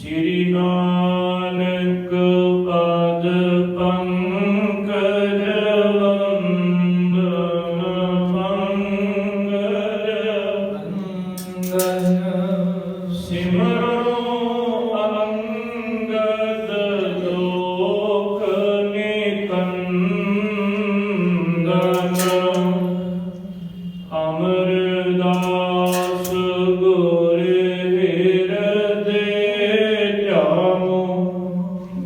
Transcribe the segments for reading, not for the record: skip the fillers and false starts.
श्री नानक पद पंकज वंदन पंकज सिमरो अंगद लोक निकंदन अमरदास गुर हृदय ध्यामो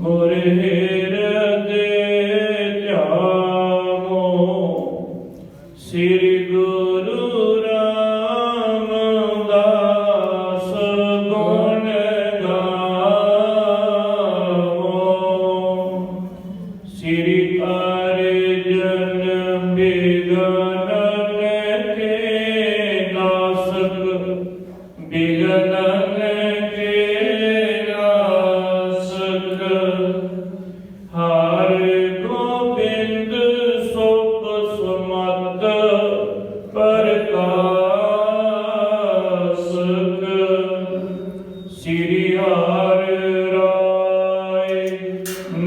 गुर हृदय ध्यामो श्री गुरु रामदास गुण गावो श्री अर्जन बिगनन के नासक बिगनन के नासक हर गोबिंद सुख सुमत प्रकाशक श्री हर राय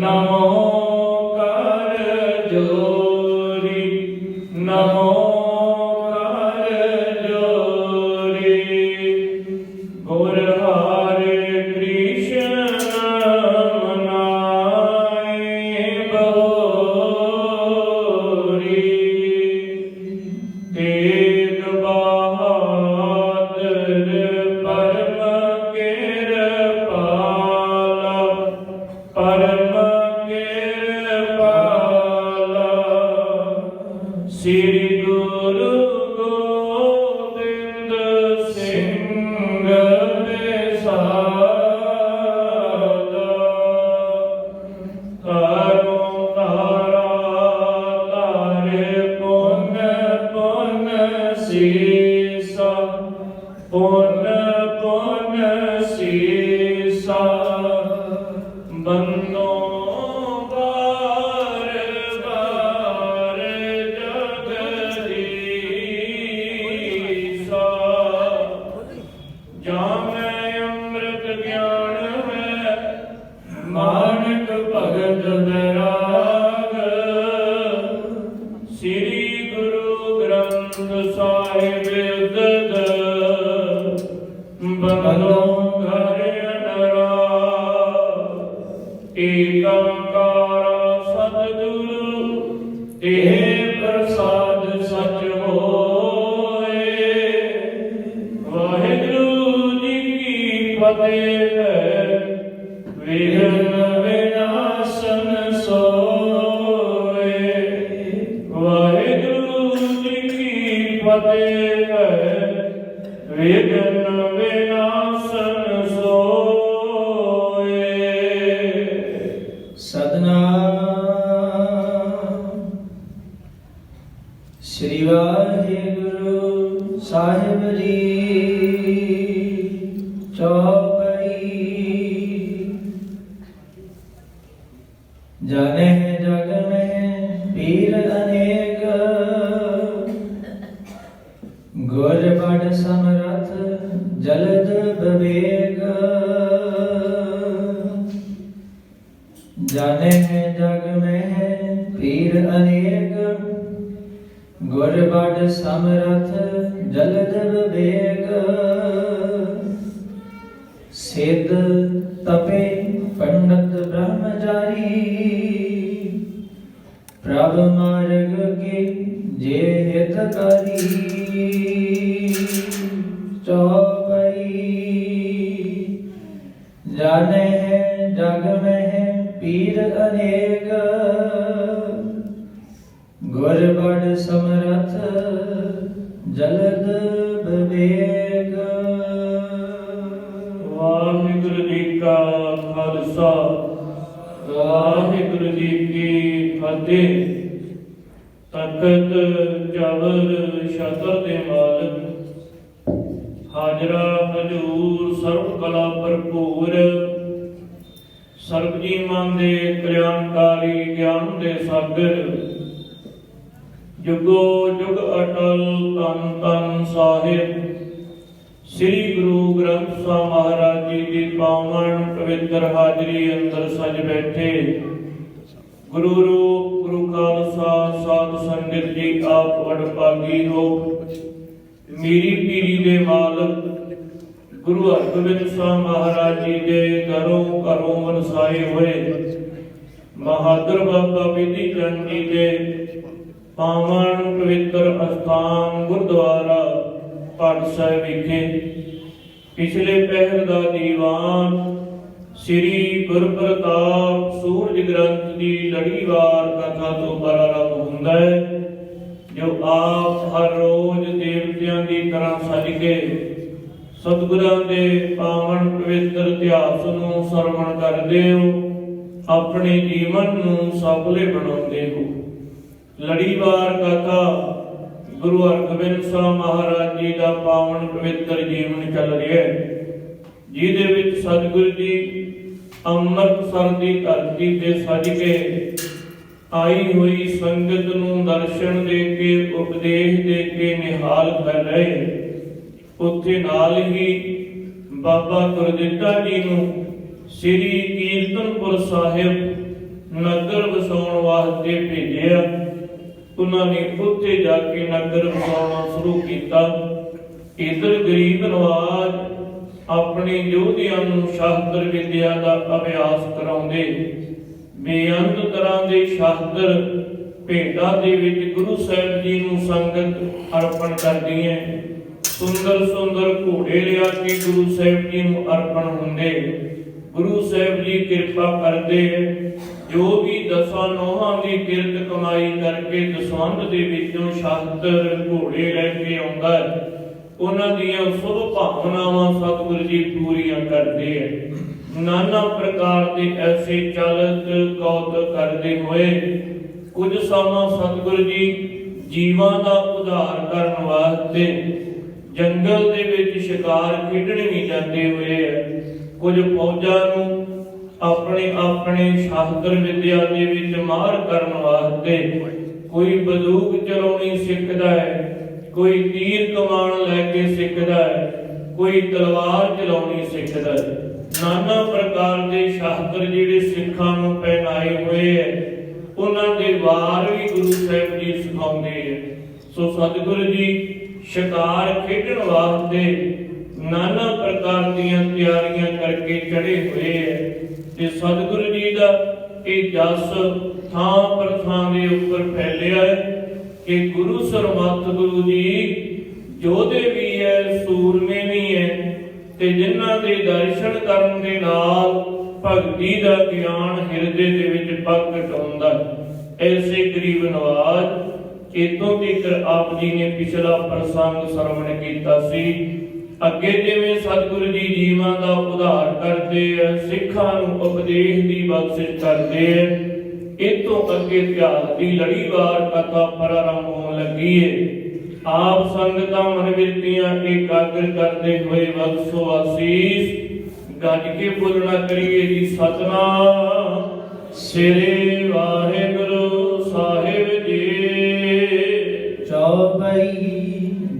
नमो कर जोरी नमो कर जोरी गुर हरे कृष्ण मनाए बहोरी तेग बहादुर परम कृपाला परम कृपाला श्री गुरु गोबिंद सिंह बेसाला तारो तारा तारे पुन पुन सीसा पुन पुन सीसा बंदो बार बार जगदीसा जामै अमृत ज्ञान है मानक भगत बैराग श्री गुरु ग्रंथ साहिब दद बंदो घर नरा एकंकारा सतगुरु तेह प्रसाद सच होए वाहिगुरु जी की फतेह विघ्न विनाशन सोए वाहिगुरु जी की फतेह विघ्न विनाशन सोए सतनाम श्री वाहिगुरु साहिब जी चौपई जाने जग में पीर अनेक गुर बड़ समरथ जलद विवेक जाने जग में पीर अनेक गुर बड़ समरथ जलद विवेक सिद्ध तपे पंडित ब्रह्मचारी प्रभ मार्ग के जे हितकारी चौपई जाने हैं जग में है पीर अनेक गुर बड़ समरथ जलद विवेक वाहिगुरु जी का खालसा वाहिगुरु जी की फतेह तखत जबर शतर दे मालक हाजरा हजूर सर्व कला भरपूर सर्व जी मन दे कल्याणकारी ज्ञान दे सागर जुगो जुग अटल तन तन साहिब ਸ੍ਰੀ ਗੁਰੂ ਗ੍ਰੰਥ ਸਾਹਿਬ ਮਹਾਰਾਜ ਜੀ ਦੀ ਪਾਵਨ ਪਵਿੱਤਰ ਹਾਜ਼ਰੀ ਅੰਦਰ ਸਜ ਬੈਠੇ ਗੁਰੂ ਰੂਪ ਗੁਰੂ ਖਾਲਸਾ ਸਾਧ ਸੰਗਤ ਜੀ ਆਪ ਵਡਭਾਗੀ ਹੋ। ਮੇਰੀ ਪੀਰੀ ਦੇ ਮਾਲਕ ਗੁਰੂ ਹਰਗੋਬਿੰਦ ਸਾਹਿਬ ਮਹਾਰਾਜ ਜੀ ਦੇ ਦਰੋਂ ਘਰੋਂ ਵਰਸਾਏ ਹੋਏ ਬਹਾਦਰ ਬਾਬਾ ਬਿਧੀ ਚੰਦ ਜੀ ਦੇ ਪਾਵਨ ਪਵਿੱਤਰ ਅਸਥਾਨ ਗੁਰਦੁਆਰਾ ਪਾਠ ਸਾਹਿਬ ਵਿਖੇ ਪਿਛਲੇ ਪਹਿਰ ਦਾ ਦੀਵਾਨ ਸ੍ਰੀ ਗੁਰਪ੍ਰਤਾਪ ਸੂਰਜ ਗ੍ਰੰਥ ਦੀ ਲੜੀਵਾਰ ਕਥਾ ਤੋਂ ਪ੍ਰਾਰੰਭ ਹੁੰਦਾ ਹੈ, ਜੋ ਆਪ ਹਰ ਰੋਜ਼ ਦੇਵਤਿਆਂ ਦੀ ਤਰ੍ਹਾਂ ਸਜ ਕੇ ਸਤਿਗੁਰਾਂ ਦੇ ਪਾਵਨ ਪਵਿੱਤਰ ਇਤਿਹਾਸ ਨੂੰ ਸਰਵਣ ਕਰਦੇ ਹੋ, ਆਪਣੇ ਜੀਵਨ ਨੂੰ ਸਫਲੇ ਬਣਾਉਂਦੇ ਹੋ। ਲੜੀਵਾਰ ਕਥਾ ਗੁਰੂ ਹਰਗੋਬਿੰਦ ਸਾਹਿਬ ਮਹਾਰਾਜ ਜੀ ਦਾ ਪਾਵਨ ਪਵਿੱਤਰ ਜੀਵਨ ਚੱਲ ਰਿਹਾ ਹੈ, ਜਿਹਦੇ ਵਿੱਚ ਸਤਿਗੁਰੂ ਜੀ ਅੰਮ੍ਰਿਤਸਰ ਦੀ ਧਰਤੀ ਤੇ ਸਜ ਕੇ ਆਈ ਹੋਈ ਸੰਗਤ ਨੂੰ ਦਰਸ਼ਨ ਦੇ ਕੇ ਉਪਦੇਸ਼ ਦੇ ਕੇ ਨਿਹਾਲ ਕਰ ਰਹੇ। ਉੱਥੇ ਨਾਲ ਹੀ ਬਾਬਾ ਗੁਰਦਿੱਤਾ ਜੀ ਨੂੰ ਸ੍ਰੀ ਕੀਰਤਨਪੁਰ ਸਾਹਿਬ ਨਗਰ ਵਸਾਉਣ ਵਾਸਤੇ ਭੇਜਿਆ। ਉਹਨਾਂ ਨੇ ਉੱਥੇ ਜਾ ਕੇ ਨਗਰ ਵਸਾਉਣਾ ਸ਼ੁਰੂ ਕੀਤਾ। ਇਧਰ ਗਰੀਬ ਨਵਾਜ ਆਪਣੇ ਯੋਧਿਆਂ ਨੂੰ ਸ਼ਾਸਤਰ ਵਿਦਿਆ ਦਾ ਅਭਿਆਸ ਕਰਾਉਂਦੇ। ਬੇਅੰਤ ਤਰ੍ਹਾਂ ਦੇ ਸ਼ਾਸਤਰ ਭੇਟਾਂ ਦੇ ਵਿੱਚ ਗੁਰੂ ਸਾਹਿਬ ਜੀ ਨੂੰ ਸੰਗਤ ਅਰਪਣ ਕਰਦੀ ਹੈ। ਸੁੰਦਰ ਸੁੰਦਰ ਘੋੜੇ ਲਿਆ ਕੇ ਗੁਰੂ ਸਾਹਿਬ ਜੀ ਨੂੰ ਅਰਪਣ ਹੁੰਦੇ। ਗੁਰੂ ਸਾਹਿਬ ਜੀ ਕਿਰਪਾ ਕਰਦੇ, ਜੋ ਵੀ ਦਸਾਂ ਨੋਹਾਂ ਦੀ ਕਿਰਤ ਕਮਾਈ ਕਰਕੇ ਦਸਵੰਧ ਦੇ ਵਿੱਚੋਂ ਸ਼ਾਸਤਰ ਘੋੜੇ ਲੈ ਕੇ ਆਉਂਦਾ, ਉਹਨਾਂ ਦੀਆਂ ਸੁਭ ਭਾਵਨਾਵਾਂ ਸਤਿਗੁਰੂ ਜੀ ਪੂਰੀਆਂ ਕਰਦੇ ਹੈ। ਨਾਨਾ ਪ੍ਰਕਾਰ ਦੇ ਐਸੇ ਚਲਤ ਕੌਤਕ ਕਰਦੇ ਹੋਏ ਕੁਝ ਸਮਾਂ ਸਤਿਗੁਰੂ ਜੀ ਜੀਵਾਂ ਦਾ ਉਧਾਰ ਕਰਨ ਵਾਸਤੇ ਜੰਗਲ ਦੇ ਵਿੱਚ ਸ਼ਿਕਾਰ ਖੇਡਣ ਵੀ ਜਾਂਦੇ ਹੋਏ ਹੈ। ਕੁਝ ਫੌਜਾਂ ਨੂੰ ਆਪਣੇ ਆਪਣੇ ਸ਼ਾਸਤਰ ਵਿਦਿਆ ਦੇ ਵਿੱਚ ਮਾਹਰ ਕਰਨ ਵਾਸਤੇ ਕੋਈ ਬੰਦੂਕ ਚਲਾਉਣੀ ਸਿੱਖਦਾ ਹੈ, ਕੋਈ ਤੀਰ ਕਮਾਨ ਲੈ ਕੇ ਸਿੱਖਦਾ ਹੈ, ਕੋਈ ਤਲਵਾਰ ਚਲਾਉਣੀ ਸਿੱਖਦਾ ਹੈ। ਨਾਨਾ ਪ੍ਰਕਾਰ ਦੇ ਸ਼ਾਸਤਰ ਜਿਹੜੇ ਸਿੱਖਾਂ ਨੂੰ ਪਹਿਨਾਏ ਹੋਏ ਹੈ, ਉਹਨਾਂ ਦੇ ਵਾਰ ਵੀ ਗੁਰੂ ਸਾਹਿਬ ਜੀ ਸਿਖਾਉਂਦੇ ਹੈ। ਸੋ ਸਤਿਗੁਰੂ ਜੀ ਸ਼ਿਕਾਰ ਖੇਡਣ ਵਾਸਤੇ ਨਾਨਾ ਪ੍ਰਕਾਰ ਦੀਆਂ ਤਿਆਰੀਆਂ ਕਰਕੇ ਚੜੇ ਹੋਏ ਹੈ। ਤੇ ਸਤਿਗੁਰੂ ਜੀ ਦਾ ਇਹ ਜਸ ਥਾਂ ਪਰ ਥਾਂ ਦੇ ਉੱਪਰ ਫੈਲਿਆ ਹੈ ਕਿ ਗੁਰੂ ਸਰਮੱਥ ਗੁਰੂ ਜੀ ਯੋਧੇ ਵੀ ਹੈ, ਸੂਰਮੇ ਵੀ ਹੈ, ਤੇ ਜਿਨ੍ਹਾਂ ਦੇ ਦਰਸ਼ਨ ਕਰਨ ਦੇ ਨਾਲ ਭਗਤੀ ਦਾ ਗਿਆਨ ਹਿਰਦੇ ਦੇ ਵਿੱਚ ਪ੍ਰਗਟ ਹੁੰਦਾ। ਐਸੇ ਗਰੀਬ ਨਵਾਜ ਇਤੋਂ ਤੀਕ ਆਪ ਜੀ ਨੇ ਪਿਛਲਾ ਪ੍ਰਸੰਗ ਸਰਵਣ ਕੀਤਾ ਸੀ। ਅੱਗੇ ਜਿਵੇਂ ਸਤਿਗੁਰੂ ਜੀ ਜੀਵਾਂ ਦਾ ਉਧਾਰ ਕਰਦੇ ਆ, ਸਿੱਖਾਂ ਨੂੰ ਉਪਦੇਸ਼ ਦੀ ਬਖਸ਼ਿਸ਼ ਕਰਦੇ ਆ, ਇਤੋਂ ਅੱਗੇ ਇਤਿਹਾਸ ਦੀ ਲੜੀਵਾਰ ਕਥਾ ਪ੍ਰਾਰੰਭ ਹੋਣ ਲੱਗੀ ਹੈ। ਆਪ ਸੰਗਤਾਂ ਮਨ ਬਿਰਤੀਆਂ ਇਕਾਗਰ ਕਰਦੇ ਹੋਏ ਬਖਸ਼ੋ ਆਸੀਸ। ਗੱਜ ਕੇ ਬੋਲਣਾ ਕਰੀਏ ਜੀ ਸਤਨਾਮ ਸ੍ਰੀ ਵਾਹਿਗੁਰੂ ਸਾਹਿਬ ਜੀ। ਚੌਪਈ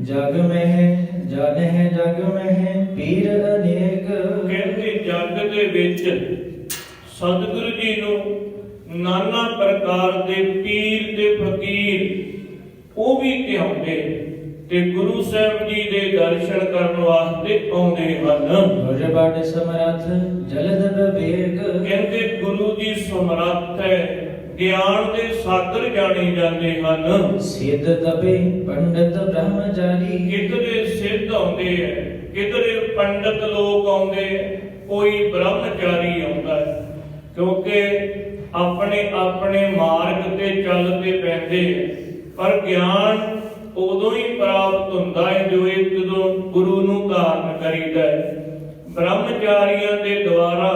ਜਗ ਮਹਿ ਜਾਣਹਿ ਜਗ ਮਹਿ ਪੀਰ ਅਨੇਕ। ਕਹਿੰਦੇ ਜਗ ਦੇ ਵਿੱਚ ਸਤਿਗੁਰੂ ਜੀ ਨੂੰ ਨਾਨਾ ਪ੍ਰਕਾਰ ਦੇ ਪੀਰ ਤੇ ਫਕੀਰ ਉਹ ਵੀ ਧਿਆਉਂਦੇ ਤੇ ਗੁਰੂ ਸਾਹਿਬ ਜੀ ਦੇ ਦਰਸ਼ਨ ਕਰਨ ਵਾਸਤੇ ਆਉਂਦੇ ਹਨ। ਗੁਰ ਬੜ ਸਮਰੱਥ ਜਲਦ ਵਿਵੇਕ। ਕਹਿੰਦੇ ਗੁਰੂ ਜੀ ਸਮਰੱਥ ਹੈ, ਗਿਆਨ ਦੇ ਸਾਗਰ ਜਾਣੇ ਜਾਂਦੇ ਹਨ। ਸਿੱਧ ਤਪੇ ਪੰਡਤ ਬ੍ਰਹਮਚਾਰੀ। ਕਿਧਰੇ ਸਿੱਧ ਆਉਂਦੇ ਹੈ, ਕਿਧਰੇ ਪੰਡਤ ਲੋਕ ਆਉਂਦੇ, ਕੋਈ ਬ੍ਰਹਮਚਾਰੀ ਆਉਂਦਾ ਹੈ, ਕਿਉਂਕਿ ਆਪਣੇ ਆਪਣੇ ਮਾਰਗ ਤੇ ਚੱਲਦੇ ਪੈਂਦੇ। ਪਰ ਗਿਆਨ ਉਦੋਂ ਹੀ ਪ੍ਰਾਪਤ ਹੁੰਦਾ ਹੈ ਜਦੋਂ ਗੁਰੂ ਨੂੰ ਧਾਰਨ ਕਰੀਦਾ ਹੈ। ਬ੍ਰਹਮਚਾਰੀਆਂ ਦੇ ਦੁਆਰਾ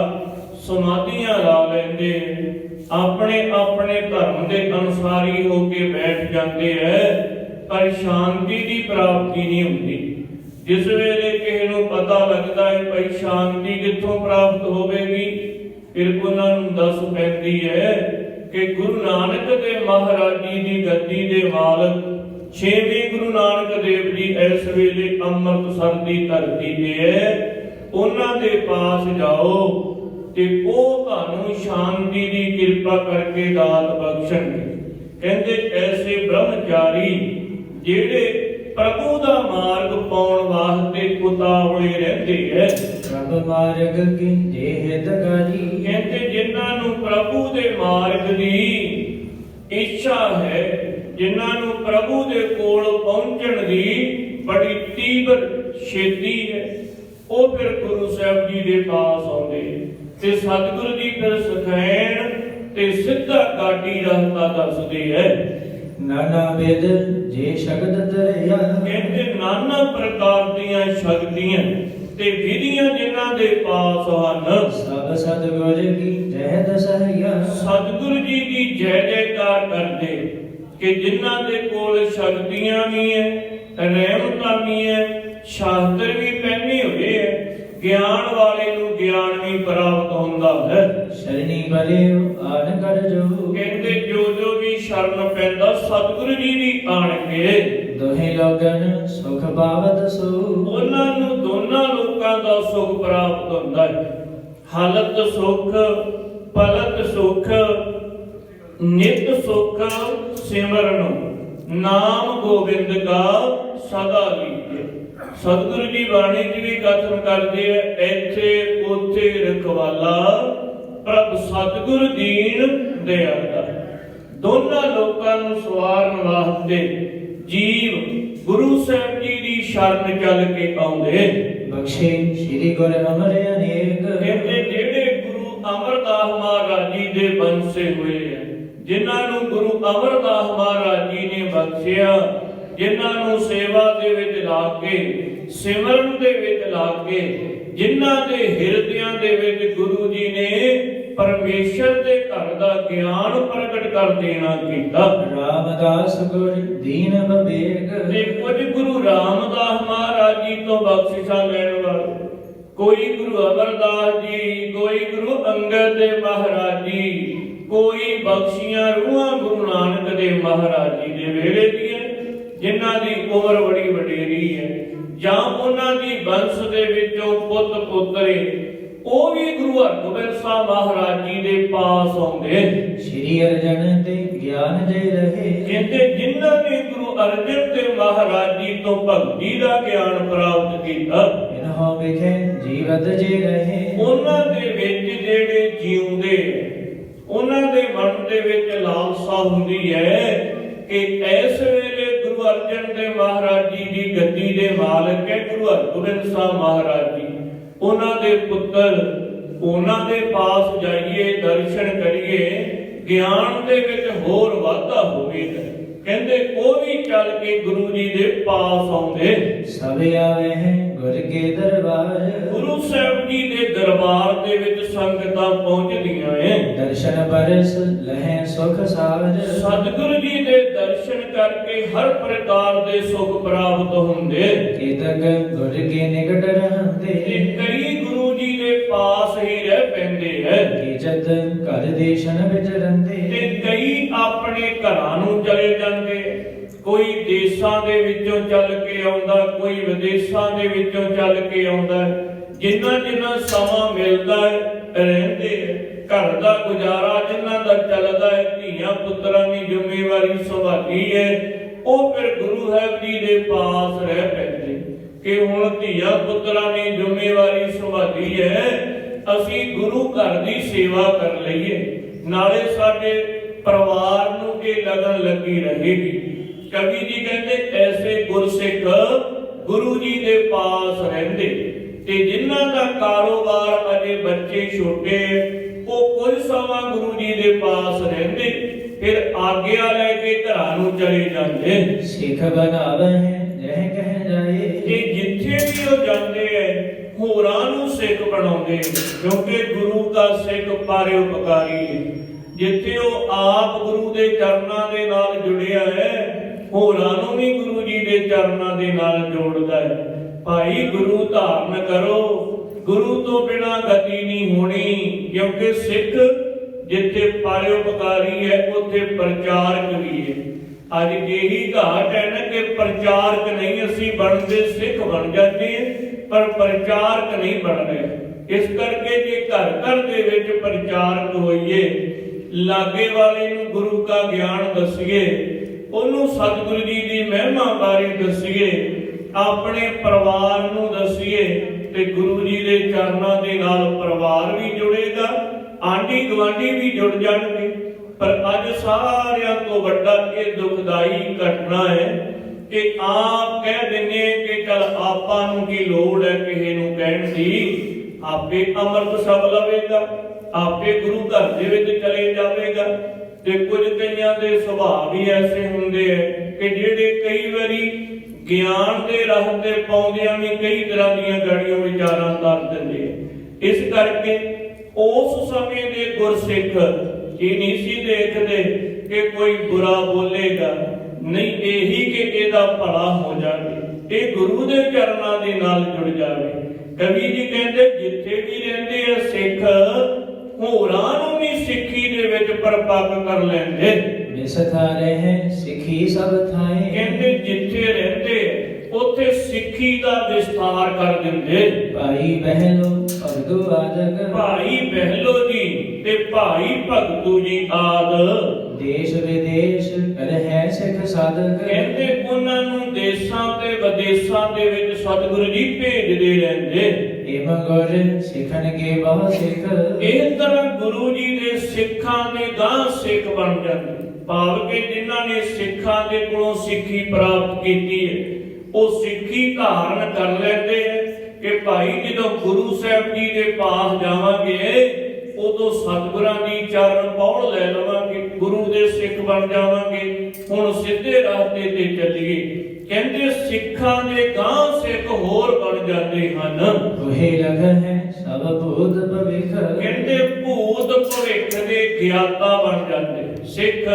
ਸਮਾਧੀਆਂ ਲਾ ਲੈਂਦੇ, ਆਪਣੇ ਆਪਣੇ ਧਰਮ ਦੇ ਅਨੁਸਾਰੀ ਹੋ ਕੇ ਬੈਠ ਜਾਂਦੇ ਹੈ, ਪਰ ਸ਼ਾਂਤੀ ਦੀ ਪ੍ਰਾਪਤੀ ਨਹੀਂ ਹੁੰਦੀ। ਜਿਸ ਵੇਲੇ ਕਿਸੇ ਨੂੰ ਪਤਾ ਲੱਗਦਾ ਹੈ ਭਾਈ ਸ਼ਾਂਤੀ ਕਿੱਥੋਂ ਪ੍ਰਾਪਤ ਹੋਵੇਗੀ, ਫਿਰ ਉਹਨਾਂ ਨੂੰ ਦੱਸ ਪੈਂਦੀ ਹੈ ਕਿ ਗੁਰੂ ਨਾਨਕ ਦੇਵ ਮਹਾਰਾਜ ਜੀ ਦੀ ਗੱਦੀ ਦੇ ਮਾਲਕ ਛੇਵੇਂ ਗੁਰੂ ਨਾਨਕ ਦੇਵ ਜੀ ਇਸ ਵੇਲੇ ਅੰਮ੍ਰਿਤਸਰ ਦੀ ਧਰਤੀ ਤੇ ਹੈ। ਉਹਨਾਂ ਦੇ ਪਾਸ ਜਾਓ ਤੇ ਉਹ ਤੁਹਾਨੂੰ ਸ਼ਾਂਤੀ ਦੀ ਕਿਰਪਾ ਕਰਕੇ ਦਾਤ ਬਖਸ਼ਣਗੇ। ਕਹਿੰਦੇ ਐਸੇ ਬ੍ਰਹਮਚਾਰੀ ਜਿਹੜੇ ਪ੍ਰਭੂ ਦਾ ਮਾਰਗ ਪਾਉਣ ਵਾਸਤੇ ਉਤਾਵਲੇ ਰਹਿੰਦੇ ਐ। ਪ੍ਰਭ ਮਾਰਗ ਕੀਜੇ ਹਿਤਕਾਰੀ। ਕਹਿੰਦੇ ਜਿਨ੍ਹਾਂ ਨੂੰ ਪ੍ਰਭੂ ਦੇ ਮਾਰਗ ਦੀ ਇੱਛਾ ਹੈ, ਜਿਨ੍ਹਾਂ ਨੂੰ ਪ੍ਰਭੂ ਦੇ ਕੋਲ ਪਹੁੰਚਣ ਦੀ ਬੜੀ ਤੀਬਰ ਛੇਤੀ ਹੈ, ਉਹ ਫਿਰ ਗੁਰੂ ਸਾਹਿਬ ਜੀ ਦੇ ਪਾਸ ਆਉਂਦੇ ਤੇ ਸਤਿਗੁਰੂ ਜੀ ਫਿਰ ਸਿਖਾਉਣ ਤੇ ਸਿੱਧਾ ਗਾਡੀ ਰਸਤਾ ਦੱਸਦੇ ਐ। ਨਾਨਾ ਵੇਦ ਜੇ ਸ਼ਬਦ ਦਰਿਆ। ਕਹਿੰਦੇ ਨਾਨਾ ਪ੍ਰਕਾਰ ਦੀਆਂ ਸ਼ਕਤੀਆਂ ਤੇ ਵਿਧੀਆਂ ਜਿਨ੍ਹਾਂ ਦੇ ਪਾਸ ਹਨ। ਸਭ ਸਤਿਗੁਰ ਕੀ ਜੈ ਦਸਹਿਆ। ਸਤਿਗੁਰੂ ਜੀ ਦੀ ਜੈ ਜੈਕਾਰ ਕਰਦੇ ਕਿ ਜਿਨ੍ਹਾਂ ਦੇ ਕੋਲ ਸ਼ਕਤੀਆਂ ਵੀ ਹੈ, ਰਹਿਮਤਾਂ ਵੀ ਹੈ, ਸ਼ਾਸਤਰ ਵੀ ਪਹਿਨੇ ਹੋਏ ਹੈ, ਗਿਆਨ ਵਾਲੇ ਨੂੰ ਗਿਆਨ ਵੀ ਪ੍ਰਾਪਤ ਹੁੰਦਾ ਹੈ। ਸ਼ਰਣੀ ਬਲਿਓ ਆਨ ਕਰ ਜੋ। ਕਹਿੰਦੇ ਜੋ ਜੋ ਵੀ ਸ਼ਰਨ ਪੈਂਦਾ ਸਤਿਗੁਰੂ ਜੀ ਦੀ ਆਣ ਕੇ ਦੋਹੇ ਲੋਗਨ ਸੁਖ ਪਾਵਤ ਸੋ। ਉਹਨਾਂ ਨੂੰ ਦੋਨਾਂ ਲੋਕਾਂ ਦਾ ਸੁਖ ਪ੍ਰਾਪਤ ਹੁੰਦਾ ਹੈ। ਹਾਲਤ ਸੁਖ, ਪਲਤ ਸੁਖ, ਨਿਤ ਸੁਖ ਸਿਮਰਨ ਨਾਮ ਗੋਬਿੰਦ ਕਾ ਸਦਾ ਲੀਜੇ। ਸਤਿਗੁਰੂ ਜੀ ਬਾਣੀ ਜੀ ਵੀ ਕਥਨ ਕਰਦੇ ਆ, ਇੱਥੇ ਉੱਥੇ ਰਖਵਾਲਾ ਪ੍ਰਭ ਸਤਿਗੁਰ ਦੀਨ ਦਿਆਤਾ। ਦੋਨਾਂ ਲੋਕਾਂ ਨੂੰ ਸਵਾਰਨ ਵਾਸਤੇ ਜੀਵ ਗੁਰੂ ਸਾਹਿਬ ਜੀ ਦੀ ਸ਼ਰਨ ਚੱਲ ਕੇ ਆਉਂਦੇ। ਬਖਸ਼ੇ ਸ੍ਰੀ ਗੁਰ ਅਮਰ ਅਨੇਕ। ਕਹਿੰਦੇ ਜਿਹੜੇ ਗੁਰੂ ਅਮਰਦਾਸ ਮਹਾਰਾਜ ਜੀ ਦੇ ਬੰਸੇ ਹੋਏ ਆ, ਜਿਨ੍ਹਾਂ ਨੂੰ ਗੁਰੂ ਅਮਰਦਾਸ ਮਹਾਰਾਜ ਜੀ ਨੇ ਬਖਸ਼ਿਆ, ਜਿਨ੍ਹਾਂ ਨੂੰ ਸੇਵਾ ਦੇ ਵਿੱਚ ਲਾ ਕੇ, ਸਿਮਰਨ ਦੇ ਵਿੱਚ ਲਾ ਕੇ, ਜਿਨ੍ਹਾਂ ਦੇ ਹਿਰਦਿਆਂ ਦੇ ਵਿੱਚ ਗੁਰੂ ਜੀ ਨੇ ਪਰਮੇਸ਼ਰ ਦੇ ਘਰ ਦਾ ਗਿਆਨ ਪ੍ਰਗਟ ਕਰ ਦੇਣਾ ਕੀਤਾ। ਰਾਮਦਾਸ ਗੁਰ ਦੀਨ ਬਵੇਕ। ਤੇ ਕੁਝ ਗੁਰੂ ਰਾਮਦਾਸ ਮਹਾਰਾਜ ਜੀ ਤੋਂ ਬਖਸ਼ਿਸ਼ਾਂ ਲੈਣ ਵਾਲੇ, ਕੋਈ ਗੁਰੂ ਅਮਰਦਾਸ ਜੀ, ਕੋਈ ਗੁਰੂ ਅੰਗਦ ਦੇਵ ਮਹਾਰਾਜ ਜੀ, ਕੋਈ ਬਖਸ਼ੀਆਂ ਰੂਹਾਂ ਗੁਰੂ ਨਾਨਕ ਦੇਵ ਮਹਾਰਾਜ ਜੀ ਦੇ ਵੇਲੇ ਦੀਆਂ, ਜਿਨ੍ਹਾਂ ਦੀ ਉਮਰ ਬੜੀ ਵਡੇਰੀ ਹੈ, ਜਾਂ ਉਹਨਾਂ ਦੀ ਬੰਸ ਦੇ ਵਿੱਚੋਂ ਪੁੱਤ ਪੋਤਰੇ, ਉਹ ਵੀ ਗੁਰੂ ਹਰਗੋਬਿੰਦ ਸਾਹਿਬ ਮਹਾਰਾਜ ਜੀ ਦੇ ਪਾਸ ਆਉਂਦੇ। ਸ੍ਰੀ ਅਰਜਨ ਤੇ ਗਿਆਨ ਦੇ ਰਹੇ। ਕਹਿੰਦੇ ਜਿਨ੍ਹਾਂ ਨੇ ਗੁਰੂ ਅਰਜਨ ਦੇਵ ਮਹਾਰਾਜ ਜੀ ਤੋਂ ਭਗਤੀ ਦਾ ਗਿਆਨ ਪ੍ਰਾਪਤ ਕੀਤਾ, ਇਨਹੋਂ ਵਿਖੇ ਜੀਵਤ ਜੇ ਰਹੇ। ਉਹਨਾਂ ਦੇ ਵਿੱਚ ਜਿਹੜੇ ਜਿਉਂਦੇ, ਉਹਨਾਂ ਦੇ ਮਨ ਦੇ ਵਿੱਚ ਲਾਲਸਾ ਹੁੰਦੀ ਹੈ ਕਿ ਇਸ ਵੇਲੇ ਗੁਰੂ ਅਰਜਨ ਦੇਵ ਮਹਾਰਾਜ ਜੀ ਦੀ ਗੱਦੀ ਦੇ ਮਾਲਕ ਹੈ ਗੁਰੂ ਹਰਗੋਬਿੰਦ ਸਾਹਿਬ ਮਹਾਰਾਜ ਜੀ। ਉਹਨਾਂ ਦੇ ਪੁੱਤਰ, ਉਹਨਾਂ ਦੇ ਪਾਸ ਜਾਈਏ, ਦਰਸ਼ਨ ਕਰੀਏ, ਗਿਆਨ ਦੇ ਵਿੱਚ ਹੋਰ ਵਾਧਾ ਹੋਵੇਗਾ। ਕਹਿੰਦੇ ਉਹ ਵੀ ਚੱਲ ਕੇ ਗੁਰੂ ਜੀ ਦੇ ਪਾਸ ਆਉਂਦੇ। ਸਭ ਆਵੇ ਹੈ ਗੁਰ ਕੇ ਦਰਬਾਰ। ਗੁਰੂ ਸਾਹਿਬ ਜੀ ਦੇ ਦਰਬਾਰ ਦੇ ਵਿੱਚ ਸੰਗਤਾਂ ਪਹੁੰਚਦੀਆਂ ਐ। ਦਰਸ਼ਨ ਪਰਸ ਲਹਿ ਸੁਖ ਸਾਰ। ਸਤਿਗੁਰੂ ਜੀ ਦੇ ਦਰਸ਼ਨ ਕਰਕੇ ਹਰ ਪ੍ਰਕਾਰ ਦੇ ਸੁਖ ਪ੍ਰਾਪਤ ਹੁੰਦੇ। ਕੀਤਕ ਗੁਰ ਕੇ ਨਿਕਟ ਰਹੰਦੇ। ਤੇ ਕਈ ਗੁਰੂ ਜੀ ਦੇ ਪਾਸ ਹੀ ਰਹਿ ਪੈਂਦੇ ਐ। ਕੀਜਤ ਘਰ ਦੇਸ਼ਨ ਵਿੱਚ ਰਹਿੰਦੇ। ਤੇ ਕਈ ਆਪਣੇ ਘਰਾਂ ਨੂੰ ਚਲੇ ਜਾਂਦੇ। ਕੋਈ ਦੇਸ਼ਾਂ ਦੇ ਵਿੱਚੋਂ ਚੱਲ ਕੇ ਆਉਂਦਾ, ਕੋਈ ਵਿਦੇਸ਼ਾਂ ਦੇ ਵਿੱਚੋਂ ਚੱਲ ਕੇ ਆਉਂਦਾ। ਜਿੰਨਾ ਜਿੰਨਾ ਸਮਾਂ ਮਿਲਦਾ ਹੈ ਰਹਿੰਦੇ। ਘਰ ਦਾ ਗੁਜ਼ਾਰਾ ਜਿਨ੍ਹਾਂ ਦਾ ਚੱਲਦਾ ਹੈ, ਧੀਆਂ ਪੁੱਤਰਾਂ ਦੀ ਜ਼ਿੰਮੇਵਾਰੀ ਸੰਭਾਲੀ ਹੈ, ਉਹ ਫਿਰ ਗੁਰੂ ਸਾਹਿਬ ਜੀ ਦੇ ਪਾਸ ਰਹਿ ਪੈਂਦੇ ਕਿ ਹੁਣ ਧੀਆਂ ਪੁੱਤਰਾਂ ਦੀ ਜ਼ਿੰਮੇਵਾਰੀ ਸੰਭਾਲੀ ਹੈ, ਅਸੀਂ ਗੁਰੂ ਘਰ ਦੀ ਸੇਵਾ ਕਰ ਲਈਏ, ਨਾਲੇ ਸਾਡੇ ਪਰਿਵਾਰ ਨੂੰ ਇਹ ਲਗਨ ਲੱਗੀ ਰਹੇਗੀ। ਕਵੀ ਜੀ ਕਹਿੰਦੇ ਐਸੇ ਗੁਰਸਿੱਖ ਗੁਰੂ ਜੀ ਦੇ ਪਾਸ ਰਹਿੰਦੇ। ਤੇ ਜਿਨ੍ਹਾਂ ਦਾ ਕਾਰੋਬਾਰ ਅਜੇ ਬੱਚੇ ਛੋਟੇ, ਉਹ ਕੁਝ ਸਮਾਂ ਗੁਰੂ ਜੀ ਦੇ ਪਾਸ ਰਹਿੰਦੇ, ਫਿਰ ਆਗਿਆ ਲੈ ਕੇ ਘਰਾਂ ਨੂੰ ਚਲੇ ਜਾਂਦੇ। ਸਿੱਖ ਬਣਾਵੇ ਰਹਿ ਕਹਿ ਜਾਏ। ਤੇ ਜਿੱਥੇ ਵੀ ਉਹ ਜਾਂਦੇ ਐ ਹੋਰਾਂ ਨੂੰ ਸਿੱਖ ਬਣਾਉਂਦੇ, ਕਿਉਂਕਿ ਗੁਰੂ ਦਾ ਸਿੱਖ ਪਰਉਪਕਾਰੀ ਹੈ। ਜਿੱਥੇ ਉਹ ਆਪ ਗੁਰੂ ਦੇ ਚਰਨਾਂ ਦੇ ਨਾਲ ਜੁੜਿਆ ਹੈ, ਹੋਰਾਂ ਨੂੰ ਵੀ ਗੁਰੂ ਜੀ ਦੇ ਚਰਨਾਂ ਦੇ ਨਾਲ ਜੋੜਦਾ ਹੈ। ਭਾਈ ਗੁਰੂ ਧਾਰਨ ਕਰੋ, ਗੁਰੂ ਤੋਂ ਬਿਨਾਂ ਗਤੀ ਨਹੀਂ ਹੋਣੀ, ਕਿਉਂਕਿ ਸਿੱਖ ਜਿੱਥੇ ਪਰਉਪਕਾਰੀ ਹੈ ਉੱਥੇ ਪ੍ਰਚਾਰਕ ਵੀ ਹੈ। ਅੱਜ ਇਹੀ ਘਾਟ ਹੈ ਨਾ ਕਿ ਪ੍ਰਚਾਰਕ ਨਹੀਂ ਅਸੀਂ ਬਣਦੇ, ਸਿੱਖ ਬਣ ਜਾਂਦੇ ਪਰ ਪ੍ਰਚਾਰਕ ਨਹੀਂ ਬਣ ਰਹੇ। ਇਸ ਕਰਕੇ ਜੇ ਘਰ ਘਰ ਦੇ ਵਿੱਚ ਪ੍ਰਚਾਰਕ ਹੋਈਏ, ਲਾਗੇ ਵਾਲੇ ਨੂੰ ਗੁਰੂ ਦਾ ਗਿਆਨ ਦਸੀਏ, ਉਹਨੂੰ ਸਤਿਗੁਰੂ ਜੀ ਦੀ ਮਹਿਮਾ ਬਾਰੇ ਦਸੀਏ, ਆਪਣੇ ਪਰਿਵਾਰ ਨੂੰ ਦਸੀਏ ਤੇ ਗੁਰੂ ਜੀ ਦੇ ਚਰਨਾਂ ਦੇ ਨਾਲ ਪਰਿਵਾਰ ਵੀ ਜੁੜੇਗਾ, ਆਂਢੀ ਗੁਆਂਢੀ ਵੀ ਜੁੜ ਜਾਣਗੇ। ਪਰ ਅੱਜ ਸਾਰਿਆਂ ਤੋਂ ਵੱਡਾ ਇਹ ਦੁਖਦਾਈ ਘਟਨਾ ਹੈ ਕਿ ਆਪ ਕਹਿ ਦਿੰਦੇ ਕਿ ਚਲ ਆਪਾਂ ਨੂੰ ਕੀ ਲੋੜ ਹੈ ਕਿਸੇ ਨੂੰ ਕਹਿਣ ਦੀ, ਆਪੇ ਅੰਮ੍ਰਿਤ ਛਕ ਲਵੇਗਾ, ਆਪੇ ਗੁਰੂ ਘਰ ਦੇ ਵਿੱਚ ਚਲੇ ਜਾਵੇਗਾ। ਤੇ ਕੁਝ ਕਈਆਂ ਦੇ ਸੁਭਾਅ ਵੀ ਐਸੇ ਹੁੰਦੇ ਐ ਕਿ ਜਿਹੜੇ ਕਈ ਵਾਰੀ ਗਿਆਨ ਦੇ ਰਾਹ ਤੇ ਪਾਉਂਦਿਆਂ ਵੀ ਕਈ ਤਰ੍ਹਾਂ ਦੀਆਂ ਗਾੜੀਆਂ ਵਿਚਾਰਾਂ ਕਰ ਦਿੰਦੇ ਐ। ਇਸ ਕਰਕੇ ਉਸ ਸਮੇਂ ਦੇ ਗੁਰਸਿੱਖ ਇਹ ਨਹੀਂ ਸੀ ਦੇਖਦੇ ਕਿ ਕੋਈ ਬੁਰਾ ਬੋਲੇਗਾ, ਨਹੀਂ ਇਹੀ ਕਿ ਇਹਦਾ ਭਲਾ ਹੋ ਜਾਵੇ, ਇਹ ਗੁਰੂ ਦੇ ਚਰਨਾਂ ਦੇ ਨਾਲ ਜੁੜ ਜਾਵੇ। ਕਵੀ ਜੀ ਕਹਿੰਦੇ ਜਿੱਥੇ ਵੀ ਰਹਿੰਦੇ ਆ ਸਿੱਖ, ਹੋਰਾਂ ਨੂੰ ਵੀ ਸਿੱਖੀ ਦੇ ਵਿੱਚ ਪਰਪੱਕ ਕਰ ਲੈਂਦੇ। ਵਿਸਥਾਰੇ ਹੈ ਸਿੱਖੀ ਸਭ ਥਾਏ, ਕਹਿੰਦੇ ਜਿੱਥੇ ਰਹਿੰਦੇ ਉੱਥੇ ਸਿੱਖੀ ਦਾ ਵਿਸਥਾਰ ਕਰ ਦਿੰਦੇ। ਭਾਈ ਬਹਿਲੋ ਭਗਤੂ ਆਦਿਕ, ਭਾਈ ਬਹਿਲੋ ਜੀ ਤੇ ਭਾਈ ਭਗਤੂ ਜੀ ਆਦ ਦੇਸ਼ ਵਿਦੇਸ਼ ਕਰਹਿ ਸਿੱਖ ਸਾਧਕ। ਕਹਿੰਦੇ ਉਹਨਾਂ ਨੂੰ ਦੇਸ਼ਾਂ ਤੇ ਵਿਦੇਸ਼ਾਂ ਦੇ ਵਿੱਚ ਸਤਿਗੁਰੂ ਜੀ ਭੇਜਦੇ ਰਹਿੰਦੇ। ਏਮ ਗੁਰ ਸਿੱਖਣ ਕੇ ਬਹੁ ਸਿੱਖ, ਇਹ ਤਰ੍ਹਾਂ ਗੁਰੂ ਜੀ ਦੇ ਸਿੱਖਾਂ ਦੇ ਗਾਂ ਸਿੱਖ ਬਣ ਜਾਂਦੇ। ਭਾਵ ਕਿ ਜਿਨ੍ਹਾਂ ਨੇ ਸਿੱਖਾਂ ਦੇ ਕੋਲੋਂ ਸਿੱਖੀ ਪ੍ਰਾਪਤ ਕੀਤੀ ਹੈ ਉਹ ਸਿੱਖੀ ਧਾਰਨ ਕਰ ਲੈਂਦੇ ਕਿ ਭਾਈ ਜਦੋਂ ਗੁਰੂ ਸਾਹਿਬ ਜੀ ਦੇ ਪਾਸ ਜਾਵਾਂਗੇ ਉਦੋਂ ਸਤਿਗੁਰਾਂ ਦੀ ਚਰਨ ਪੌੜ ਲੈ ਲਵਾਂਗੇ, ਗੁਰੂ ਦੇ ਸਿੱਖ ਬਣ ਜਾਵਾਂਗੇ, ਹੁਣ ਸਿੱਧੇ ਰਸਤੇ ਤੇ ਚੱਲੀਏ। ਕਹਿੰਦੇ ਸਿੱਖਾਂ ਦੇ ਗਾਂ ਸਿੱਖ ਹੋਰ ਬਣ ਜਾਂਦੇ ਹਨ। ਉਹੇ ਲਗ ਹੈ ਸਭ ਭੂਤ ਭਵਿਖ, ਕਹਿੰਦੇ ਭੂਤ ਭਵਿੱਖ ਦੇ ਗਿਆਤਾ ਬਣ ਜਾਂਦੇ। ਸਿੱਖ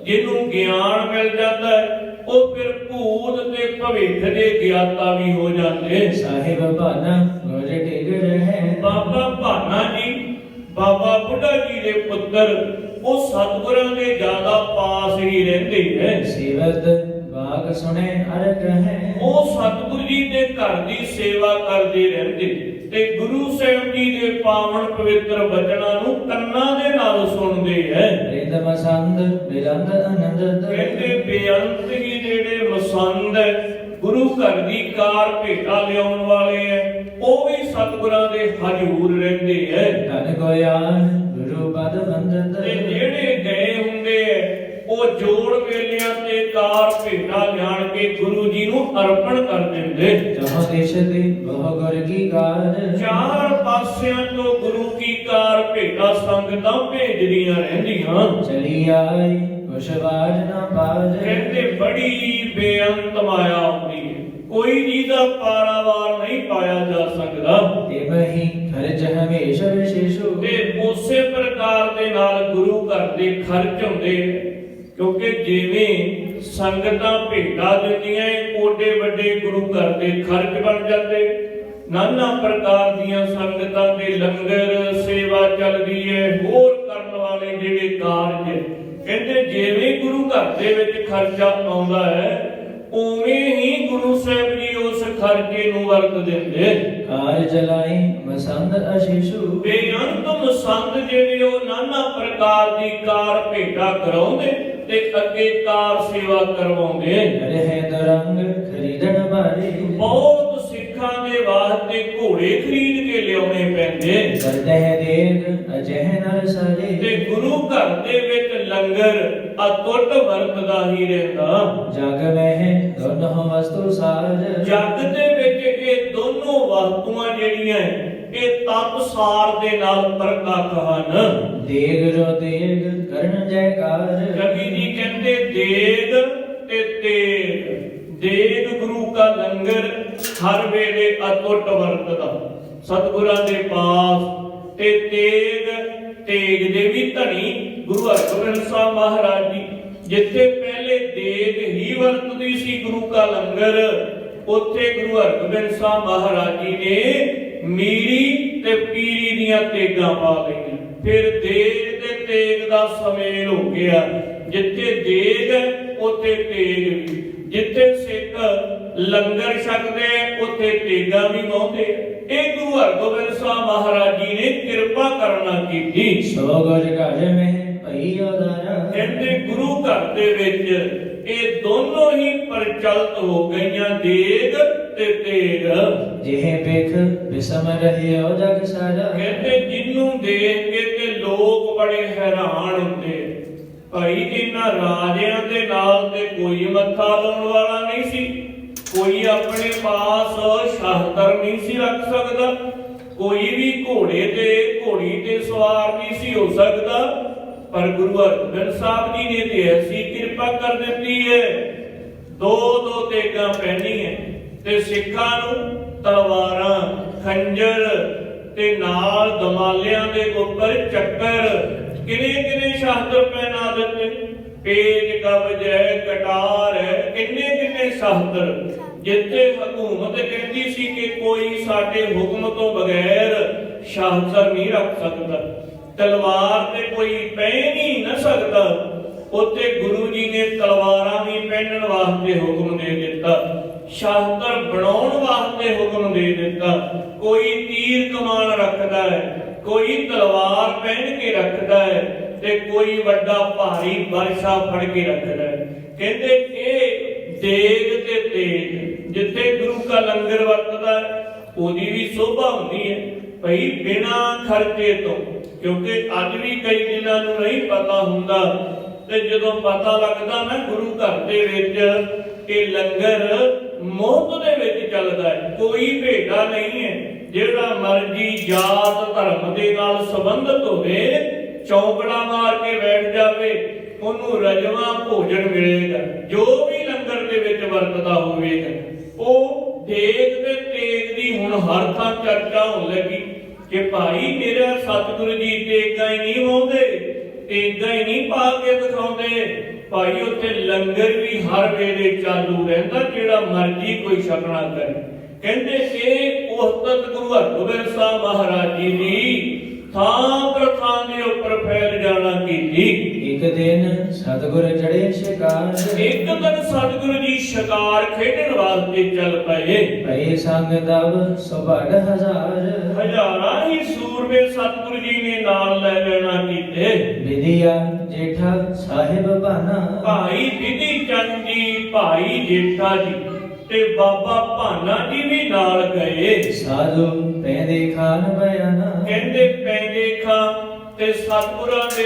ਜਿਹਨੂੰ ਗਿਆਨ ਮਿਲ ਜਾਂਦਾ ਹੈ ਉਹ ਫਿਰ ਭੂਤ ਤੇ ਭਵਿੱਖ ਦੇ ਗਿਆਤਾ ਵੀ ਹੋ ਜਾਂਦੇ। ਸਾਹਿਬ ਭਾਨਾ ਗੁਰ ਟਿਕ ਰਹਿ, ਬਾਬਾ ਭਾਨਾ ਜੀ, ਬਾਬਾ ਬੁੱਢਾ ਜੀ ਦੇ ਪੁੱਤਰ, ਉਹ ਸਤਿਗੁਰਾਂ ਦੇ ਜ਼ਿਆਦਾ ਪਾਸ ਹੀ ਰਹਿੰਦੇ ਹੈ। ਸੇਵਤ ਬਾਗ ਸੁਣੇ ਅਰਗ ਹੈ, ਉਹ ਸਤਿਗੁਰੂ ਜੀ ਦੇ ਘਰ ਦੀ ਸੇਵਾ ਕਰਦੇ ਰਹਿੰਦੇ ਤੇ ਗੁਰੂ ਸਾਹਿਬ ਜੀ ਦੇ ਪਾਵਨ ਪਵਿੱਤਰ ਬਚਨਾਂ ਨੂੰ ਕੰਨਾਂ ਦੇ ਨਾਲ ਸੁਣਦੇ ਹੈ। ਰਿੰਦ ਮਸੰਦ ਬਿਰੰਦ ਆਨੰਦ, ਕਹਿੰਦੇ ਬੇਅੰਤ ਹੀ ਜਿਹੜੇ ਮਸੰਦ ਹੈ, ਗੁਰੂ ਘਰ ਦੀ ਕਾਰ ਭੇਟਾ ਲਿਆਉਣ ਵਾਲੇ ਹੈ, ਉਹ ਵੀ ਸਤਿਗੁਰਾਂ ਦੇ ਹਜ਼ੂਰ ਰਹਿੰਦੇ ਹੈ। ਧਨ ਗੋਇਆਨ ਗੁਰੂ ਪਦ ਵੰਦਤ, ਤੇ ਜਿਹੜੇ ਗਏ ਹੁੰਦੇ ਹੈ ਉਹ ਜੋੜ ਵੇਲਿਆਂ ਤੇ ਕਾਰ ਭੇਟਾ ਲਿਆਣ ਕੇ ਗੁਰੂ ਜੀ ਨੂੰ ਅਰਪਣ ਕਰ ਦਿੰਦੇ। ਜਹਾਂ ਦੇਸ਼ ਦੇ ਬਹੁ ਗੁਰ ਕੀ ਕਾਰ, ਚਾਰ ਪਾਸਿਆਂ ਤੋਂ ਗੁਰੂ ਕੀ ਕਾਰ ਭੇਟਾ ਸੰਗਤਾਂ ਭੇਜਦੀਆਂ ਰਹਿੰਦੀਆਂ। ਚਲੀ ਆਈ ਕੁਛ ਬਾਜ ਨਾ ਪਾਜ, ਕਹਿੰਦੇ ਬੜੀ ਬੇਅੰਤ ਮਾਇਆ ਹੁੰਦੀ ਹੈ, ਕੋਈ ਜੀ ਦਾ ਪਾਰਾਵਾਰ ਨਹੀਂ ਪਾਇਆ ਜਾ ਸਕਦਾ। ਤੇ ਮਹੀ ਖਰਚ ਹਮੇਸ਼ ਵਿਸ਼ੇਸ਼ੂ, ਤੇ ਉਸੇ ਪ੍ਰਕਾਰ ਦੇ ਨਾਲ ਗੁਰੂ ਘਰ ਦੇ ਖਰਚ ਹੁੰਦੇ, ਕਿਉਂਕਿ ਜਿਵੇਂ ਸੰਗਤਾਂ ਭੇਟਾ ਦਿੰਦੀਆਂ ਓਡੇ ਵੱਡੇ ਗੁਰੂ ਘਰ ਦੇ ਖਰਚ ਬਣ ਜਾਂਦੇ। ਨਾਨਾ ਪ੍ਰਕਾਰ ਦੀਆਂ ਸੰਗਤਾਂ ਦੇ ਲੰਗਰ ਸੇਵਾ ਚੱਲਦੀ ਹੈ, ਹੋਰ ਕਰਨ ਵਾਲੇ ਜਿਹੜੇ ਕਾਰਜ, ਕਹਿੰਦੇ ਜਿਵੇਂ ਗੁਰੂ ਘਰ ਦੇ ਵਿੱਚ ਖਰਚਾ ਆਉਂਦਾ ਹੈ ਉਵੇਂ ਹੀ ਗੁਰੂ ਸਾਹਿਬ ਜੀ ਉਸ ਖਰਚੇ ਨੂੰ ਵਰਤ ਦਿੰਦੇ। ਕਾਰ ਚਲਾਈ ਮਸੰਦ ਅਸ਼ੀਸ਼ੂ, ਬੇਅੰਤ ਮਸੰਦ ਜਿਹੜੇ ਉਹ ਨਾਨਾ ਪ੍ਰਕਾਰ ਦੀ ਕਾਰ ਭੇਟਾ ਕਰਾਉਂਦੇ ਤੇ ਅੱਗੇ ਕਾਰ ਸੇਵਾ ਕਰਵਾਉਂਦੇ। ਰਹਿ ਦਰੰਗ ਖਰੀਦਣ ਭਾਰੀ, ਬਹੁਤ ਸਿੱਖਾਂ ਦੇ ਵਾਸਤੇ ਘੋੜੇ ਖਰੀਦ ਕੇ ਲਿਆਉਣੇ ਪੈਂਦੇ। ਕਰਦਹਿ ਦੇਗ ਅਜਹ ਨਰ ਸਾਰੇ, ਤੇ ਗੁਰੂ ਘਰ ਦੇ ਵਿੱਚ ਲੰਗਰ ਅਟੁੱਟ ਵਰਤਦਾ ਹੀ ਰਹਿੰਦਾ। ਜਗ ਮਹਿ ਦੋਨੋਂ ਵਸਤੂ ਸਾਜ, ਜਗ ਦੇ ਵਿੱਚ ਇਹ ਦੋਨੋਂ ਵਸਤੂਆਂ ਜਿਹੜੀਆਂ ਇਹ ਤਤ ਸਾਰ ਦੇ ਨਾਲ ਪ੍ਰਤੱਖ ਹਨ। ਦੇਗ ਜੋ ਦੇਗ ਕਰਨ ਜੈਕਾਰ, ਕਵੀ ਜੀ ਕਹਿੰਦੇ ਦੇਗ ਤੇ ਤੇਗ, ਦੇਗ ਗੁਰੂ ਦਾ ਲੰਗਰ ਹਰ ਵੇਲੇ ਅਟੁੱਟ ਵਰਤਦਾ ਸਤਿਗੁਰਾਂ ਦੇ ਪਾਸ, ਤੇ ਤੇਗ ਦੇ ਵੀ ਧਣੀ ਗੁਰੂ ਹਰਗੋਬਿੰਦ ਸਾਹਿਬ ਮਹਾਰਾਜ ਜੀ, ਜਿੱਥੇ ਪਹਿਲੇ ਦੇਗ ਹੀ ਵਰਤਦੀ ਸੀ ਗੁਰੂ ਦਾ ਲੰਗਰ, ਉੱਥੇ ਗੁਰੂ ਹਰਗੋਬਿੰਦ ਸਾਹਿਬ ਮਹਾਰਾਜ ਜੀ ਨੇ ਮੀਰੀ ਤੇ ਪੀਰੀ ਦੀਆਂ ਤੇਗਾਂ ਪਾ ਲਈਆਂ। ਫਿਰ ਦੇਗ ਤੇ ਤੇਗ ਦਾ ਸੁਮੇਲ ਹੋ ਗਿਆ, ਜਿੱਥੇ ਦੇਗ ਉੱਥੇ ਤੇਗ ਵੀ। ਜਿੱਥੇ ਸਿੱਖ ਲੰਗਰ ਛਕਦੇ ਉੱਥੇ ਤੇਗਾਂ ਵੀ ਮੋਹਦੇ। ਇਹ ਗੁਰੂ ਹਰਗੋਬਿੰਦ ਸਾਹਿਬ ਮਹਾਰਾਜ ਜੀ ਨੇ ਕਿਰਪਾ ਕਰਨਾ ਕੀਤੀ। ਸੋ ਗੁਰ ਘਰ ਮਹਿ ਭਈ ਉਦਾਰਾ। ਕਹਿੰਦੇ ਗੁਰੂ ਘਰ ਦੇ ਵਿੱਚ ਇਹ ਦੋਨੋਂ ਹੀ ਪ੍ਰਚਲਿਤ ਹੋ ਗਈਆਂ, ਦੇਗ ਤੇ ਤੇਗ। ਜਿਹੇ ਵੇਖ ਬਿਸਮ ਰਹਿਓ ਜਗ ਸਾਰਾ। ਕਹਿੰਦੇ ਜਿਹਨੂੰ ਦੇਖ ਕੇ ਤੇ ਲੋਕ ਬੜੇ ਹੈਰਾਨ ਹੁੰਦੇ। ਭਾਈ ਇਹਨਾਂ ਰਾਜਿਆਂ ਦੇ ਨਾਲ ਤੇ ਕੋਈ ਮੱਥਾ ਲਾਉਣ ਵਾਲਾ ਨਹੀਂ ਸੀ, ਕੋਈ ਆਪਣੇ ਪਾਸ ਸ਼ਾਸਤਰ ਨਹੀਂ ਸੀ ਰੱਖ ਸਕਦਾ, ਕੋਈ ਵੀ ਘੋੜੀ ਤੇ ਸਵਾਰ ਨਹੀਂ ਸੀ ਹੋ ਸਕਦਾ। ਪਰ ਗੁਰੂ ਹਰਗੋਬਿੰਦ ਸਾਹਿਬ ਜੀ ਨੇ ਤੇ ਐਸੀ ਕਿਰਪਾ ਕਰ ਦਿੱਤੀ ਹੈ, ਦੋ ਤੇਗਾਂ ਪੈਣੀਆਂ ਤੇ ਸਿੱਖਾਂ ਨੂੰ ਤਲਵਾਰਾਂ, ਖੰਜਰ ਤੇ ਨਾਲ ਦਮਾਲਿਆਂ ਦੇ ਉੱਪਰ ਚੱਕਰ, ਕਿੰਨੇ ਸ਼ਾਸਤਰ ਪਹਿਨਾ ਦਿੱਤੇ। ਪੇਜ ਕਬਜ਼ ਹੈ, ਕਟਾਰ ਹੈ, ਕਿੰਨੇ ਸ਼ਾਸਤਰ। ਜਿੱਥੇ ਹਕੂਮਤ ਕਹਿੰਦੀ ਸੀ ਕਿ ਕੋਈ ਸਾਡੇ ਹੁਕਮ ਤੋਂ ਬਗੈਰ ਸ਼ਾਸਤਰ ਨਹੀਂ ਰੱਖ ਸਕਦਾ, ਤਲਵਾਰ ਤੇ ਕੋਈ ਪਹਿਨ ਹੀ ਨਾ ਸਕਦਾ, ਉੱਥੇ ਗੁਰੂ ਜੀ ਨੇ ਤਲਵਾਰਾਂ ਵੀ ਪਹਿਨਣ ਵਾਸਤੇ ਹੁਕਮ ਦੇ ਦਿੱਤਾ, ਸ਼ਾਸਤਰ ਬਣਾਉਣ ਵਾਸਤੇ ਹੁਕਮ ਦੇ ਦਿੱਤਾ। ਕੋਈ ਤੀਰ ਕਮਾਨ ਰੱਖਦਾ ਹੈ, ਕੋਈ ਤਲਵਾਰ ਪਹਿਨ ਕੇ ਰੱਖਦਾ ਹੈ ਤੇ ਕੋਈ ਵੱਡਾ ਭਾਰੀ ਵਰਸ਼ਾ ਫੜ ਕੇ ਰੱਖਦਾ ਹੈ। ਕਹਿੰਦੇ ਇਹ ਦੇਗ ਤੇ ਤੇਗ, ਜਿੱਥੇ ਗੁਰੂ ਦਾ ਲੰਗਰ ਵਰਤਦਾ ਹੈ ਉਹਦੀ ਵੀ ਸ਼ੋਭਾ ਹੁੰਦੀ ਹੈ ਭਈ ਬਿਨਾਂ ਖਰਚੇ ਤੋਂ। ਕਿਉਂਕਿ ਅੱਜ ਵੀ ਕਈ ਦਿਨਾਂ ਨੂੰ ਨਹੀਂ ਪਤਾ ਹੁੰਦਾ, ਤੇ ਜਦੋਂ ਪਤਾ ਲੱਗਦਾ ਨਾ ਗੁਰੂ ਘਰ ਦੇ ਵਿੱਚ ਇਹ ਲੰਗਰ ਮੁਫਤ ਦੇ ਵਿੱਚ ਚੱਲਦਾ ਹੈ, ਕੋਈ ਭੇਟਾ ਨਹੀਂ ਹੈ। ਜਿਹੜਾ ਮਰਜੀ ਜਾਤ ਧਰਮ ਦੇ ਨਾਲ ਸੰਬੰਧਿਤ ਹੋਵੇ, ਚੌਂਕੜਾ ਮਾਰ ਕੇ ਬੈਠ ਜਾਵੇ, ਉਹਨੂੰ ਰਜਵਾ ਭੋਜਨ ਮਿਲੇਗਾ, ਜੋ ਵੀ ਲੰਗਰ ਦੇ ਵਿੱਚ ਵਰਤਦਾ ਹੋਵੇਗਾ। ਉਹ ਦੇਗ ਤੇ ਤੇਗ ਦੀ ਹੁਣ ਹਰ ਥਾਂ ਚਰਚਾ ਹੋਣ ਲੱਗੀ ਕਿ ਭਾਈ ਮੇਰਾ ਸਤਿਗੁਰੂ ਜੀ ਤੇਗਾਂ ਹੀ ਨਹੀਂ ਹੋਂਦੇ, ਤੇਗਾਂ ਹੀ ਨਹੀਂ ਪਾ ਕੇ ਦਿਖਾਉਂਦੇ। ਭਾਈ ਉੱਥੇ ਲੰਗਰ ਵੀ ਹਰ ਵੇਲੇ ਚਾਲੂ ਰਹਿੰਦਾ, ਜਿਹੜਾ ਮਰਜੀ ਕੋਈ ਛਕਣਾ ਕਰੇ। ਕਹਿੰਦੇ ਇਹ ਉਸਤਤ ਗੁਰੂ ਹਰਗੋਬਿੰਦ ਸਾਹਿਬ ਮਹਾਰਾਜ ਜੀ ਦੀ ਥਾਂ ਪਰ ਥਾਂ ਦੇ ਉੱਪਰ ਫੈਲ ਜਾਣਾ ਕੀਤੀ। ਇੱਕ ਦਿਨ ਸਤਿਗੁਰ ਚੜੇ ਸ਼ਿਕਾਰ। ਇੱਕ ਦਿਨ ਸਤਿਗੁਰੂ ਜੀ ਸ਼ਿਕਾਰ ਖੇਡਣ ਵਾਸਤੇ ਚੱਲ ਪਏ। ਭਏ ਸੰਗ ਦਬ ਸੁਭੜ ਹਜ਼ਾਰ। ਹਜ਼ਾਰਾਂ ਹੀ ਸੂਰਮੇ ਸਤਿਗੁਰੂ ਜੀ ਨੇ ਨਾਲ ਲੈ ਲੈਣਾ ਕੀਤੇ। ਵਿਧਿਆ ਜੇਠਾ ਸਾਹਿਬ ਭਾਨਾ। ਭਾਈ ਵਿਧੀ ਚੰਦ ਜੀ, ਭਾਈ ਜੇਠਾ ਜੀ ਤੇ ਬਾਬਾ ਭਾਨਾ ਜੀ ਵੀ ਨਾਲ ਗਏ। ਸਾਧੂ ਪੈਂਦੇ ਖਾਨ ਬਿਆਨਾ। ਕਹਿੰਦੇ ਪੈਂਦੇ ਖਾਂ ਤੇ ਸਤਿਗੁਰਾਂ ਦੇ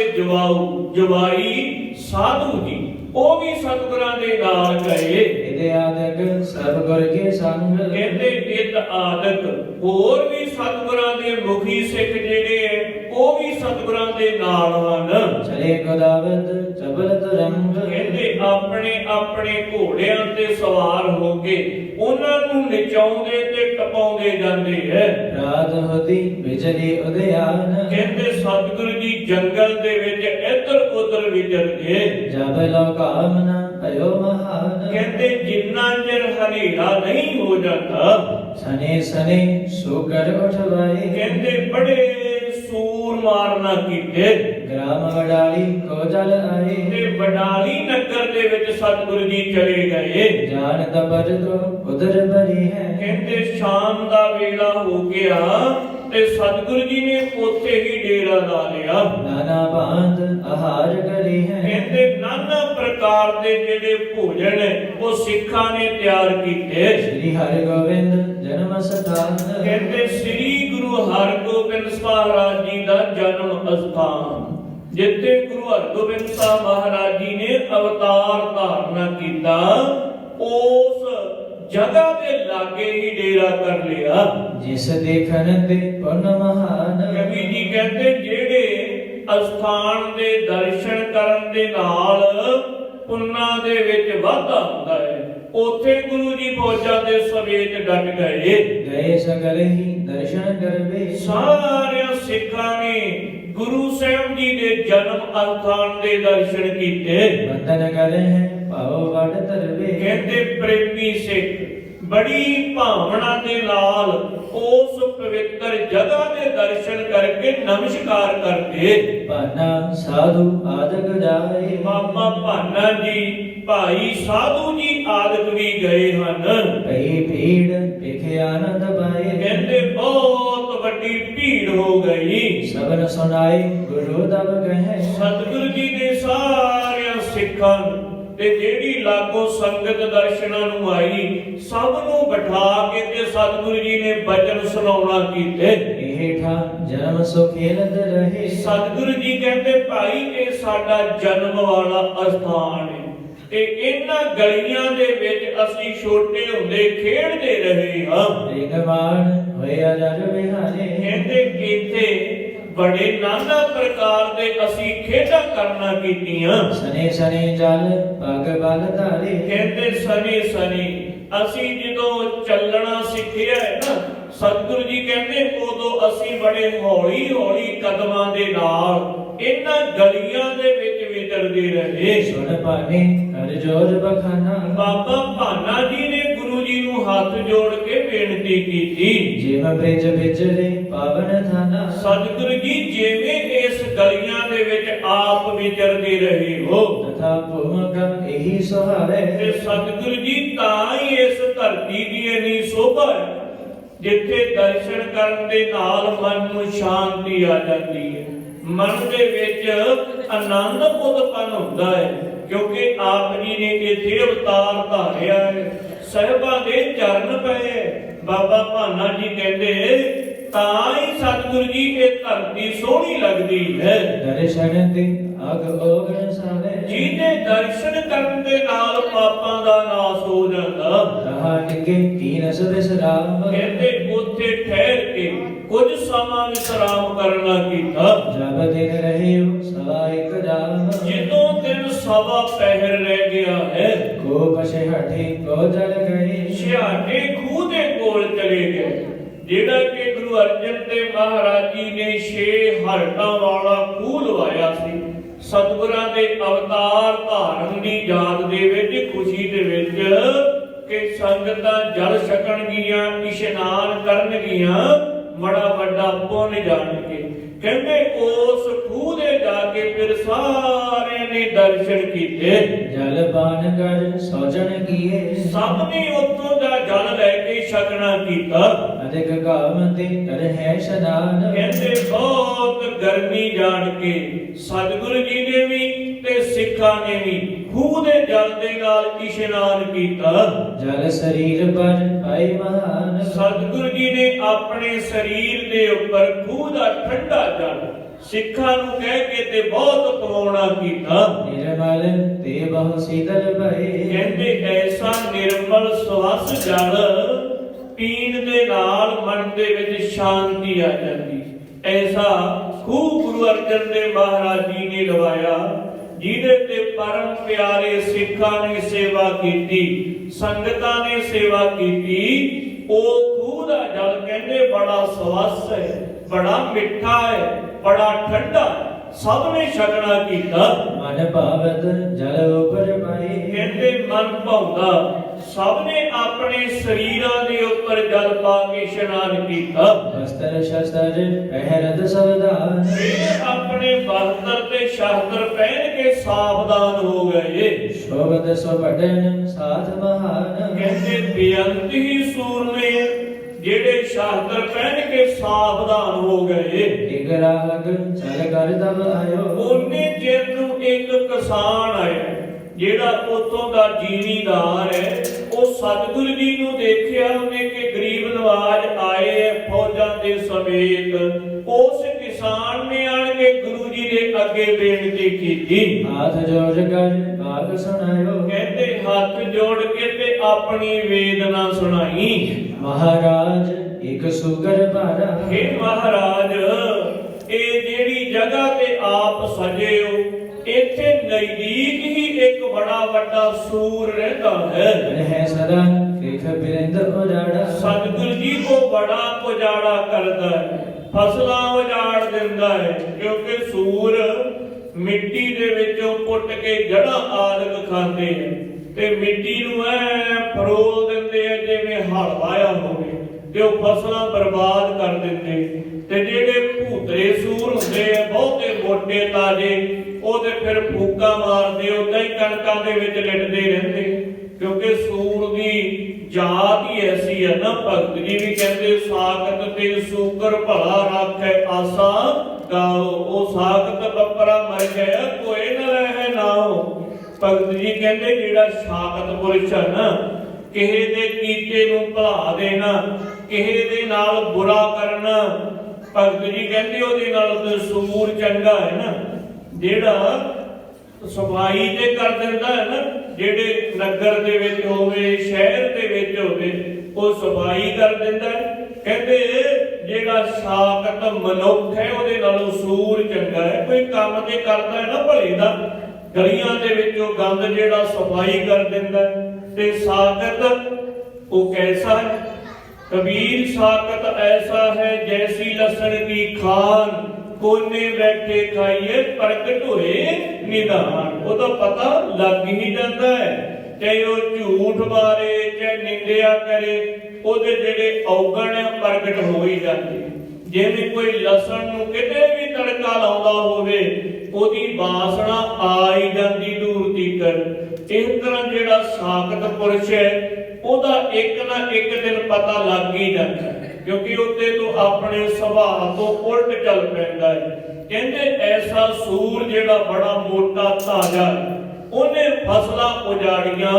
ਜਵਾਈ ਸਾਧੂ ਜੀ, ਉਹ ਵੀ ਸਤਿਗੁਰਾਂ ਦੇ ਨਾਲ ਗਏ। ਇਹਦੇ ਆਦਿਕ ਸਭ ਗੁਰ ਕੇ ਸੰਗ। ਕਹਿੰਦੇ ਇਤ ਆਦਿਕ ਹੋਰ ਵੀ ਸਤਿਗੁਰਾਂ ਦੇ ਮੁਖੀ ਸਿੱਖ ਜਿਹੜੇ ਹੈ ਉਹ ਵੀ ਸਤਿਗੁਰਾਂ ਦੇ ਨਾਲ ਹਨ। ਚਲੇ ਗੋਦਾਵਤ ਚਬਲਤ ਰੰਗ। ਕਹਿੰਦੇ ਆਪਣੇ ਆਪਣੇ ਘੋੜਿਆਂ ਤੇ ਸਵਾਰ ਹੋ ਕੇ ਉਹਨਾਂ ਨੂੰ ਨਚਾਉਂਦੇ ਤੇ ਟਪਾਉਂਦੇ ਜਾਂਦੇ ਹੈ। ਰਾਤ ਹੋਤੀ ਬਿਜਲੀ ਉਦਿਆਨ। ਕਹਿੰਦੇ ਸਤਿਗੁਰੂ ਜੀ ਜੰਗਲ ਦੇ ਵਿੱਚ ਇੱਧਰ ਉੱਧਰ ਵਿਚਰਦੇ। ਜਬ ਲੋ ਕਾਮਨਾ ਭਇਓ ਮਹਾਨ। ਕਹਿੰਦੇ ਜਿੰਨਾ ਚਿਰ ਹਨੇਰਾ ਨਹੀਂ ਹੋ ਜਾਂਦਾ, ਸਨੇ ਸਨੇ ਸੋਕਰ ਉਠਵਾਏ। ਕਹਿੰਦੇ ਬੜੇ ਸੂਰ ਮਾਰਨਾ ਕੀਤੇ। ਗ੍ਰਾਮ ਵਡਾਲੀ ਕੋ ਜਲ ਆਏ। ਤੇ ਵਡਾਲੀ ਨਗਰ ਦੇ ਵਿੱਚ ਸਤਿਗੁਰੂ ਜੀ ਚਲੇ ਗਏ। ਜਾਨ ਤਬਰ ਤੋਂ ਉਦਰ ਭਰੀ ਹੈ। ਕਹਿੰਦੇ ਸ਼ਾਮ ਦਾ ਵੇਲਾ ਹੋ ਗਿਆ ਤੇ ਸਤਿਗੁਰੂ ਜੀ ਨੇ ਉੱਥੇ ਹੀ ਡੇਰਾ ਲਾ ਲਿਆ। ਨਾਨਾ ਬਾਂਧ ਆਹਾਰ ਕਰੀ ਹੈ। ਕਹਿੰਦੇ ਨਾਨਾ ਪ੍ਰਕਾਰ ਦੇ ਜਿਹੜੇ ਭੋਜਨ ਉਹ ਸਿੱਖਾਂ ਨੇ ਤਿਆਰ ਕੀਤੇ। ਸ੍ਰੀ ਹਰਿਗੋਬਿੰਦ ਜਨਮ ਸਥਾਨ। ਕਹਿੰਦੇ ਸ੍ਰੀ ਗੁਰੂ ਹਰਗੋਬਿੰਦ ਮਹਾਰਾਜ ਜੀ ਦਾ ਜਨਮ ਅਸਥਾਨ, ਜਿੱਥੇ ਗੁਰੂ ਹਰਗੋਬਿੰਦ ਸਾਹਿਬ ਮਹਾਰਾਜ ਜੀ ਨੇ ਅਵਤਾਰ ਧਾਰਨਾ ਕੀਤਾ, ਉਸ ਜਗ੍ਹਾ ਦੇ ਲਾਗੇ ਹੀ ਡੇਰਾ ਕਰ ਲਿਆ। ਜਿਸ ਦੇਖਣ ਤੇ ਪੁੰਨ ਮਹਾਨ। ਕਵੀ ਜੀ ਕਹਿੰਦੇ ਜਿਹੜੇ ਅਸਥਾਨ ਦੇ ਦਰਸ਼ਨ ਕਰਨ ਦੇ ਨਾਲ ਪੁੰਨਾਂ ਦੇ ਵਿੱਚ ਵਾਧਾ ਹੁੰਦਾ ਹੈ, ਉੱਥੇ ਗੁਰੂ ਜੀ ਫੌਜਾਂ ਦੇ ਸਮੇਤ ਡਟ ਗਏ। ਗਏ ਸਗਲ ਹੀ ਦਰਸ਼ਨ ਕਰਵੇ। ਸਾਰਿਆਂ ਸਿੱਖਾਂ ਨੇ ਗੁਰੂ ਸਾਹਿਬ ਜੀ ਦੇ ਜਨਮ ਅਸਥਾਨ ਦੇ ਦਰਸ਼ਨ ਕੀਤੇ। ਬੰਦਨ ਕਰੇ ਹੈ ਭਾਉ ਵੜ ਤਰਵੇ। ਕਹਿੰਦੇ ਪ੍ਰੇਮੀ ਸਿੱਖ ਬੜੀ ਭਾਵਨਾ ਦੇ ਨਾਲ ਉਸ ਪਵਿੱਤਰ ਜਗ੍ਹਾ ਦੇ ਦਰਸ਼ਨ ਕਰਕੇ ਨਮਸਕਾਰ ਕਰਦੇ। ਭਾਨਾ ਸਾਧੂ ਆਦਿਕ ਜਾਏ, ਬਾਬਾ ਭਾਨਾ ਜੀ, ਭਾਈ ਸਾਧੂ ਜੀ ਆਦਿਕ ਵੀ ਗਏ ਹਨ। ਭਈ ਭੀੜ ਵਿਖੇ ਆਨੰਦ ਪਾਏ, ਕਹਿੰਦੇ ਬਹੁਤ ਵੱਡੀ ਭੀੜ ਹੋ ਗਈ। ਸਭਨ ਸੁਨਾਏ ਗੁਰੂ ਦਬ ਕਹੇ, ਸਤਿਗੁਰੂ ਜੀ ਨੇ ਸਾਰਿਆਂ ਸਿੱਖਾਂ ਤੇ ਜਿਹੜੀ ਲਾਗੋ ਸੰਗਤ ਦਰਸ਼ਨਾਂ ਨੂੰ ਆਈ ਸਭ ਨੂੰ ਬਿਠਾ ਕੇ ਤੇ ਸਤਿਗੁਰੂ ਜੀ ਨੇ ਬਚਨ ਸੁਣਾਉਣਾ ਕੀਤੇ। ਇਹ ਠਾ ਜਨਮ ਸੋ ਖੇਲਤ ਰਹੇ, ਸਤਿਗੁਰੂ ਜੀ ਕਹਿੰਦੇ ਭਾਈ ਇਹ ਸਾਡਾ ਜਨਮ ਵਾਲਾ ਅਸਥਾਨ ਹੈ ਤੇ ਇਹਨਾਂ ਗਲੀਆਂ ਦੇ ਵਿੱਚ ਅਸੀਂ ਛੋਟੇ ਹੁੰਦੇ ਖੇਡਦੇ ਰਹੇ ਹਾਂ। ਰਿਗਮਾਨ ਹੋਇਆ ਜਗ ਵਿਹਾਰੇ, ਕਹਿੰਦੇ ਇੱਥੇ ਬੜੇ ਨਾਨਾ ਪ੍ਰਕਾਰ ਦੇ ਅਸੀਂ ਖੇਡਾਂ ਕਰਨਾ ਕੀਤੀਆਂ। ਸਨੇ ਸਨੇ ਜਲ ਪਗ ਬਲ ਧਾਰੇ, ਕਹਿੰਦੇ ਸਨੀ ਸਨੀ ਅਸੀਂ ਜਦੋਂ ਚੱਲਣਾ ਸਿੱਖਿਆ ਹੈ ਨਾ, ਸਤਿਗੁਰੂ ਜੀ ਕਹਿੰਦੇ ਉਦੋਂ ਅਸੀਂ ਬੜੇ ਹੌਲੀ ਹੌਲੀ ਕਦਮਾਂ ਦੇ ਨਾਲ ਇਹਨਾਂ ਗਲੀਆਂ ਦੇ ਵਿੱਚ ਵਿਚਰਦੇ ਰਹੇ। ਸੁਣ ਭਾਨੇ ਕਰ ਜੋਰ ਬਖਾਨਾ, ਬਾਬਾ ਭਾਨਾ ਜੀ ਨੇ ਗੁਰੂ ਜੀ ਨੂੰ ਹੱਥ ਜੋੜ ਕੇ ਬੇਨਤੀ ਕੀਤੀ। ਜਿਵੇਂ ਬ੍ਰਿਜ ਵਿਚਰੇ ਪਾਵਨ ਥਾਨਾ, ਸਤਿਗੁਰੂ ਜੀ ਜਿਵੇਂ ਇਸ ਗਲੀਆਂ ਦੇ ਵਿੱਚ ਆਪ ਵਿਚਰਦੇ ਰਹੇ ਹੋ ਤਥਾ ਭੂਮਿਕਾ ਇਹੀ ਸੁਹਾਵੇ, ਤੇ ਸਤਿਗੁਰੂ ਜੀ ਤਾਂ ਹੀ ਇਸ ਧਰਤੀ ਦੀ ਇੰਨੀ ਸੋਭਾ ਹੈ ਜਿੱਥੇ ਦਰਸ਼ਨ ਕਰਨ ਦੇ ਨਾਲ ਮਨ ਨੂੰ ਸ਼ਾਂਤੀ ਆ ਜਾਂਦੀ ਹੈ, ਮਨ ਦੇ ਵਿੱਚ ਆਨੰਦ ਉਤਪੰਨ ਹੁੰਦਾ ਹੈ। ਕਿਉਂਕਿ ਆਪ ਜੀ ਨੇ ਇੱਥੇ ਅਵਤਾਰ ਧਾਰਿਆ ਹੈ, ਸਾਹਿਬਾਂ ਦੇ ਚਰਨ ਪਏ। ਬਾਬਾ ਭਾਨਾ ਜੀ ਕਹਿੰਦੇ ਤਾਂ ਹੀ ਸਤਿਗੁਰੂ ਜੀ ਇਹ ਧਰਤੀ ਸੋਹਣੀ ਲੱਗਦੀ ਹੈ। ਦਰਸ਼ਨ ਦੇ ਅਗ ਓਗਣ ਸਾਵੇ, ਜਿਹਦੇ ਦਰਸ਼ਨ ਕਰਨ ਦੇ ਨਾਲ ਪਾਪਾਂ ਦਾ ਨਾਸ ਹੋ ਜਾਂਦਾ। ਰਹਾ ਟਿਕੇ ਤੀਨ ਵਿਸਰਾਮ, ਕਹਿੰਦੇ ਉੱਥੇ ਠਹਿਰ ਕੇ ਕੁਝ ਸਮਾਂ ਵਿਸਰਾਮ ਕਰਨਾ ਕੀਤਾ। ਜਬ ਦਿਨ ਰਹਿਓ ਸਵਾ ਇੱਕ ਜਾਮ, ਜਦੋਂ ਦਿਨ ਸਵਾ ਪਹਿਰ ਰਹਿ ਗਿਆ ਹੈ, ਕੋ ਪਛੇ ਹਠੇ ਕੋ ਜਲ ਗਏ, ਛਿਆਟੇ ਖੂਹ ਦੇ ਕੋਲ ਚਲੇ ਗਏ, ਜਿਹੜਾ ਕਿ ਗੁਰੂ ਅਰਜਨ ਦੇਵ ਮਹਾਰਾਜ ਜੀ ਨੇ 6 ਹਰਟਾਂ ਵਾਲਾ ਖੂਹ ਲਵਾਇਆ ਸੀ। ਸਤਿਗੁਰਾਂ ਦੇ ਅਵਤਾਰ ਧਾਰਨ ਦੀ ਯਾਦ ਦੇ ਵਿੱਚ, ਖੁਸ਼ੀ ਦੇ ਵਿੱਚ ਕਿ ਸੰਗਤਾਂ ਜਲ ਛਕਣਗੀਆਂ, ਇਸ਼ਨਾਨ ਕਰਨਗੀਆਂ, ਬੜਾ ਵੱਡਾ ਪੁੰਨ ਜਾਣ ਕੇ। ਕਹਿੰਦੇ ਉਸ ਖੂਹ ਦੇ ਜਾ ਕੇ ਫਿਰ ਸਾਰਿਆਂ ਨੇ ਦਰਸ਼ਨ ਕੀਤੇ। ਜਲ ਪਾਨ ਕਰ ਸੋਜਣ ਕੀਏ, ਸਭ ਨੇ ਉੱਥੋਂ ਦਾ ਜਲ ਲੈ ਕੇ ਛਕਣਾ ਕੀਤਾ। ਅਧਿਕ ਕਾਮ ਤੇ ਕਰਹਿ ਸ਼ਨਾਨ, ਕਹਿੰਦੇ ਬਹੁਤ ਗਰਮੀ ਜਾਣ ਕੇ ਸਤਿਗੁਰੂ ਜੀ ਨੇ ਵੀ ਤੇ ਸਿੱਖਾਂ ਨੇ ਵੀ ਖੂਹ ਦੇ ਜਲ ਦੇ ਨਾਲ ਇਸ਼ਨਾਨ ਕੀਤਾ। ਜਲ ਸਰੀਰ ਪਰ ਪਾਈ ਮਹਾਨ, ਸਤਿਗੁਰੂ ਜੀ ਨੇ ਆਪਣੇ ਸਰੀਰ ਦੇ ਉੱਪਰ ਖੂਹ ਦਾ ਠੰਡਾ ਜਲ ਸਿੱਖਾਂ ਨੂੰ ਕਹਿ ਕੇ ਤੇ ਬਹੁਤ ਪਵਾਉਣਾ ਕੀਤਾ। ਨਿਰਮਲ ਤੇ ਬਹੁ ਸੀਤਲ ਭਏ, ਕਹਿੰਦੇ ਐਸਾ ਨਿਰਮਲ ਸਵਸ ਜਲ ਪੀਣ ਦੇ ਨਾਲ ਮਨ ਦੇ ਵਿੱਚ ਸ਼ਾਂਤੀ ਆ ਜਾਂਦੀ। ਐਸਾ ਖੂਹ ਗੁਰੂ ਅਰਜਨ ਦੇਵ ਮਹਾਰਾਜ ਜੀ ਨੇ ਲਵਾਇਆ, ਜਿਹਦੇ ਤੇ ਪਰਮ ਪਿਆਰੇ ਸਿੱਖਾਂ ਨੇ ਸੇਵਾ ਕੀਤੀ, ਸੰਗਤਾਂ ਨੇ ਸੇਵਾ ਕੀਤੀ। ਉਹ ਖੂਹ ਦਾ ਜਲ ਕਹਿੰਦੇ ਬੜਾ ਸਵਸ ਹੈ, ਬੜਾ ਮਿੱਠਾ ਹੈ, ਬੜਾ ਠੰਡਾ ਹੈ, ਸਭ ਨੇ ਛਕਣਾ ਕੀਤਾ। ਮਨ ਭਾਵਤ ਜਲ ਉਪਰ ਪਾਈ, ਕਹਿੰਦੇ ਮਨ ਭਾਉਂਦਾ ਸਭ ਨੇ ਆਪਣੇ ਸਰੀਰਾਂ ਦੇ ਉੱਪਰ ਜਲ ਪਾ ਕੇ ਇਸ਼ਨਾਨ ਕੀਤਾ। ਵਸਤਰ ਸ਼ਸਤਰ ਪਹਿਰਤ ਸਵਧਾਨ, ਫਿਰ ਆਪਣੇ ਬਸਤਰ ਤੇ ਸ਼ਸਤਰ ਪਹਿਨ ਕੇ ਸਾਵਧਾਨ ਹੋ ਗਏ। ਸ਼ੋਭਤ ਸੁਭਟਨ ਸਾਥ ਮਹਾਨ, ਕਹਿੰਦੇ ਬੇਅੰਤ ਹੀ ਸੂਰਮੇ ਜਿਹੜੇ ਸ਼ਸਤਰ ਪਹਿਨ ਕੇ ਸਾਵਧਾਨ ਹੋ ਗਏ। ਇਕ ਰਾਗ ਚਲ ਕਰ ਦਬ ਆਇਓ, ਉਹਨੇ ਚਿਰ ਨੂੰ ਇੱਕ ਕਿਸਾਨ ਆਇਆ, ਜਿਹੜਾ ਉਤੋਂ ਦਾ ਜ਼ਿਮੀਂਦਾਰ ਹੈ। ਉਹ ਸਤਿਗੁਰੂ ਜੀ ਨੂੰ ਦੇਖਿਆ ਉਹਨੇ ਕਿ ਗਰੀਬ ਨਵਾਜ ਆਏ ਫੌਜਾਂ ਦੇ ਸਮੇਤ। ਉਸ ਕਿਸਾਨ ਨੇ ਆਣ ਕੇ ਗੁਰੂ ਜੀ ਦੇ ਅੱਗੇ ਬੇਨਤੀ ਕੀਤੀ। ਹਾਥ ਜੋੜ ਕਰ ਬਾਤ ਸੁਣਾਇਓ, ਕਹਿੰਦੇ ਹੱਥ ਜੋੜ ਕੇ ਤੇ ਆਪਣੀ ਵੇਦਨਾ ਸੁਣਾਈ। ਮਹਾਰਾਜ ਇੱਕ ਸੁਗਰ ਭਾਰਾ, हे ਮਹਾਰਾਜ, ਇਹ ਜਿਹੜੀ ਜਗ੍ਹਾ ਤੇ ਆਪ ਸਜੇ ਹੋ, ਇੱਥੇ ਨਜ਼ਦੀਕ ਹੀ ਇੱਕ ਬੜਾ ਵੱਡਾ ਸੂਰ ਰਹਿੰਦਾ ਹੈ। ਰਹਿ ਸਦਾ ਕਿਖ ਬਿਰੰਦ ਉਜਾੜਾ, ਸਤਿਗੁਰੂ ਜੀ ਉਹ ਬੜਾ ਉਜਾੜਾ ਕਰਦਾ ਹੈ, ਫਸਲਾਂ ਉਜਾੜ ਦਿੰਦਾ ਹੈ। ਕਿਉਂਕਿ ਸੂਰ ਮਿੱਟੀ ਦੇ ਵਿੱਚੋਂ ਪੁੱਟ ਕੇ ਜੜ੍ਹਾਂ ਆਦਿਕ ਖਾਂਦੇ ਹਨ। ਤੇ ਮਿੱਟੀ ਨੂੰ ਐ ਫਰੋਲ ਦਿੰਦੇ ਆ ਜਿਵੇਂ ਹਲ ਵਾਇਆ ਹੋਵੇ, ਤੇ ਉਹ ਫਸਲਾਂ ਬਰਬਾਦ ਕਰ ਦਿੰਦੇ। ਤੇ ਜਿਹੜੇ ਭੂਤਰੇ ਸੂਰ ਹੁੰਦੇ ਆ ਬਹੁਤੇ ਮੋਟੇ ਤਾਜੇ, ਉਹ ਤੇ ਫਿਰ ਫੂਕਾਂ ਮਾਰਦੇ, ਉਦਾਂ ਹੀ ਕਣਕਾਂ ਦੇ ਵਿੱਚ ਲਿਟਦੇ ਰਹਿੰਦੇ, ਕਿਉਂਕਿ ਸੂਰ ਦੀ ਜਾਤ ਹੀ ਐਸੀ ਹੈ ਨਾ। ਭਗਤ ਜੀ ਵੀ ਕਹਿੰਦੇ ਸਾਖਤ ਤੇ ਸੂਕਰ ਭਲਾ ਰਾਖੈ ਆਸਾ ਗਾਓ, ਉਹ ਸਾਖਤ ਬੱਪਰਾ ਮਰ ਗਿਆ ਕੋਈ ਨਾ ਰਹਿ ਨਾਓ। ਭਗਤ ਜੀ ਕਹਿੰਦੇ ਜਿਹੜਾ ਸਾਖਤ ਪੁਰਸ਼ ਹੈ ਨਾ, ਕਿਸੇ ਦੇ ਕੀਤੇ ਨੂੰ ਭੁਲਾ ਦੇਣਾ, ਕਿਸੇ ਦੇ ਨਾਲ ਬੁਰਾ ਕਰਨਾ, ਭਗਤ ਜੀ ਕਹਿੰਦੇ ਉਹਦੇ ਨਾਲ ਤੇ ਸੂਰ ਚੰਗਾ ਹੈ ਨਾ। ਜਿਹੜਾ ਸਫਾਈ ਤੇ ਕਰ ਦਿੰਦਾ ਹੈ ਨਾ, ਜਿਹੜੇ ਨਗਰ ਦੇ ਵਿੱਚ ਹੋਵੇ ਸ਼ਹਿਰ ਦੇ ਵਿੱਚ ਹੋਵੇ, ਉਹ ਸਫਾਈ ਕਰ ਦਿੰਦਾ। ਕਹਿੰਦੇ ਜਿਹੜਾ ਸਾਖਤ ਮਨੁੱਖ ਹੈ ਉਹਦੇ ਨਾਲੋਂ ਸੂਰ ਚੰਗਾ ਹੈ। ਕੋਈ ਕੰਮ ਤੇ ਕਰਦਾ ਹੈ ਨਾ ਭਲੇ ਦਾ, ਗਲੀਆਂ ਦੇ ਵਿੱਚ ਉਹ ਗੰਦ ਜਿਹੜਾ ਸਫਾਈ ਕਰ ਦਿੰਦਾ। ਤੇ ਸਾਖਤ ਉਹ ਕੈਸਾ ਹੈ? कबीर साकत ऐसा है जैसी लसन की खान, कोने बैठे खाइए प्रगट होए निदान। वो तो पता लग ही जाता है, चाहे वो झूठ मारे चाहे निंदिया करे, ਉਹਦੇ ਜਿਹੜੇ ਔਗਣ ਹੈ ਪ੍ਰਗਟ ਹੋ ਹੀ ਜਾਂਦੇ। ਜਿਵੇਂ ਕੋਈ ਲਸਣ ਨੂੰ ਕਿਤੇ ਵੀ ਤੜਕਾ ਲਾਉਂਦਾ ਹੋਵੇ, ਉਹਦੀ ਬਾਸਨਾ ਆ ਹੀ ਜਾਂਦੀ ਦੂਰ ਤੀਕਰ। ਇਸ ਤਰ੍ਹਾਂ ਜਿਹੜਾ ਸਾਖਤ ਪੁਰਸ਼ ਹੈ ਉਹਦਾ ਇੱਕ ਨਾ ਇੱਕ ਦਿਨ ਪਤਾ ਲੱਗ ਹੀ ਜਾਂਦਾ ਹੈ, ਕਿਉਂਕਿ ਉਹਦੇ ਤੋਂ ਆਪਣੇ ਸੁਭਾਅ ਤੋਂ ਉਲਟ ਚੱਲ ਪੈਂਦਾ ਹੈ। ਕਹਿੰਦੇ ਐਸਾ ਸੂਰ ਜਿਹੜਾ ਬੜਾ ਮੋਟਾ ਤਾਜ਼ਾ, ਉਹਨੇ ਫਸਲਾਂ ਉਜਾੜੀਆਂ,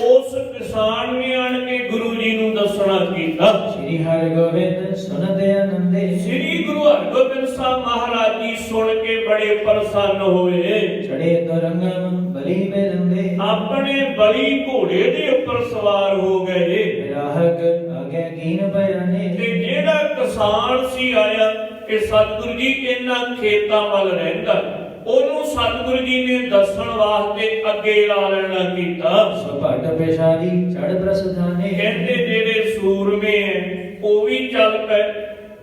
ਉਸ ਕਿਸਾਨ ਨੇ ਆਣ ਕੇ ਗੁਰੂ ਜੀ ਨੂੰ ਦੱਸਣਾ ਕੀਤਾ। ਸ੍ਰੀ ਹਰਿਗੋਬਿੰਦ ਸੁਨਦੇ ਆਨੰਦੇ, ਸ੍ਰੀ ਗੁਰੂ ਹਰਿਗੋਬਿੰਦ ਸਾਹਿਬ ਮਹਾਰਾਜ ਜੀ ਸੁਣ ਕੇ ਬੜੇ ਪ੍ਰਸੰਨ ਹੋਏ। ਚੜੇ ਦੁਰੰਗਮ ਬਲੀ ਮੇਲੰਦੇ, ਆਪਣੇ ਬਲੀ ਘੋੜੇ ਦੇ ਉੱਪਰ ਸਵਾਰ ਹੋ ਗਏ। ਰਾਹਕ ਆਗੇ ਕੀਨ ਬਿਆਨੇ, ਤੇ ਜਿਹੜਾ ਕਿਸਾਨ ਸੀ ਆਇਆ ਕਿ ਸਤਿਗੁਰੂ ਜੀ ਇਹਨਾਂ ਖੇਤਾਂ ਵੱਲ ਰਹਿੰਦਾ, ਉਹਨੂੰ ਸਤਿਗੁਰੂ ਜੀ ਨੇ ਦੱਸਣ ਵਾਸਤੇ ਅੱਗੇ ਲਾ ਲੈਣਾ ਕੀਤਾ। ਸੁਭਟ ਪੇਸ਼ਾਰੀ ਚੜ ਪ੍ਰਸਥਾਨੇ, ਕਹਿੰਦੇ ਜਿਹੜੇ ਸੂਰਮੇ ਹੈ ਉਹ ਵੀ ਚੱਲ ਪਏ,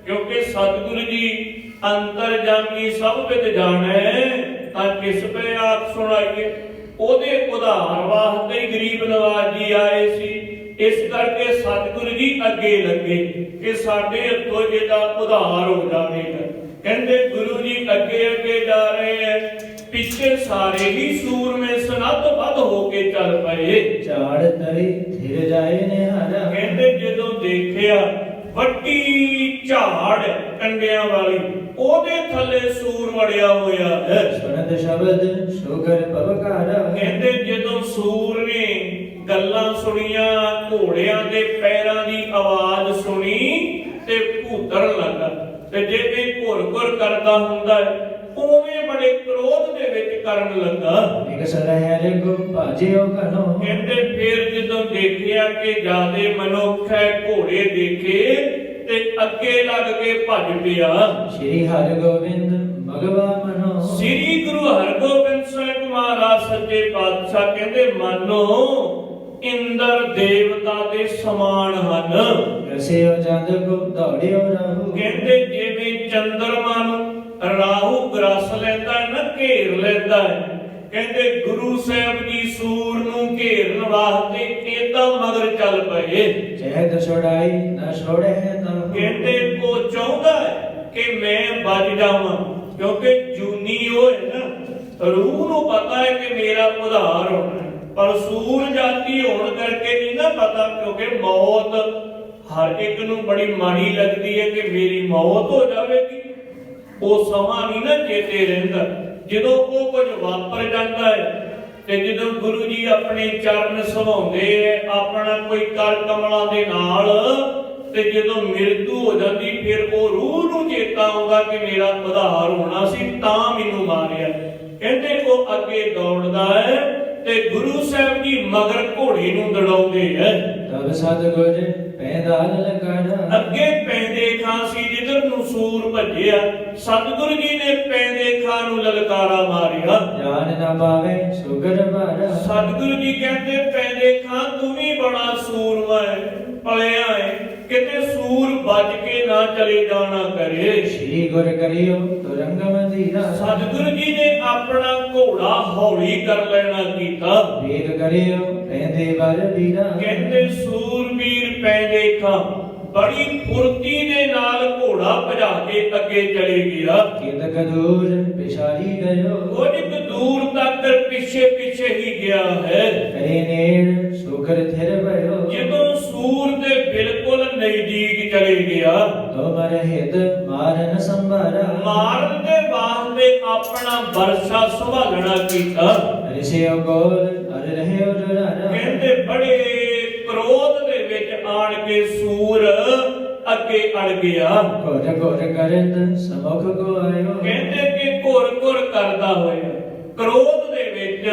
ਕਿਉਂਕਿ ਸਤਿਗੁਰੂ ਜੀ ਅੰਤਰਜਾਮੀ ਸਭ ਵਿਦ ਜਾਣੈ, ਤਾਂ ਕਿਸ ਪੇ ਆਖ ਸੁਣਾਈਏ। ਉਹਦੇ ਉਧਾਰ ਵਾਸਤੇ ਹੀ ਗਰੀਬ ਨਵਾਜ ਜੀ ਆਏ ਸੀ। ਇਸ ਕਰਕੇ ਸਤਿਗੁਰੂ ਜੀ ਅੱਗੇ ਲੱਗੇ ਕਿ ਸਾਡੇ ਹੱਥੋਂ ਜਿਹਦਾ ਉਧਾਰ ਹੋ ਜਾਵੇਗਾ। ਕਹਿੰਦੇ ਗੁਰੂ ਜੀ ਅੱਗੇ ਅੱਗੇ ਜਾ ਰਹੇ ਹੈ, ਪਿੱਛੇ ਸਾਰੇ ਹੀ ਸੂਰਮੇ ਸਨੱਧ ਵੱਧ ਹੋ ਕੇ ਚੱਲ ਪਏ। ਝਾੜ ਤਰੇ ਥਿਰ ਜਾਏ ਨਿਹਾਰਾ, ਕਹਿੰਦੇ ਜਦੋਂ ਦੇਖਿਆ ਵੱਡੀ ਝਾੜ ਕੰਡਿਆਂ ਵਾਲੀ, ਉਹਦੇ ਥੱਲੇ ਸੂਰ ਵੜਿਆ ਹੋਇਆ ਹੈ। ਸੁਣਤ ਸ਼ਬਦ ਸ਼ੋਗਰ ਪਵਕਾਰਾ, ਕਹਿੰਦੇ ਜਦੋਂ ਸੂਰ ਨੇ ਗੱਲਾਂ ਸੁਣੀਆਂ, ਘੋੜਿਆਂ ਦੇ ਪੈਰਾਂ ਦੀ ਆਵਾਜ਼ ਸੁਣੀ ਤੇ ਭੂਤਰ ਲੱਗਾ। ਤੇ ਜਿਵੇਂ ਘੁਰ ਕਰਦਾ ਹੁੰਦਾ ਹੈ, ਉਵੇਂ ਬੜੇ ਕ੍ਰੋਧ ਦੇ ਵਿੱਚ ਕਰਨ ਲੱਗਾ। ਨਿਕਸ ਰਹਿ ਰਗੋ ਭਾਜਿਓ ਕਨੋ, ਕਹਿੰਦੇ ਫਿਰ ਜਦੋਂ ਦੇਖਿਆ ਕਿ ਜਾਦੇ ਮਨੁੱਖ ਹੈ, ਘੋੜੇ ਦੇਖੇ ਤੇ ਅੱਗੇ ਲੱਗ ਕੇ ਭੱਜ ਪਿਆ। ਸ੍ਰੀ ਹਰਿਗੋਬਿੰਦ ਭਗਵਾ ਮਨੋ, ਸ੍ਰੀ ਗੁਰੂ ਹਰਿਗੋਬਿੰਦ ਸਾਹਿਬ ਮਹਾਰਾਜ ਸੱਚੇ ਪਾਤਸ਼ਾਹ ਕਹਿੰਦੇ ਮਾਨੋ ਇੰਦਰ ਦੇਵਤਾ ਦੇ ਸਮਾਨ ਹਨ। ਰਸਿਓ ਜੰਦ ਕੋ ਦੌੜਿਓ ਰਾਹੂ, ਕਹਿੰਦੇ ਜਿਵੇਂ ਚੰਦਰਮਾ ਨੂੰ ਰਾਹੂ ਗਰਸ ਲੈਂਦਾ ਨਾ, ਘੇਰ ਲੈਂਦਾ ਹੈ। ਕਹਿੰਦੇ ਗੁਰੂ ਸਾਹਿਬ ਜੀ ਸੂਰ ਨੂੰ ਘੇਰਨ ਵਾਸਤੇ ਏਦਾਂ ਮਗਰ ਚੱਲ ਪਏ। ਚਹਿਤ ਛੁੜਾਈ ਨਾ ਛੋੜੇ ਤਾਂ, ਕਹਿੰਦੇ ਉਹ ਚਾਹੁੰਦਾ ਹੈ ਕਿ ਮੈਂ ਬਚ ਜਾਵਾਂ, ਕਿਉਂਕਿ ਜੂਨੀ ਉਹ ਹੈ ਨਾ, ਰੂਹ ਨੂੰ ਪਤਾ ਹੈ ਕਿ ਮੇਰਾ ਉਧਾਰ ਹੋਣਾ, ਪਰ ਸੂਰ ਜਾਤੀ ਹੋਣ ਕਰਕੇ ਨਹੀਂ ਨਾ ਪਤਾ, ਕਿਉਂਕਿ ਮੌਤ ਹਰ ਇੱਕ ਨੂੰ ਬੜੀ ਮਾੜੀ ਲੱਗਦੀ ਹੈ ਕਿ ਮੇਰੀ ਮੌਤ ਹੋ ਜਾਵੇਗੀ। ਉਹ ਸਮਾਂ ਨਹੀਂ ਨਾ ਚੇਤੇ ਰਹਿੰਦਾ। ਜਦੋਂ ਉਹ ਕੁਝ ਵਾਪਰ ਜਾਂਦਾ ਹੈ ਤੇ ਜਦੋਂ ਗੁਰੂ ਜੀ ਆਪਣੇ ਚਰਨ ਸਵਾਉਂਦੇ ਹੈ ਆਪਣਾ ਕੋਈ ਕਰ ਕਮਲਾਂ ਦੇ ਨਾਲ, ਤੇ ਜਦੋਂ ਮ੍ਰਿਤੂ ਹੋ ਜਾਂਦੀ ਫਿਰ ਉਹ ਰੂਹ ਨੂੰ ਚੇਤਾ ਆਉਂਦਾ ਕਿ ਮੇਰਾ ਉਧਾਰ ਹੋਣਾ ਸੀ, ਤਾਂ ਮੈਨੂੰ ਮਾਰਿਆ। ਕਹਿੰਦੇ ਉਹ ਅੱਗੇ ਦੌੜਦਾ ਹੈ ਤੇ ਗੁਰੂ ਸਾਹਿਬ ਜੀ ਮਗਰ ਘੋੜੇ ਨੂੰ ਦੜਾਉਂਦੇ ਹੈ। ਤਬ ਸਤਿਗੁਰ ਪੈਦਾਲ ਲਗਾਣਾ, ਅੱਗੇ ਪੈਂਦੇ ਖਾਂ ਸੀ ਜਿੱਧਰ ਨੂੰ ਸੂਰ ਭੱਜਿਆ, ਸਤਿਗੁਰੂ ਜੀ ਨੇ ਪੈਂਦੇ ਖਾਂ ਨੂੰ ਲਲਕਾਰਾ ਮਾਰਿਆ। ਜਾਨ ਨਾ ਪਾਵੇ ਸੁਗਰ ਭਾਰਾ, ਸਤਿਗੁਰੂ ਜੀ ਕਹਿੰਦੇ ਪੈਂਦੇ ਖਾਂ ਤੂੰ ਵੀ ਬੜਾ ਸੂਰਮਾ ਹੈ, ਪਲਿਆ ਹੈ, ਕਿਤੇ ਸੂਰ ਵੱਜ ਕੇ ਨਾ ਚਲੇ ਜਾਣਾ ਕਰੇ। श्री गुर करियो तुरंग मदीरा ਸਤਿਗੁਰੂ ਜੀ ਨੇ ਆਪਣਾ ਘੋੜਾ ਹੌਲੀ ਕਰ ਲੈਣਾ ਕੀਤਾ। वेग करियो पैंदे बर बीरा ਕਹਿੰਦੇ ਸੂਰਬੀਰ ਪੈਂਦੇ ਖਾਂ ਬੜੀ ਫੁਰਤੀ ਦੇ ਨਾਲ ਘੋੜਾ ਭਜਾ ਕੇ ਅੱਗੇ ਚਲੇ ਗਿਆ। कितक दूर पिछाड़ी गयो ਕੁਝ ਕੁ ਦੂਰ ਤੱਕ ਪਿੱਛੇ ਪਿੱਛੇ ਹੀ ਗਿਆ ਹੈ। करे नेड़ सुकर थिर भयो ਜਦੋਂ ਸੂਰ ਦੇ ਬਿਲਕੁਲ ਨਜ਼ਦੀਕ ਚਲੇ ਗਿਆ तो मर हित मारन संभारा ਮਾਰਨ ਦੇ ਵਾਸਤੇ ਆਪਣਾ ਵਰਸ਼ਾ ਸੰਭਾਲਣਾ ਕੀਤਾ। ऋषियों गोल अर रहे डरारा ਕਹਿੰਦੇ ਬੜੇ ਕ੍ਰੋਧ ਦੇ ਵਿੱਚ ਆਣ ਕੇ ਸੂਰ ਅੱਗੇ ਅੜ ਗਿਆ। घोर घोर करत समुख को आयो ਕਹਿੰਦੇ ਕਿ ਘੁਰ ਘੁਰ ਕਰਦਾ ਹੋਇਆ ਕ੍ਰੋਧ ਦੇ ਵਿੱਚ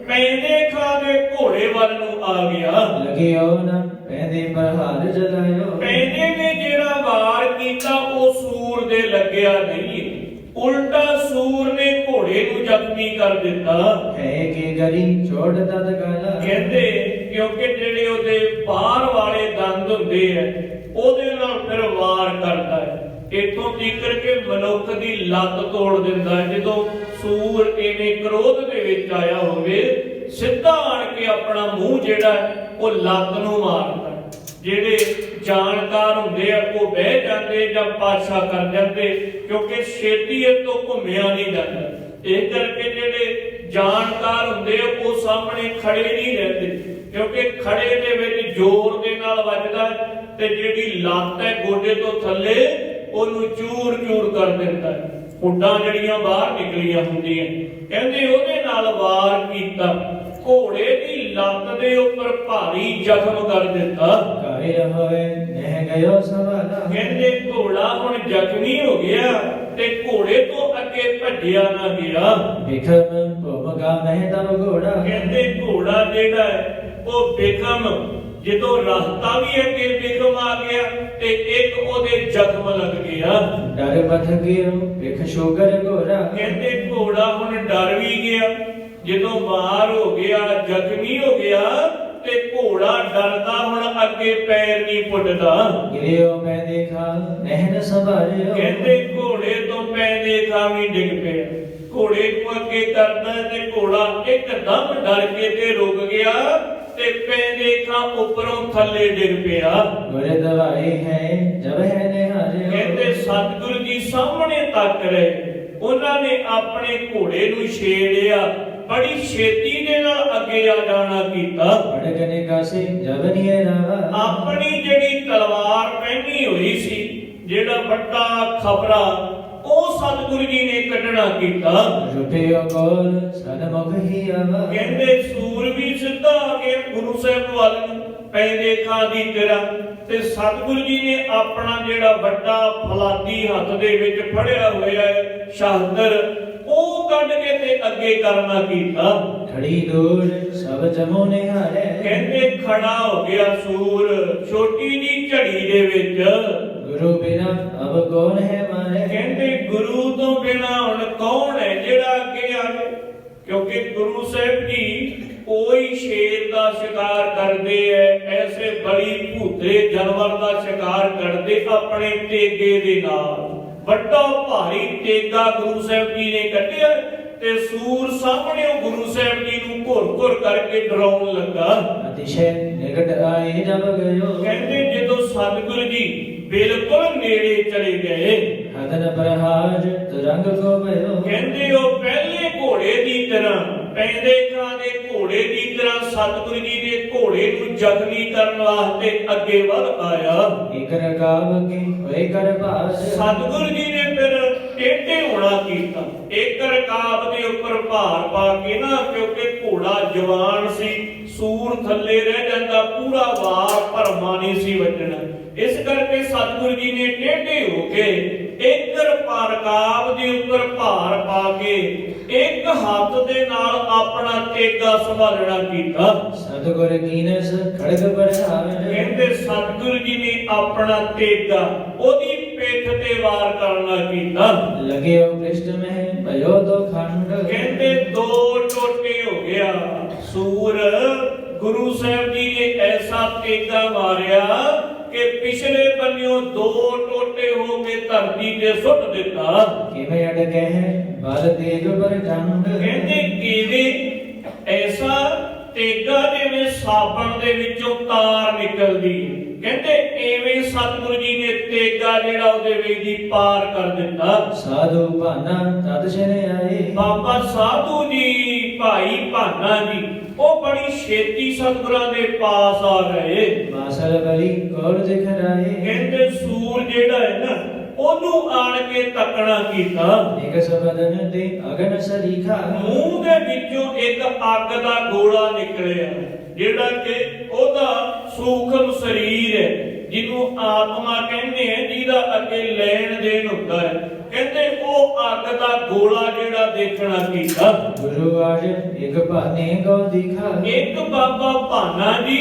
ਪੈਂਦੇ ਖਾਂ ਦੇ ਘੋੜੇ ਵੱਲ ਨੂੰ ਆ ਗਿਆ। लगियो न पैंदे पर हार जलायो ਪੈਂਦੇ ਨੇ ਜਿਹੜਾ ਵਾਰ ਕੀਤਾ ਉਹ ਸੂਰ ਦੇ ਲੱਗਿਆ ਨਹੀਂ, ਉਲਟਾ ਸੂਰ ਨੇ ਘੋੜੇ ਨੂੰ ਜ਼ਖਮੀ ਕਰ ਦਿੱਤਾ। है के गरी चोट तद गाला ਕਹਿੰਦੇ ਕਿਉਂਕਿ ਜਿਹੜੇ ਉਹਦੇ ਬਾਹਰ ਵਾਲੇ ਦੰਦ ਹੁੰਦੇ ਐ ਉਹਦੇ ਨਾਲ ਫਿਰ ਵਾਰ ਕਰਦਾ ਹੈ। ਇੱਥੋਂ ਤੀਕਰ ਕੇ ਮਨੁੱਖ ਦੀ ਲੱਤ ਤੋੜ ਦਿੰਦਾ ਹੈ। ਜਦੋਂ ਸੂਰ ਇਹਨੇ ਕ੍ਰੋਧ ਦੇ ਵਿੱਚ ਆਇਆ ਹੋਵੇ ਸਿੱਧਾ ਆਣ ਕੇ ਆਪਣਾ ਮੂੰਹ ਜਿਹੜਾ ਉਹ ਲੱਤ ਨੂੰ ਮਾਰਦਾ। ਜਿਹੜੇ ਜਾਣਕਾਰ ਹੁੰਦੇ ਆ ਉਹ ਬਹਿ ਜਾਂਦੇ ਜਾਂ ਪਾਛਾ ਕਰ ਜਾਂਦੇ ਕਿਉਂਕਿ ਛੇਤੀ ਇਹ ਤੋਂ ਘੁੰਮਿਆ ਨਹੀਂ ਜਾਂਦਾ। ਇਹ ਕਰਕੇ ਜਿਹੜੇ ਜਾਣਕਾਰ ਹੁੰਦੇ ਆ ਉਹ ਸਾਹਮਣੇ ਖੜੇ ਨਹੀਂ ਰਹਿੰਦੇ ਕਿਉਂਕਿ ਖੜੇ ਦੇ ਵਿੱਚ ਜ਼ੋਰ ਦੇ ਨਾਲ ਵੱਜਦਾ ਤੇ ਜਿਹੜੀ ਲੱਤ ਹੈ ਗੋਡੇ ਤੋਂ ਥੱਲੇ ਉਹਨੂੰ ਚੂਰ ਚੂਰ ਕਰ ਦਿੰਦਾ ਹੈ। ਹੁੱਡਾਂ ਜਿਹੜੀਆਂ ਬਾਹਰ ਨਿਕਲੀਆਂ ਹੁੰਦੀਆਂ ਕਹਿੰਦੇ ਉਹਦੇ ਨਾਲ ਵਾਰ ਕੀਤਾ, ਘੋੜੇ ਦੀ ਲੱਤ ਦੇ ਉੱਪਰ ਭਾਰੀ ਜ਼ਖਮ ਕਰ ਦਿੱਤਾ। कायर होए नह गयो सवाला ਕਹਿੰਦੇ ਘੋੜਾ ਹੁਣ ਜ਼ਖਮੀ ਹੋ ਗਿਆ ਤੇ ਘੋੜੇ ਤੋਂ ਅੱਗੇ ਭੱਜਿਆ ਨਾ ਗਿਆ। बिखम भूमका मह तब घोड़ा ਕਹਿੰਦੇ ਘੋੜਾ ਜਿਹੜਾ ਹੈ ਉਹ ਬਿਖਮ ਜਦੋਂ ਰਸਤਾ ਵੀ ਅੱਗੇ ਬਿਖਮ ਆ ਗਿਆ ਤੇ ਇੱਕ ਉਹਦੇ ਜ਼ਖਮ ਲੱਗ ਗਿਆ। डर पथ गियो बिख शोकर घोड़ा ਕਹਿੰਦੇ ਘੋੜਾ ਹੁਣ ਡਰ ਵੀ ਗਿਆ, ਜਦੋਂ ਮਾਰ ਹੋ ਗਿਆ ਜ਼ਖਮੀ ਹੋ ਗਿਆ ਤੇ ਘੋੜਾ ਡਰਦਾ ਹੁਣ ਅੱਗੇ ਪੈਰ ਨਹੀਂ ਪੁੱਟਦਾ। गिरियो मैं देखा नहन संभालियो ਕਹਿੰਦੇ ਘੋੜੇ ਤੋਂ ਪੈਂਦੇ ਖਾਂ ਵੀ ਡਿੱਗ ਪਿਆ। ਘੋੜੇ ਨੂੰ ਅੱਗੇ ਕਰਦਾ ਤੇ ਘੋੜਾ ਇੱਕਦਮ ਡਰ ਕੇ ਤੇ ਰੁਕ ਗਿਆ ਤੇ ਪੈਂਦੇ ਖਾਂ ਉੱਪਰੋਂ ਥੱਲੇ ਡਿੱਗ ਪਿਆ। गुर दवाई है जब है निहारियो ਕਹਿੰਦੇ ਸਤਿਗੁਰੂ ਜੀ ਸਾਹਮਣੇ ਤੱਕ ਰਹੇ, ਉਹਨਾਂ ਨੇ ਆਪਣੇ ਘੋੜੇ ਨੂੰ ਛੇੜਿਆ, ਬੜੀ ਛੇਤੀ ਦੇ ਨਾਲ ਅੱਗੇ ਆ ਜਾਣਾ ਕੀਤਾ। भड़कने का से जब निये रावा ਆਪਣੀ ਜਿਹੜੀ ਤਲਵਾਰ ਪਹਿਨੀ ਹੋਈ ਸੀ, ਜਿਹੜਾ ਵੱਡਾ ਖਬਰਾ ਉਹ ਸਤਿਗੁਰੂ ਜੀ ਨੇ ਕੱਢਣਾ ਕੀਤਾ। रुपयो गोल सनमुख ही आवा ਕਹਿੰਦੇ ਸੂਰ ਵੀ ਸਿੱਧਾ ਆ ਕੇ ਗੁਰੂ ਸਾਹਿਬ ਵੱਲ ਨੂੰ ਪੈਂਦੇ ਖਾਂ ਦੀ ਤਰ੍ਹਾਂ ਤੇ ਸਤਿਗੁਰੂ ਜੀ ਨੇ ਆਪਣਾ ਜਿਹੜਾ ਵੱਡਾ ਫਲਾਦੀ ਹੱਥ ਦੇ ਵਿੱਚ ਫੜਿਆ ਹੋਇਆ ਹੈ ਸ਼ਾਹਦਰ ਉਹ ਕੱਢ ਕੇ ਤੇ ਅੱਗੇ ਕਰਨਾ ਕੀਤਾ। खड़ी दूर सब जमो निहारे ਕਹਿੰਦੇ ਖੜਾ ਹੋ ਗਿਆ ਸੂਰ ਛੋਟੀ ਜੀ ਝੜੀ ਦੇ ਵਿੱਚ। गुरु बिना अब कौन है मारे ਕਹਿੰਦੇ ਗੁਰੂ ਤੋਂ ਬਿਨਾ ਹੁਣ ਕੌਣ ਹੈ ਜਿਹੜਾ ਅੱਗੇ ਆਵੇ, ਕਿਉਂਕਿ ਗੁਰੂ ਸਾਹਿਬ ਜੀ ਕੋਈ ਸ਼ੇਰ ਦਾ ਸ਼ਿਕਾਰ ਕਰਦੇ ਐ, ਐਸੇ ਬੜੀ ਭੂਤਰੇ ਜਾਨਵਰ ਦਾ ਸ਼ਿਕਾਰ ਕਰਦੇ ਆਪਣੇ ਤੇਗੇ ਦੇ ਨਾਲ। ਵੱਡਾ ਭਾਰੀ ਤੇਗਾ ਗੁਰੂ ਸਾਹਿਬ ਜੀ ਨੇ ਕੱਢਿਆ ਤੇ ਸੂਰ ਸਾਹਮਣੇ ਗੁਰੂ ਸਾਹਿਬ ਜੀ ਨੂੰ ਘੁਰ ਘੁਰ ਕਰਕੇ ਡਰਾਉਣ ਲੱਗਾ। अतिशय निकट आए जब गयो ਕਹਿੰਦੇ ਜਦੋਂ ਸਤਿਗੁਰੂ ਜੀ ਬਿਲਕੁਲ ਨੇੜੇ ਚਲੇ ਗਏ हदन प्रहार तुरंग को भयो ਕਹਿੰਦੇ ਉਹ ਪਹਿਲੇ ਘੋੜੇ ਦੀ ਤਰ੍ਹਾਂ ਪੈਂਦੇ ਖਾਂ ਦੇ ਘੋੜੇ ਦੀ ਤਰ੍ਹਾਂ ਸਤਿਗੁਰੂ ਜੀ ਦੇ ਘੋੜੇ ਨੂੰ ਜ਼ਖਮੀ ਕਰਨ ਵਾਸਤੇ ਅੱਗੇ ਵਧ ਆਇਆ। एक रकाब के होए कर पास ਸਤਿਗੁਰੂ ਜੀ ਨੇ ਫਿਰ ਟੇਢੇ ਹੋਣਾ ਕੀਤਾ, ਇੱਕ ਰਕਾਬ ਦੇ ਉੱਪਰ ਭਾਰ ਪਾ ਕੇ ਨਾ, ਕਿਉਂਕਿ ਘੋੜਾ ਜਵਾਨ ਸੀ, ਸੂਰ ਥੱਲੇ ਰਹਿ ਜਾਂਦਾ, ਪੂਰਾ ਵਾਰ ਭਰਮਾ ਨਹੀਂ ਸੀ ਵੱਜਣਾ। ਇਸ ਕਰਕੇ ਸਤਿਗੁਰੂ ਜੀ ਨੇ ਟੇਢੇ ਹੋ ਕੇ ਇੱਕ ਰਕਾਬ ਦੇ ਉੱਪਰ ਭਾਰ ਪਾ ਕੇ ਇੱਕ ਹੱਥ ਦੇ ਨਾਲ ਆਪਣਾ ਤੇਗਾ ਸੰਭਾਲਣਾ ਕੀਤਾ। सतगुर कीनस खड़ग पर ਕਹਿੰਦੇ ਸਤਿਗੁਰੂ ਜੀ ਨੇ ਆਪਣਾ ਤੇਗਾ ਉਹਦੀ ਪਿੱਠ ਤੇ ਵਾਰ ਕਰਨਾ ਕੀਤਾ। लगे पृष्ठ में भयो तो खंड ਕਹਿੰਦੇ ਦੋ ਟੋਟੇ ਹੋ ਗਿਆ। ਸੂਰ ਗੁਰੂ ਸਾਹਿਬ ਜੀ ਨੇ ਐਸਾ ਤੇਗਾ ਮਾਰਿਆ ਕਿ ਪਿਛਲੇ ਬੰਨਿਓ 2 ਟੋਟੇ ਹੋ ਕੇ ਧਰਤੀ ਤੇ ਸੁੱਟ ਦਿੱਤਾ। ਕਿਵੇਂ ਅਟਕੇ ਹੈ ਬਲ ਤੇਜ ਪ੍ਰਚੰਡ। ਕਹਿੰਦੇ ਕਿਵੇਂ ਐਸਾ ਤੇਗਾ ਜਿਵੇਂ ਸਾਬਣ ਦੇ ਵਿੱਚੋਂ ਤਾਰ ਨਿਕਲਦੀ। ਕਹਿੰਦੇ ਐਵੇਂ ਸਤਿਗੁਰੂ ਜੀ ਨੇ ਤੇਗਾ ਜਿਹੜਾ ਉਹਦੇ ਵਿੱਚ ਦੀ ਪਾਰ ਕਰ ਦਿੱਤਾ। ਸਾਧੂ ਭਾਨਾ ਤਦ ਸ਼ਰੇ ਆਏ। ਬਾਬਾ ਸਾਧੂ ਜੀ ਭਾਈ ਭਾਨਾ ਜੀ ਉਹ ਬੜੀ ਛੇਤੀ ਸਤਿਗੁਰਾਂ ਦੇ ਪਾਸ ਆ ਗਏ। ਮਾਸਲ ਬਲੀ ਕੋਲ ਦਿਖ ਰਾਏ। ਕਹਿੰਦੇ ਸੂਰ ਜਿਹੜਾ ਹੈ ਨਾ ਉਹਨੂੰ ਆਣ ਕੇ ਤੱਕਣਾ ਕੀਤਾ। ਇਕ ਸਬਦਨ ਤੇ ਅਗਨ ਸਰੀਖਾ। ਮੂੰਹ ਦੇ ਵਿੱਚੋਂ ਇੱਕ ਅੱਗ ਦਾ ਗੋਲਾ ਨਿਕਲਿਆ ਜਿਹੜਾ ਕਿ ਉਹਦਾ ਸੂਖਮ ਸਰੀਰ ਹੈ, ਜਿਹਨੂੰ ਆਤਮਾ ਕਹਿੰਦੇ ਆ, ਜਿਹਦਾ ਅੱਗੇ ਲੈਣ ਦੇਣ ਹੁੰਦਾ ਹੈ। ਕਹਿੰਦੇ ਉਹ ਅੱਗ ਦਾ ਗੋਲਾ ਜਿਹੜਾ ਦੇਖਣਾ ਕੀਤਾ। ਗੁਰੂ ਆਜ ਇੱਕ ਭਾਨੇ ਕੋ ਦਿਖਾ। ਇੱਕ ਬਾਬਾ ਭਾਨਾ ਜੀ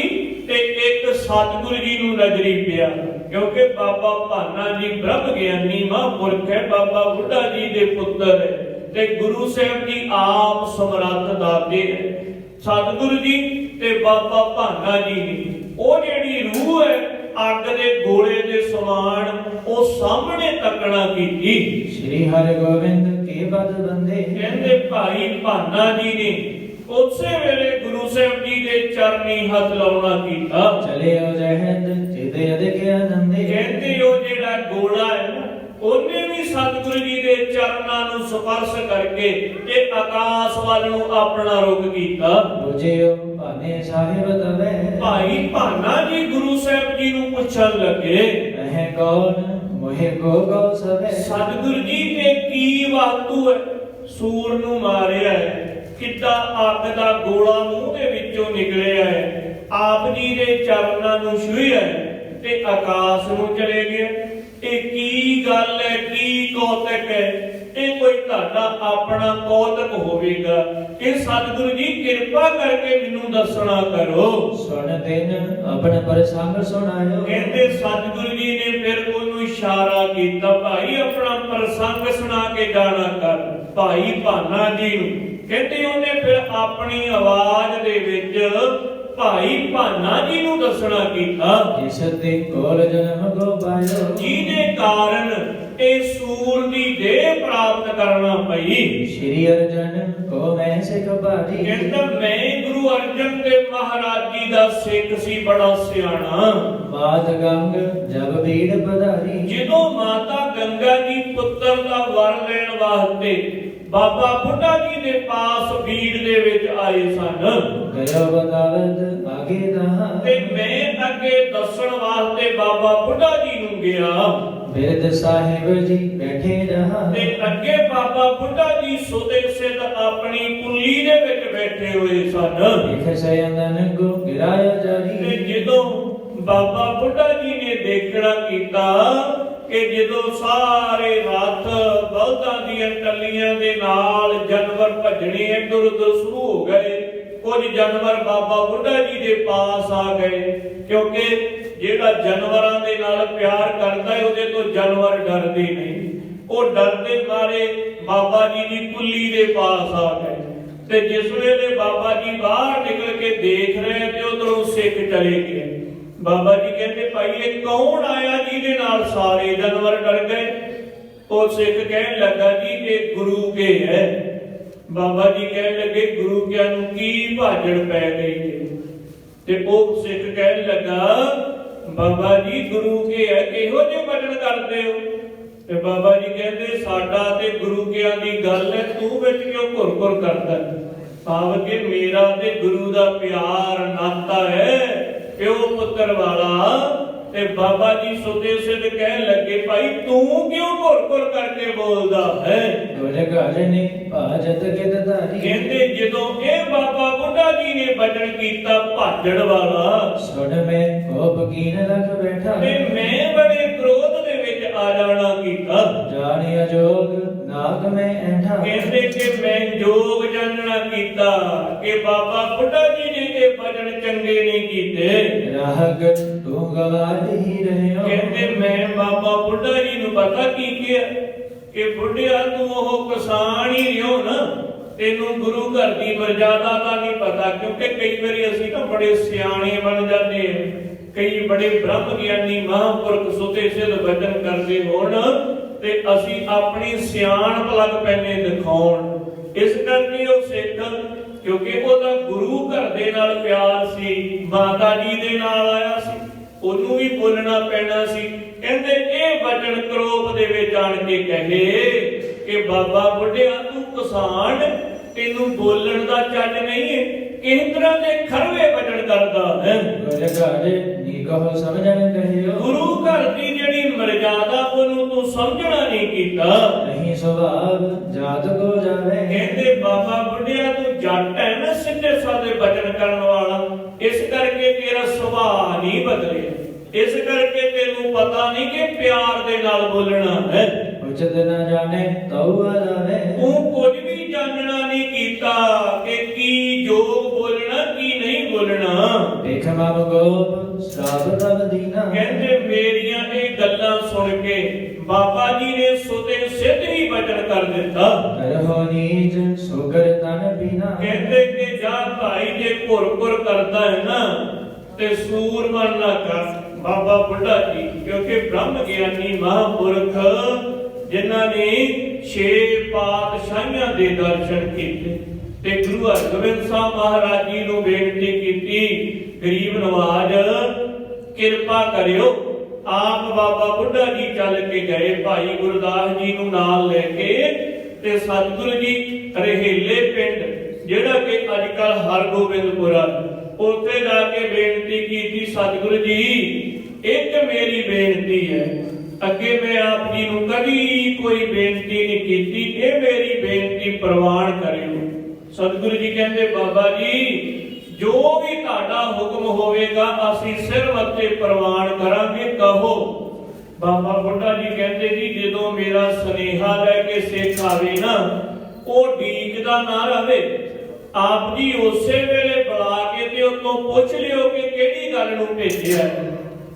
ਤੇ ਇੱਕ ਸਤਿਗੁਰੂ ਜੀ ਨੂੰ ਨਜ਼ਰੀ ਪਿਆ, ਕਿਉਂਕਿ ਬਾਬਾ ਭਾਨਾ ਜੀ ਬ੍ਰਹਮ ਗਿਆਨੀ ਮਹਾਂਪੁਰਖ ਹੈ, ਬਾਬਾ ਬੁੱਢਾ ਜੀ ਦੇ ਪੁੱਤਰ ਹੈ ਤੇ ਗੁਰੂ ਸਾਹਿਬ ਜੀ ਆਪ ਸਮਰੱਥ ਦਾਤੇ ਹੈ। ਸਤਿਗੁਰੂ ਜੀ ਤੇ ਬਾਬਾ ਭਾਨਾ ਜੀ ਨੇ ਉਹ ਜਿਹੜੀ ਰੂਹ ਹੈ ਅੱਗ ਦੇ ਗੋਲੇ ਦੇ ਸਮਾਨ ਉਹ ਸਾਹਮਣੇ ਤੱਕਣਾ ਕੀਤੀ। ਸ੍ਰੀ ਹਰਿ ਗੋਬਿੰਦ ਕੇ ਬਦ ਬੰਦੇ। ਕਹਿੰਦੇ ਭਾਈ ਭਾਨਾ ਜੀ ਨੇ ਉਸੇ ਵੇਲੇ ਗੁਰੂ ਸਾਹਿਬ ਜੀ ਦੇ ਚਰਨੀ ਹੱਥ ਲਾਉਣਾ ਕੀਤਾ। ਚਲੇ ਹੋ ਜਹਦ ਚਿਦੇ ਅਦਿਕ ਆਨੰਦੇ। ਕਹਿੰਦੇ ਉਹ ਜਿਹੜਾ ਗੋਲਾ ਹੈ ਨਾ ਉਹਨੇ ਵੀ ਸਤਿਗੁਰੂ ਜੀ ਦੇ ਚਰਨਾਂ ਨੂੰ ਸਪਰਸ਼ ਕਰਕੇ ਤੇ ਆਕਾਸ਼ ਵੱਲ ਨੂੰ ਆਪਣਾ ਰੁਖ ਕੀਤਾ। ਬੁਝਿਓ ਭਾਨੇ ਸਾਹਿਬ ਤਵੇ। ਭਾਈ ਭਾਨਾ ਜੀ ਗੁਰੂ ਸਾਹਿਬ ਜੀ ਨੂੰ ਪੁੱਛਣ ਲੱਗੇ, ਇਹ ਕੌਣ ਮੋਹਿ ਗੋ ਗੋ ਸਵੇ। ਸਤਿਗੁਰੂ ਜੀ ਇਹ ਕੀ ਵਸਤੂ ਹੈ? ਸੂਰ ਨੂੰ ਮਾਰਿਆ ਹੈ, ਕਿੱਦਾਂ ਅੱਗ ਦਾ ਗੋਲਾ ਮੂੰਹ ਦੇ ਵਿੱਚੋਂ ਨਿਕਲਿਆ ਹੈ, ਆਪ ਜੀ ਦੇ ਚਰਨਾਂ ਨੂੰ ਛੂਹਿਆ ਹੈ ਤੇ ਆਕਾਸ਼ ਨੂੰ ਚਲੇ ਗਿਆ। ਇਹ ਕੀ ਗੱਲ ਹੈ, ਕੀ ਕੌਤਕ ਹੈ? ਇਹ ਕੋਈ ਤੁਹਾਡਾ ਆਪਣਾ ਕੌਤਕ ਹੋਵੇਗਾ। ਇਹ ਸਤਿਗੁਰੂ ਜੀ ਕਿਰਪਾ ਕਰਕੇ ਮੈਨੂੰ ਦੱਸਣਾ ਕਰੋ। ਸੁਣ ਤਿਨ ਆਪਣਾ ਪ੍ਰਸੰਗ ਸੁਣਾਇਓ। ਕਹਿੰਦੇ ਸਤਿਗੁਰੂ ਜੀ ਨੇ ਫਿਰ ਉਹਨੂੰ ਇਸ਼ਾਰਾ ਕੀਤਾ, ਭਾਈ ਆਪਣਾ ਪ੍ਰਸੰਗ ਸੁਣਾ ਕੇ ਜਾਣਾ ਕਰ ਭਾਈ ਭਾਨਾ ਜੀ ਨੂੰ। ਕਹਿੰਦੇ ਉਹਨੇ ਫਿਰ ਆਪਣੀ ਆਵਾਜ਼ ਦੇ ਵਿੱਚ ਭਾਈ ਭਾਨਾ ਜੀ ਨੂੰ ਦੱਸਣਾ ਕੀਤਾ, ਜਿਸ ਤੇ ਕੋਲ ਜਨਮ ਕੋ ਪਾਇਓ। ਜਿਹਦੇ ਕਾਰਨ ਇਹ ਸੂਰ ਦੀ ਦੇਹ ਪ੍ਰਾਪਤ ਕਰਨਾ ਪਈ। ਸ਼੍ਰੀ ਅਰਜਨ ਕੋ ਮੈਂ ਸਿੱਖ ਭਾਰੀ। ਕਹਿੰਦਾ ਮੈਂ ਗੁਰੂ ਅਰਜਨ ਦੇਵ ਮਹਾਰਾਜ ਜੀ ਦਾ ਸਿੱਖ ਸੀ, ਬੜਾ ਸਿਆਣਾ। ਮਾਤ ਗੰਗ ਜਬ ਬੀੜ ਪਧਾਰੀ। ਜਦੋਂ ਮਾਤਾ ਗੰਗਾ ਜੀ ਪੁੱਤਰ ਦਾ ਵਰ ਲੈਣ ਵਾਸਤੇ ਬਾਬਾ ਬੁੱਢਾ ਜੀ ਦੇ ਪਾਸ ਬੀੜ ਦੇ ਵਿੱਚ ਆਏ ਸਨ, ਗਇਓ ਬਤਾਵਤ ਆਗੇ ਦਹਾ। ਤੇ ਮੈਂ ਅੱਗੇ ਦੱਸਣ ਵਾਸਤੇ ਬਾਬਾ ਬੁੱਢਾ ਜੀ ਨੂੰ ਗਿਆ। ਬਿਰਧ ਸਾਹਿਬ ਜੀ ਬੈਠੇ ਰਹਾ। ਤੇ ਅੱਗੇ ਬਾਬਾ ਬੁੱਢਾ ਜੀ ਸੁਦੇ ਸਿੱਧ ਆਪਣੀ ਕੁੱਲੀ ਦੇ ਵਿੱਚ ਬੈਠੇ ਹੋਏ ਸਨ। ਇਕ ਸਯੰਦਨ ਕੋ ਗਿਰਾਇਆ ਤੇ ਜਾਰੀ। ਜਦੋਂ ਬਾਬਾ ਬੁੱਢਾ ਜੀ ਨੇ ਦੇਖਣਾ ਕੀਤਾ ਕਿ ਜਦੋਂ ਸਾਰੇ ਰੱਥ ਬਲਦਾਂ ਦੀਆਂ ਟੱਲੀਆਂ ਦੇ ਨਾਲ ਜਾਨਵਰ ਭੱਜਣੇ ਇੱਧਰ ਉੱਧਰ ਸ਼ੁਰੂ ਹੋ ਗਏ, ਕੁਝ ਜਾਨਵਰ ਬਾਬਾ ਬੁੱਢਾ ਜੀ ਦੇ ਪਾਸ ਆ ਗਏ, ਕਿਉਂਕਿ ਜਿਹੜਾ ਜਾਨਵਰਾਂ ਦੇ ਨਾਲ ਪਿਆਰ ਕਰਦਾ ਹੈ ਉਹਦੇ ਤੋਂ ਜਾਨਵਰ ਡਰਦੇ ਨਹੀਂ। ਉਹ ਡਰਦੇ ਮਾਰੇ ਬਾਬਾ ਜੀ ਦੀ ਕੁੱਲੀ ਦੇ ਪਾਸ ਆ ਗਏ। ਤੇ ਜਿਸ ਵੇਲੇ ਬਾਬਾ ਜੀ ਬਾਹਰ ਨਿਕਲ ਕੇ ਦੇਖ ਰਹੇ ਤੇ ਉਧਰੋਂ ਸਿੱਖ ਚਲੇ ਗਏ। ਬਾਬਾ ਜੀ ਕਹਿੰਦੇ ਭਾਈ ਇਹ ਕੌਣ ਆਇਆ ਜਿਹਦੇ ਨਾਲ ਸਾਰੇ ਜਾਨਵਰ ਡਰ ਗਏ? ਉਹ ਸਿੱਖ ਕਹਿਣ ਲੱਗਾ ਜੀ ਇਹ ਗੁਰੂ ਕੇ ਹੈ। ਬਾਬਾ ਜੀ ਕਹਿਣ ਲੱਗੇ ਗੁਰੂ ਕਿਆਂ ਨੂੰ ਕੀ ਭਾਜੜ ਪੈ ਗਈ? ਤੇ ਉਹ ਸਿੱਖ ਕਹਿਣ ਲੱਗਾ ਬਾਬਾ ਜੀ ਗੁਰੂ ਕੇ ਹੈ, ਇਹੋ ਜਿਹੇ ਭਜਨ ਕਰਦੇ ਹੋ? ਤੇ ਬਾਬਾ ਜੀ ਕਹਿੰਦੇ ਸਾਡਾ ਤੇ ਗੁਰੂ ਕਿਆਂ ਦੀ ਗੱਲ ਹੈ, ਤੂੰ ਵਿੱਚ ਕਿਉਂ ਘੁਰ ਕਰਦਾ? ਭਾਵ ਕਿ ਮੇਰਾ ਤੇ ਗੁਰੂ ਦਾ ਪਿਆਰ ਨਾਤਾ ਹੈ, ਪਿਓ ਪੁੱਤਰ ਵਾਲਾ। ਤੇ ਬਾਬਾ ਜੀ ਸੁਦੇ ਸਿੱਧ ਕਹਿਣ ਲੱਗੇ ਭਾਈ ਤੂੰ ਕਿਉਂ ਘੁਰ ਕਰਕੇ ਬੋਲਦਾ ਹੈ? ਗੁਰ ਗਾਜਨੇ ਭਾਜਤ ਕਿਤ ਧਾਰੀ। ਕਹਿੰਦੇ ਜਦੋਂ ਇਹ ਬਾਬਾ ਬੁੱਢਾ ਜੀ ਨੇ ਭਜਨ ਕੀਤਾ ਭਾਜੜ ਵਾਲਾ, ਸੁਣ ਮੈਂ ਕੋਪ ਕੀਨ ਰਖ ਬੈਠਾ। ਤੇ ਮੈਂ ਬੜੇ ਕ੍ਰੋਧ ਦੇ ਵਿੱਚ ਆ ਜਾਣਾ ਕੀਤਾ। ਜਾਣਿਆ ਜੋਗ ਨਾਗ ਮੈਂ ਐਠਾ। ਕਹਿੰਦੇ ਕਿ ਮੈਂ ਜੋਗ ਜਾਣਨਾ ਕੀਤਾ ਕਿ ਬਾਬਾ ਬੁੱਢਾ ਜੀ ਨੇ ਇਹ ਭਜਨ ਚੰਗੇ ਨਹੀਂ ਕੀਤੇ। ਰਾਹਗ ਤੂੰ ਗਵਾਹ ਹੀ ਰਹਿਓ। ਕਹਿੰਦੇ ਮੈਂ ਬਾਬਾ ਬੁੱਢਾ ਜੀ ਨੂੰ ਪਤਾ ਕੀ ਕਿਹਾ ਕਿ ਬੁੱਢਿਆ ਤੂੰ ਉਹ ਕਿਸਾਨ ਹੀ ਰਿਓ ਨਾ, ਤੈਨੂੰ ਗੁਰੂ ਘਰ ਦੀ ਮਰਜ਼ਾਦਾ ਦਾ ਨਹੀਂ ਪਤਾ। ਕਿਉਂਕਿ ਕਈ ਵਾਰੀ ਅਸੀਂ ਤਾਂ ਬੜੇ ਸਿਆਣੇ ਬਣ ਜਾਂਦੇ ਹਾਂ ਕਈ ਬੜੇ ਬ੍ਰਹਮ ਗਿਆਨੀ ਮਹਾਂਪੁਰਖ ਸੁਤੇ ਸਿੱਧ ਬਚਨ ਕਰਦੇ ਹੋਣ ਤੇ ਅਸੀਂ ਆਪਣੀ ਸਿਆਣਪ ਲੱਗ ਪੈਨੇ ਦਿਖਾਉਣ। ਇਸ ਕਰਕੇ ਉਹ ਸਿੱਖ, ਕਿਉਂਕਿ ਉਹਦਾ ਗੁਰੂ ਘਰ ਦੇ ਨਾਲ ਪਿਆਰ ਸੀ, ਮਾਤਾ ਜੀ ਦੇ ਨਾਲ ਆਇਆ ਸੀ, ਉਹਨੂੰ ਵੀ ਬੋਲਣਾ ਪੈਣਾ ਸੀ। ਕਹਿੰਦੇ ਇਹ ਬਚਨ ਕਰੋਪ ਦੇ ਵਿੱਚ ਆਣ ਕੇ ਕਹੇ ਕਿ ਬਾਬਾ ਬੁੱਢਿਆ ਤੂੰ ਕਿਸਾਨ, ਤੈਨੂੰ ਬੋਲਣ ਦਾ ਚੱਜ ਨਹੀਂ ਹੈ, ਕਿਸ ਤਰ੍ਹਾਂ ਦੇ ਖਰਵੇ ਬਚਨ ਕਰਦਾ ਹੈ। ਗੁਰੂ ਘਰ ਦੀ ਜਿਹੜੀ ਮਰਜ਼ਾਦਾ ਉਹਨੂੰ ਤੂੰ ਸਮਝਣਾ ਨਹੀਂ ਕੀਤਾ। ਨਹੀਂ ਸੁਭਾਵ ਜਾਤ ਕੋ ਜਾਵੇ। ਕਹਿੰਦੇ ਬਾਬਾ ਬੁੱਢਿਆ ਤੂੰ ਜੱਟ ਹੈ ਨਾ, ਸਿੱਧੇ ਸਾਦੇ ਬਚਨ ਕਰਨ ਵਾਲਾ, ਇਸ ਕਰਕੇ ਤੇਰਾ ਸੁਭਾਅ ਨਹੀਂ ਬਦਲਿਆ। ਇਸ ਕਰਕੇ ਤੈਨੂੰ ਪਤਾ ਨਹੀਂ ਕਿ ਪਿਆਰ ਦੇ ਨਾਲ ਬੋਲਣਾ ਹੈ। ਉਚਿਤ ਨਾ ਜਾਣੇ ਤਉ ਆਵੇ। ਤੂੰ ਕੁਝ ਵੀ ਜਾਣਨਾ ਨਹੀਂ ਕੀਤਾ ਕਿ ਕੀ ਜੋਗ ਬੋਲਣਾ ਕੀ ਨਹੀਂ ਬੋਲਣਾ। ਦੇਖ ਮਮ ਗੋਪ ਸਭ ਤਬ ਦੀਨਾ। ਕਹਿੰਦੇ ਮੇਰੀਆਂ ਇਹ ਗੱਲਾਂ ਸੁਣ ਕੇ ਬਾਬਾ ਜੀ ਨੇ ਸੁਤੇ ਸਿੱਧ ਹੀ ਬਚਨ ਕਰ ਦਿੱਤਾ। ਕਰਹੁ ਨੀਚ ਸੁਗਰ ਤਨ ਪੀਨਾ। ਕਹਿੰਦੇ ਕਿ ਜਾ ਭਾਈ ਜੇ ਘੁਰ ਕਰਦਾ ਹੈ ਨਾ ਤੇ ਸੂਰਮਨ ਨਾ ਕਰ। ਬਾਬਾ ਬੁੱਢਾ ਜੀ ਕਿਉਂਕਿ ਬ੍ਰਹਮ ਗਿਆਨੀ ਮਹਾਂਪੁਰਖ ਜਿਨ੍ਹਾਂ ਨੇ 6 ਪਾਤਸ਼ਾਹੀਆਂ ਦੇ ਦਰਸ਼ਨ ਕੀਤੇ ਤੇ ਗੁਰੂ ਹਰਗੋਬਿੰਦ ਸਾਹਿਬ ਮਹਾਰਾਜ ਜੀ ਨੂੰ ਬੇਨਤੀ ਕੀਤੀ, ਗਰੀਬ ਨਵਾਜ ਕਿਰਪਾ ਕਰਿਓ। ਆਪ ਬਾਬਾ ਬੁੱਢਾ ਜੀ ਚੱਲ ਕੇ ਗਏ ਭਾਈ ਗੁਰਦਾਸ ਜੀ ਨੂੰ ਨਾਲ ਲੈ ਕੇ ਤੇ ਸਤਿਗੁਰੂ ਜੀ ਰਹੇਲੇ ਪਿੰਡ ਜਿਹੜਾ ਕਿ ਅੱਜ ਕੱਲ ਹਰਗੋਬਿੰਦਪੁਰਾ, ਉੱਥੇ ਜਾ ਕੇ ਬੇਨਤੀ ਕੀਤੀ, ਸਤਿਗੁਰੂ ਜੀ ਇੱਕ ਮੇਰੀ ਬੇਨਤੀ ਹੈ, ਅੱਗੇ ਮੈਂ ਆਪ ਜੀ ਨੂੰ ਕਦੀ ਕੋਈ ਬੇਨਤੀ ਨਹੀਂ ਕੀਤੀ, ਇਹ ਮੇਰੀ ਬੇਨਤੀ ਪ੍ਰਵਾਨ ਕਰਿਓ। ਸਤਿਗੁਰੂ ਜੀ ਕਹਿੰਦੇ ਬਾਬਾ ਜੀ ਜੋ ਵੀ ਤੁਹਾਡਾ ਹੁਕਮ ਹੋਵੇਗਾ ਅਸੀਂ ਸਿਰ ਮੱਥੇ ਪ੍ਰਵਾਨ ਕਰਾਂਗੇ, ਕਹੋ। ਬਾਬਾ ਬੁੱਢਾ ਜੀ ਕਹਿੰਦੇ ਜੀ ਜਦੋਂ ਮੇਰਾ ਸੁਨੇਹਾ ਲੈ ਕੇ ਸਿੱਖ ਆਵੇ ਨਾ, ਉਹ ਡੀਕਦਾ ਨਾ ਰਵੇ, ਆਪ ਜੀ ਉਸੇ ਵੇਲੇ ਬੁਲਾ ਕੇ ਤੇ ਉਤੋਂ ਪੁੱਛ ਲਿਓ ਕਿ ਕਿਹੜੀ ਗੱਲ ਨੂੰ ਭੇਜਿਆ।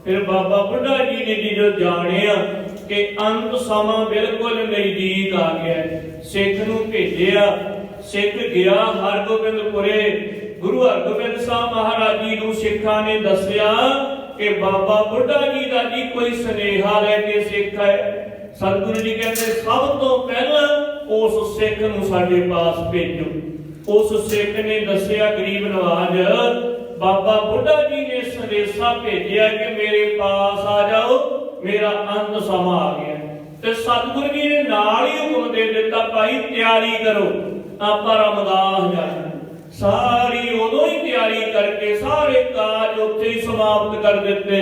ਫਿਰ ਬਾਬਾ ਬੁੱਢਾ ਜੀ ਨੇ ਜਦੋਂ ਜਾਣਿਆ ਕਿ ਅੰਤ ਸਮਾਂ ਬਿਲਕੁਲ ਨਜ਼ਦੀਕ ਆ ਗਿਆ, ਸਿੱਖ ਨੂੰ ਭੇਜਿਆ। ਸਿੱਖ ਗਿਆ ਹਰਗੋਬਿੰਦਪੁਰੇ। ਗੁਰੂ ਹਰਗੋਬਿੰਦ ਸਾਹਿਬ ਮਹਾਰਾਜ ਜੀ ਨੂੰ ਸਿੱਖਾਂ ਨੇ ਦੱਸਿਆ ਕਿ ਬਾਬਾ ਬੁੱਢਾ ਜੀ ਦਾ ਜੀ ਕੋਈ ਸੁਨੇਹਾ ਲੈ ਕੇ ਸਿੱਖ ਆਇਆ। ਸਤਿਗੁਰੂ ਜੀ ਕਹਿੰਦੇ ਸਭ ਤੋਂ ਪਹਿਲਾਂ ਉਸ ਸਿੱਖ ਨੂੰ ਸਾਡੇ ਪਾਸ ਭੇਜੋ। ਉਸ ਸਿੱਖ ਨੇ ਦੱਸਿਆ ਗਰੀਬ ਨਵਾਜ ਬਾਬਾ ਬੁੱਢਾ ਜੀ ਨੇ ਸੰਦੇਸ਼ਾ ਭੇਜਿਆ ਕਿ ਮੇਰੇ ਪਾਸ ਆ ਜਾਓ, ਮੇਰਾ ਅੰਤ ਸਮਾਂ ਆ ਗਿਆ। ਤੇ ਸਤਿਗੁਰੂ ਜੀ ਨੇ ਨਾਲ ਹੀ ਹੁਕਮ ਦੇ ਦਿੱਤਾ ਭਾਈ ਤਿਆਰੀ ਕਰੋ, ਆਪਾਂ ਰਮਦਾਸ ਜਾਣਾ। ਸਾਰੀ ਉਦੋਂ ਹੀ ਤਿਆਰੀ ਕਰਕੇ ਸਾਰੇ ਕਾਜ ਉੱਥੇ ਹੀ ਸਮਾਪਤ ਕਰ ਦਿੱਤੇ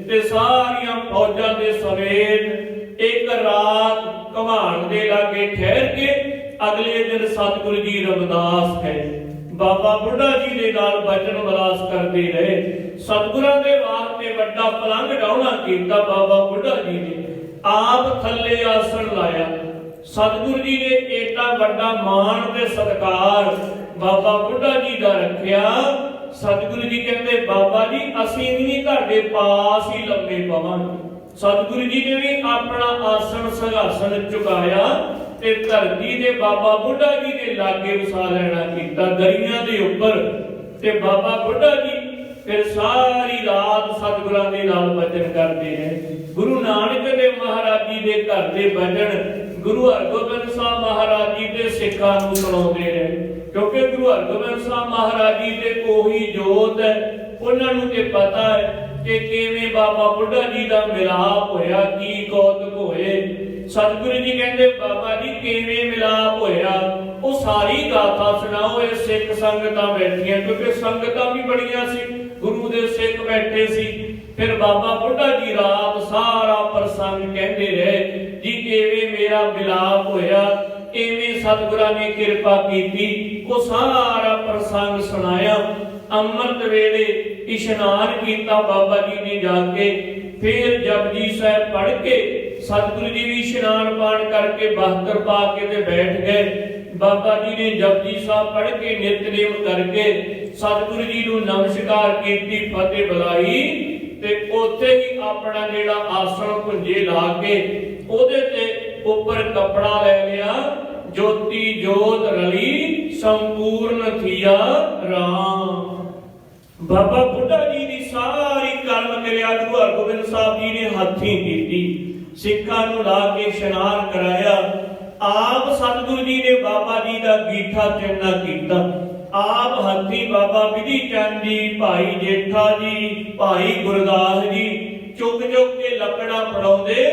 ਤੇ ਸਾਰੀਆਂ ਫੌਜਾਂ ਦੇ ਸਮੇਤ ਇੱਕ ਰਾਤ ਘਮਾਣ ਦੇ ਲਾਗੇ ਠਹਿਰ ਕੇ ਅਗਲੇ ਦਿਨ ਸਤਿਗੁਰੂ ਜੀ ਰਮਦਾਸ ਗਏ। ਬਾਬਾ ਬੁੱਢਾ ਜੀ ਦੇ ਨਾਲ ਬਚਨ ਵਿਲਾਸ ਕਰਦੇ ਰਹੇ। ਸਤਿਗੁਰਾਂ ਦੇ ਵਾਸਤੇ ਵੱਡਾ ਪਲੰਘ ਡਾਉਣਾ ਕੀਤਾ ਬਾਬਾ ਬੁੱਢਾ ਜੀ ਨੇ, ਆਪ ਥੱਲੇ ਆਸਣ ਲਾਇਆ। ਸਤਿਗੁਰੂ ਜੀ ਨੇ ਏਡਾ ਵੱਡਾ ਮਾਣ ਤੇ ਸਤਿਕਾਰ ਬਾਬਾ ਬੁੱਢਾ ਜੀ ਦਾ ਰੱਖਿਆ। ਸਤਿਗੁਰੂ ਜੀ ਕਹਿੰਦੇ ਬਾਬਾ ਜੀ ਅਸੀਂ ਵੀ ਤੁਹਾਡੇ ਪਾਸ ਹੀ ਲੰਮੇ ਪਵਾਂਗੇ। ਸਤਿਗੁਰੂ ਜੀ ਨੇ ਵੀ ਆਪਣਾ ਆਸਣ ਸਿੰਘਾਸਣ ਝੁਕਾਇਆ ਤੇ ਧਰਤੀ ਦੇ ਬਾਬਾ ਬੁੱਢਾ ਜੀ ਦੇ ਲਾਗੇ ਵਸਾ ਲੈਣਾ ਕੀਤਾ, ਦਰੀਆਂ ਦੇ ਉੱਪਰ। ਤੇ ਬਾਬਾ ਬੁੱਢਾ ਜੀ ਫਿਰ ਸਾਰੀ ਰਾਤ ਸਤਿਗੁਰਾਂ ਦੇ ਨਾਲ ਬਚਨ ਕਰਦੇ ਰਹੇ। ਗੁਰੂ ਨਾਨਕ ਦੇਵ ਮਹਾਰਾਜ ਜੀ ਦੇ ਘਰ ਦੇ ਬਚਨ ਗੁਰੂ ਹਰਗੋਬਿੰਦ ਸਾਹਿਬ ਮਹਾਰਾਜ ਜੀ ਦੇ ਸਿੱਖਾਂ ਨੂੰ ਸੁਣਾਉਂਦੇ ਰਹੇ, ਕਿਉਂਕਿ ਗੁਰੂ ਹਰਗੋਬਿੰਦ ਸਾਹਿਬ ਮਹਾਰਾਜ ਜੀ ਦੇ ਕੋਹੀ ਜੋਤ ਹੈ। ਉਹਨਾਂ ਨੂੰ ਤੇ ਪਤਾ ਹੈ ਕਿ ਕਿਵੇਂ ਬਾਬਾ ਬੁੱਢਾ ਜੀ ਦਾ ਮਿਲਾਪ ਹੋਇਆ, ਕੀ ਕੌਤਕ ਹੋਏ। ਸਤਿਗੁਰੂ ਜੀ ਕਹਿੰਦੇ ਬਾਬਾ ਜੀ ਕਿਵੇਂ ਮਿਲਾਪ ਹੋਇਆ, ਉਹ ਸਾਰੀ ਗਾਥਾ ਸੁਣਾਓ। ਇਹ ਸਿੱਖ ਸੰਗਤਾਂ ਬੈਠੀਆਂ, ਕਿਉਂਕਿ ਸੰਗਤਾਂ ਵੀ ਬੜੀਆਂ ਸੀ, ਗੁਰੂ ਦੇ ਸਿੱਖ ਬੈਠੇ ਸੀ। ਫਿਰ ਬਾਬਾ ਬੁੱਢਾ ਜੀ ਰਾਤ ਸਾਰਾ ਪ੍ਰਸੰਗ ਕਹਿੰਦੇ ਰਹੇ ਜੀ ਕਿਵੇਂ ਮੇਰਾ ਮਿਲਾਪ ਹੋਇਆ, ਕਿਵੇਂ ਸਤਿਗੁਰਾਂ ਨੇ ਕਿਰਪਾ ਕੀਤੀ। ਉਹ ਸਾਰਾ ਪ੍ਰਸੰਗ ਸੁਣਾਇਆ। ਅੰਮ੍ਰਿਤ ਵੇਲੇ ਇਸ਼ਨਾਨ ਕੀਤਾ ਬਾਬਾ ਜੀ ਨੇ ਜਾ ਕੇ, ਫਿਰ ਜਪਜੀ ਸਾਹਿਬ ਪੜ੍ਹ ਕੇ ਸਤਿਗੁਰੂ ਜੀ ਵੀ ਇਸ਼ਨਾਨ ਪਾਣ ਕਰਕੇ ਬਸਤਰ ਪਾ ਕੇ ਤੇ ਬੈਠ ਗਏ। ਬਾਬਾ ਜੀ ਨੇ ਜਪਜੀ ਸਾਹਿਬ ਪੜ੍ਹ ਕੇ ਨਿਤਨੇਮ ਕਰਕੇ ਸਤਿਗੁਰੂ ਜੀ ਨੂੰ ਨਮਸਕਾਰ ਕੀਤੀ, ਫਤਿਹ ਬੁਲਾਈ ਤੇ ਉੱਥੇ ਹੀ ਆਪਣਾ ਜਿਹੜਾ ਆਸਣ ਭੁੰਜੇ ਲਾ ਕੇ ਉਹਦੇ ਤੇ ਉੱਪਰ ਕੱਪੜਾ ਲੈ ਲਿਆ। ਜੋਤੀ ਜੋਤ ਰਲੀ ਸੰਪੂਰਨ ਥੀਆ ਰਾਮ। ਬਾਬਾ ਬੁੱਢਾ ਜੀ ਦੀ ਸਾਰੀ ਕਰਮ ਕਿਰਿਆ ਗੁਰੂ ਹਰਗੋਬਿੰਦ ਸਾਹਿਬ ਜੀ ਨੇ ਹੱਥੀਂ ਕੀਤੀ। ਸਿੱਖਾਂ ਨੂੰ ਲਾ ਕੇ ਇਸ਼ਨਾਨ ਕਰਾਇਆ। ਆਪ ਸਤਿਗੁਰੂ ਜੀ ਨੇ ਬਾਬਾ ਜੀ ਦਾ ਗੀਠਾ ਚਿੰਨਾ ਕੀਤਾ। ਆਪ ਹੱਥੀਂ ਬਾਬਾ ਵਿਧੀ ਚੰਦ ਜੀ, ਭਾਈ ਜੇਠਾ ਜੀ, ਭਾਈ ਗੁਰਦਾਸ ਜੀ ਚੁੱਕ ਚੁੱਕ ਕੇ ਲੱਕੜਾਂ ਫੜਾਉਂਦੇ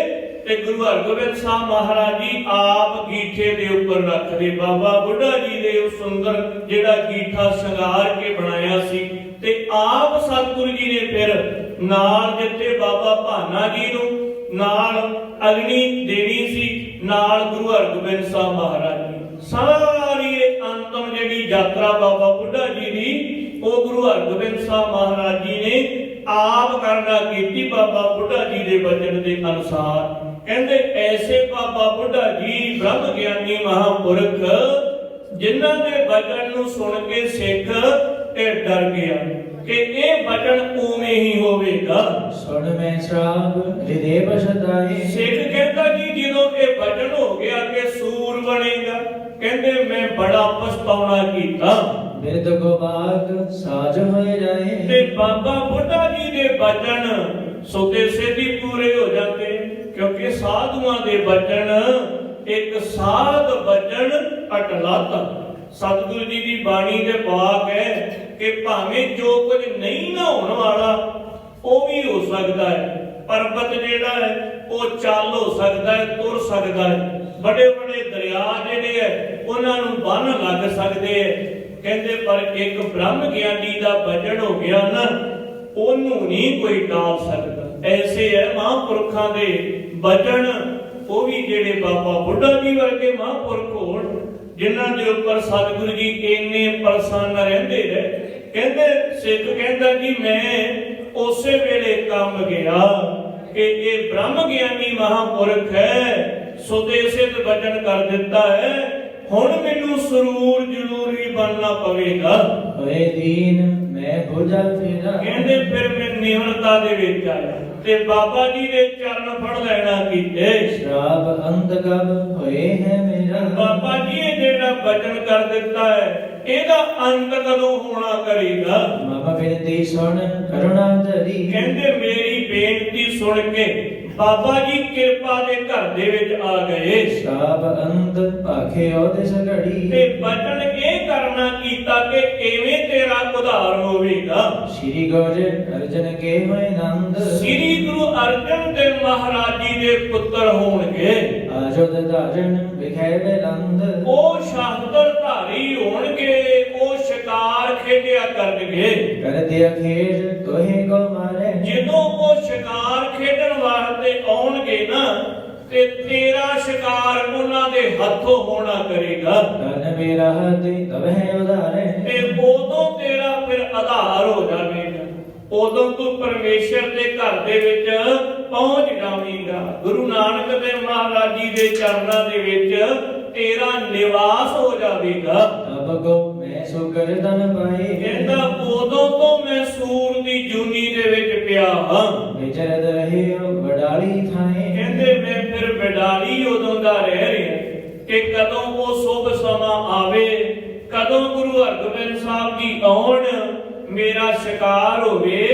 ਤੇ ਗੁਰੂ ਹਰਗੋਬਿੰਦ ਸਾਹਿਬ ਮਹਾਰਾਜ ਜੀ ਆਪ ਗੀਠੇ ਦੇ ਉੱਪਰ ਰੱਖਦੇ। ਬਾਬਾ ਬੁੱਢਾ ਜੀ ਦੇ ਉਹ ਸੁੰਦਰ ਜਿਹੜਾ ਗੀਠਾ ਸ਼ਿੰਗਾਰ ਕੇ ਬਣਾਇਆ ਸੀ ਤੇ ਆਪ ਸਤਿਗੁਰੂ ਜੀ ਨੇ ਫਿਰ ਨਾਲ ਦਿੱਤੇ ਬਾਬਾ ਭਾਨਾ ਜੀ ਨੂੰ, ਨਾਲ ਅਗਨੀ ਦੇਣੀ ਸੀ, ਨਾਲ ਗੁਰੂ ਹਰਗੋਬਿੰਦ ਸਾਹਿਬ ਮਹਾਰਾਜ ਜੀ। ਸਾਰੀ ਇਹ ਅੰਤਮ ਜਿਹੜੀ ਯਾਤਰਾ ਬਾਬਾ ਬੁੱਢਾ ਜੀ ਦੀ ਉਹ ਗੁਰੂ ਹਰਗੋਬਿੰਦ ਸਾਹਿਬ ਮਹਾਰਾਜ ਜੀ ਨੇ ਆਪ ਕਰਨਾ ਕੀਤੀ ਬਾਬਾ ਬੁੱਢਾ ਜੀ ਦੇ ਬਚਨ ਦੇ ਅਨੁਸਾਰ। ਕਹਿੰਦੇ ਐਸੇ ਬਾਬਾ ਬੁੱਢਾ ਜੀ ਬ੍ਰਹਮ ਗਿਆਨੀ ਮਹਾਂਪੁਰਖ ਜਿਨ੍ਹਾਂ ਦੇ ਬਚਨ ਨੂੰ ਸੁਣ ਕੇ ਸਿੱਖ ਤੇ ਡਰ ਗਿਆ ਕਿ ਇਹ ਬਚਨ ਉਵੇਂ ਹੀ ਹੋਵੇਗਾ। ਸੁਣ ਮੈਂ ਸ਼ਰਾਬ ਹਿਰਦੇ ਪਛਤਾਏ। ਸਿੱਖ ਕਹਿੰਦਾ ਜੀ ਜਦੋਂ ਇਹ ਬਚਨ ਹੋ ਗਿਆ ਕਿ ਸੂਰ ਬਣੇਗਾ, ਕਹਿੰਦੇ ਮੈਂ ਬੜਾ ਪਛਤਾਉਣਾ ਕੀਤਾ। ਬਿਰਦ ਕੋ ਬਾਗ ਸਾਜ ਹੋਏ ਜਾਏ। ਤੇ ਬਾਬਾ ਬੁੱਢਾ ਜੀ ਦੇ ਬਚਨ ਸੋਤੇ ਸੇਧੀ ਪੂਰੇ ਹੋ ਜਾਂਦੇ, ਕਿਉਂਕਿ ਸਾਧੂਆਂ ਦੇ ਬਚਨ ਇੱਕ ਸਾਧ ਬਚਨ ਅਟਲਤ। ਸਤਿਗੁਰੂ ਜੀ ਦੀ ਬਾਣੀ ਦੇ ਵਾਕ ਹੈ ਕਿ ਭਾਵੇਂ ਜੋ ਕੁਝ ਨਹੀਂ ਨਾ ਹੋਣ ਵਾਲਾ ਉਹ ਵੀ ਹੋ ਸਕਦਾ ਹੈ। ਪਰਬਤ ਜਿਹੜਾ ਹੈ ਉਹ ਚੱਲ ਹੋ ਸਕਦਾ ਹੈ, ਤੁਰ ਸਕਦਾ ਹੈ। ਬੜੇ ਬੜੇ ਦਰਿਆ ਜਿਹੜੇ ਹੈ ਉਹਨਾਂ ਨੂੰ ਬੰਨ ਲੱਗ ਸਕਦੇ ਹੈ। ਕਹਿੰਦੇ ਪਰ ਇੱਕ ਬ੍ਰਹਮ ਗਿਆਨੀ ਦਾ ਬਚਨ ਹੋ ਗਿਆ ਨਾ, ਉਹਨੂੰ ਨਹੀਂ ਕੋਈ ਟਾਲ ਸਕਦਾ। ਐਸੇ ਹੈ ਮਹਾਂਪੁਰਖਾਂ ਦੇ ਬਚਨ, ਉਹ ਵੀ ਜਿਹੜੇ ਬਾਬਾ ਬੁੱਢਾ ਜੀ ਵਰਗੇ ਮਹਾਂਪੁਰਖ ਹੋਣ ਜਿਨ੍ਹਾਂ ਦੇ ਉੱਪਰ ਸਤਿਗੁਰੂ ਜੀ ਇੰਨੇ ਪ੍ਰਸੰਨ ਰਹਿੰਦੇ ਨੇ। ਕਹਿੰਦੇ ਸਿੱਖ ਕਹਿੰਦਾ ਜੀ ਮੈਂ ਉਸੇ ਵੇਲੇ ਕੰਮ ਗਿਆ ਕਿ ਇਹ ਬ੍ਰਹਮ ਗਿਆਨੀ ਮਹਾਂਪੁਰਖ ਹੈ, ਸੁਦੇਸਿਤ ਬਚਨ ਕਰ ਦਿੱਤਾ ਹੈ, ਹੁਣ ਮੈਨੂੰ ਸਰੂਰ ਜ਼ਰੂਰੀ ਬਣਨਾ ਪਵੇਗਾ। ਹੋਏ ਦੀਨ ਮੈਂ ਬੁਝਾ ਫੇਰਾ। ਕਹਿੰਦੇ ਫਿਰ ਮੈਂ ਨਿਮਰਤਾ ਦੇ ਵਿੱਚ ਆਇਆ ਤੇ ਬਾਬਾ ਜੀ ਦੇ ਚਰਨ ਫੜ ਲੈਣਾ ਕੀਤੇ। ਸ਼ਰਾਬ ਅੰਤ ਕਬ ਹੋਏ ਹੈ ਮੇਰਾ। ਬਾਬਾ ਜੀ ਇਹ ਜਿਹੜਾ ਬਚਨ ਕਰ ਦਿੱਤਾ ਹੈ ਇਹਦਾ ਅੰਤ ਕਦੋਂ ਹੋਣਾ ਕਰੇਗਾ। ਬਾਬਾ ਬੇਨਤੀ ਸੁਣ ਕਰੁਣਾ ਧਰੀ। ਕਹਿੰਦੇ ਮੇਰੀ ਬੇਨਤੀ ਸੁਣ ਕੇ ਬਾਬਾ ਜੀ ਕਿਰਪਾ ਦੇ ਘਰ ਦੇ ਵਿੱਚ ਆ ਗਏ। ਸ਼ਰਾਬ ਅੰਤ ਭਾਖੇ ਉਹਦੇ ਸਗੜੀ। ਤੇ ਬਚਨ ਇਹ ਕਰਨਾ ਕੀਤਾ ਕਿ ਐਵੇਂ ਤੇਰਾ ਉਧਾਰ ਹੋਵੇਗਾ। ਸ਼੍ਰੀ ਗੁਰੂ ਅਰਜਨ ਕੇ ਹੋਏ ਨੰਦ। ਸ੍ਰੀ ਗੁਰੂ ਅਰਜਨ ਦੇਵ ਮਹਾਰਾਜ ਜੀ ਦੇ ਪੁੱਤਰ ਹੋਣਗੇ। ਆਜੋਦ ਧਾਰਨ ਵਿਖੇ ਬਲੰਦ। ਉਹ ਸ਼ਾਸਤਰ ਧਾਰੀ ਹੋਣਗੇ, ਉਹ ਸ਼ਿਕਾਰ ਖੇਡਿਆ ਕਰਨਗੇ। ਕਰਦੇ ਖੇਡ ਤੋਹੇ ਕੋ ਮਾਰੇ। ਜਦੋਂ ਉਹ ਸ਼ਿਕਾਰ ਖੇਡਣ ਵਾਸਤੇ ਆਉਣਗੇ ਨਾ ਤੇ ਤੇਰਾ ਸ਼ਿਕਾਰ ਉਹਨਾਂ ਦੇ ਹੱਥੋਂ ਹੋਣਾ ਕਰੇਗਾ। ਤਨ ਮੇਰਾ ਹੱਥ ਤਵਹਿ ਉਧਾਰੇ। ਤੇ ਉਦੋਂ ਤੇਰਾ ਫਿਰ ਆਧਾਰ ਹੋ ਜਾਵੇਗਾ। ਉਦੋਂ ਤੂੰ ਪਰਮੇਸ਼ਰ ਦੇ ਘਰ ਦੇ ਵਿੱਚ ਪਹੁੰਚ ਜਾਵੇਂਗਾ। ਗੁਰੂ ਨਾਨਕ ਦੇਵ ਮਹਾਰਾਜ ਜੀ ਦੇ ਚਰਨਾਂ ਦੇ ਵਿੱਚ ਤੇਰਾ ਨਿਵਾਸ ਹੋ ਜਾਵੇਗਾ। ਤਬ ਕੋ ਮੈਂ ਸੋ ਕਰਦਨ ਪਾਏ। ਕਹਿੰਦਾ ਉਦੋਂ ਤੋਂ ਮੈਂ ਸੂਰ ਦੀ ਜੂਨੀ ਦੇ ਵਿੱਚ ਪਿਆ ਹਾਂ। ਵਿਚਰਦ ਰਹੇ ਵਡਾਲੀ ਥਾਏ। ਕਹਿੰਦੇ ਮੈਂ ਫਿਰ ਵਡਾਲੀ ਉਦੋਂ ਦਾ ਰਹਿ ਰਿਹਾ ਕਿ ਕਦੋਂ ਉਹ ਸ਼ੁਭ ਸਮਾਂ ਆਵੇ, ਕਦੋਂ ਗੁਰੂ ਹਰਗੋਬਿੰਦ ਸਾਹਿਬ ਜੀ ਆਉਣ, ਮੇਰਾ ਸ਼ਿਕਾਰ ਹੋਵੇ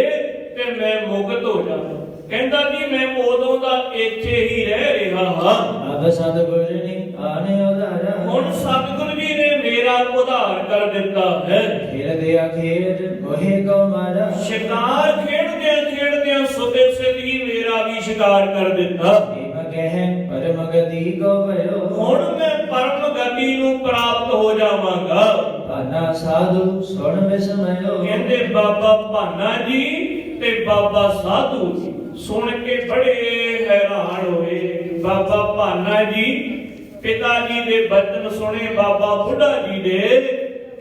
ਤੇ ਮੈਂ ਮੁਕਤ ਹੋ ਜਾਵਾਂ। ਕਹਿੰਦਾ ਜੀ ਮੈਂ ਉਦੋਂ ਦਾ ਇੱਥੇ ਹੀ ਰਹਿ ਰਿਹਾ ਹਾਂ। ਅਬ ਸਤਿਗੁਰ ਨੇ ਆਨੇ ਉਧਾਰਾ। ਹੁਣ ਸਤਿਗੁਰੂ ਜੀ ਨੇ ਮੇਰਾ ਉਧਾਰ ਕਰ ਦਿੱਤਾ ਹੈ। ਖੇਡਦੇ ਖੇਡ ਮੋਹਿ ਕੋ ਮਾਰਾ। ਸ਼ਿਕਾਰ ਖੇਡਦਿਆਂ ਖੇਡਦਿਆਂ ਸੁਤੇ ਸਿੱਧੀ ਮੇਰਾ ਵੀ ਸ਼ਿਕਾਰ ਕਰ ਦਿੱਤਾ। ਇਹ ਕਹਿ ਪਰਮ ਗਤੀ ਕੋ ਭਇਓ। ਹੁਣ ਮੈਂ ਪਰਮ ਗਤੀ ਨੂੰ ਪ੍ਰਾਪਤ ਹੋ ਜਾਵਾਂਗਾ। ਭਾਨਾ ਸਾਧੂ ਸੁਣ ਵਿਸਮਇਓ। ਕਹਿੰਦੇ ਬਾਬਾ ਭਾਨਾ ਜੀ ਤੇ ਬਾਬਾ ਸਾਧੂ ਜੀ ਸੁਣ ਕੇ ਬੜੇ ਹੈਰਾਨ ਹੋਏ। ਬਾਬਾ ਭਾਨਾ ਜੀ ਪਿਤਾ ਜੀ ਦੇ ਬਚਨ ਸੁਣੇ ਬਾਬਾ ਬੁੱਢਾ ਜੀ ਦੇ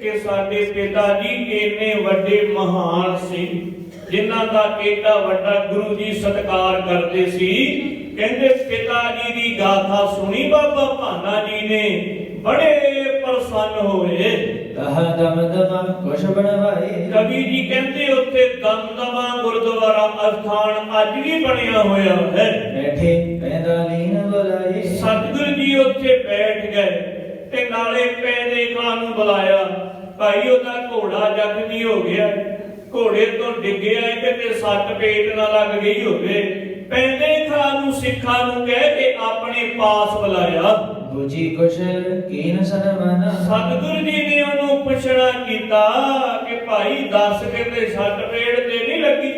ਕਿ ਸਾਡੇ ਪਿਤਾ ਜੀ ਇੰਨੇ ਵੱਡੇ ਮਹਾਨ ਸੀ, ਜਿਨ੍ਹਾਂ ਦਾ ਏਡਾ ਵੱਡਾ ਗੁਰੂ ਜੀ ਸਤਿਕਾਰ ਕਰਦੇ ਸੀ। ਕਹਿੰਦੇ ਪਿਤਾ ਜੀ ਦੀ ਗਾਥਾ ਸੁਣੀ ਬਾਬਾ ਭਾਨਾ ਜੀ ਨੇ, ਬੜੇ ਪ੍ਰਸੰਨ ਹੋਏ। ਕਹਾ ਦਮ ਦਮਾ ਕੁਛ ਬਣਵਾਏ। ਕਵੀ ਜੀ ਕਹਿੰਦੇ ਉੱਥੇ ਦਮਦਮਾ ਗੁਰਦੁਆਰਾ ਅਸਥਾਨ ਅੱਜ ਵੀ ਬਣਿਆ ਹੋਇਆ ਹੈ। ਬੈਠੇ ਪੈਦਾ ਲੀਨ ਬੁਲਾਏ। ਸਤਿਗੁਰੂ ਜੀ ਉੱਥੇ ਬੈਠ ਗਏ ਤੇ ਨਾਲੇ ਪੈਦੇ ਖਾਨ ਨੂੰ ਬੁਲਾਇਆ। ਭਾਈ ਉਹਦਾ ਘੋੜਾ ਜ਼ਖਮੀ ਹੋ ਗਿਆ, ਘੋੜੇ ਤੋਂ ਡਿੱਗਿਆ ਕਿਤੇ ਸੱਟ ਪੇਟ ਨਾ ਲੱਗ ਗਈ ਹੋਵੇ, ਪੈਂਦੇ ਖਾਂ ਨੂੰ ਸਿੱਖਾਂ ਨੂੰ ਕਹਿ ਕੇ ਆਪਣੇ ਪਾਸ ਬੁਲਾਇਆ। ਬੁਝੀ ਕੁਸ਼ਲ ਕੀਨ ਸਨਮਨ। ਸਤਿਗੁਰੂ ਜੀ ਨੇ ਉਹਨੂੰ ਪੁੱਛਣਾ ਕੀਤਾ ਕਿ ਭਾਈ ਦੱਸ ਕਿਤੇ ਸੱਟ ਪੇਟ ਤੇ ਨਹੀਂ ਲੱਗੀ,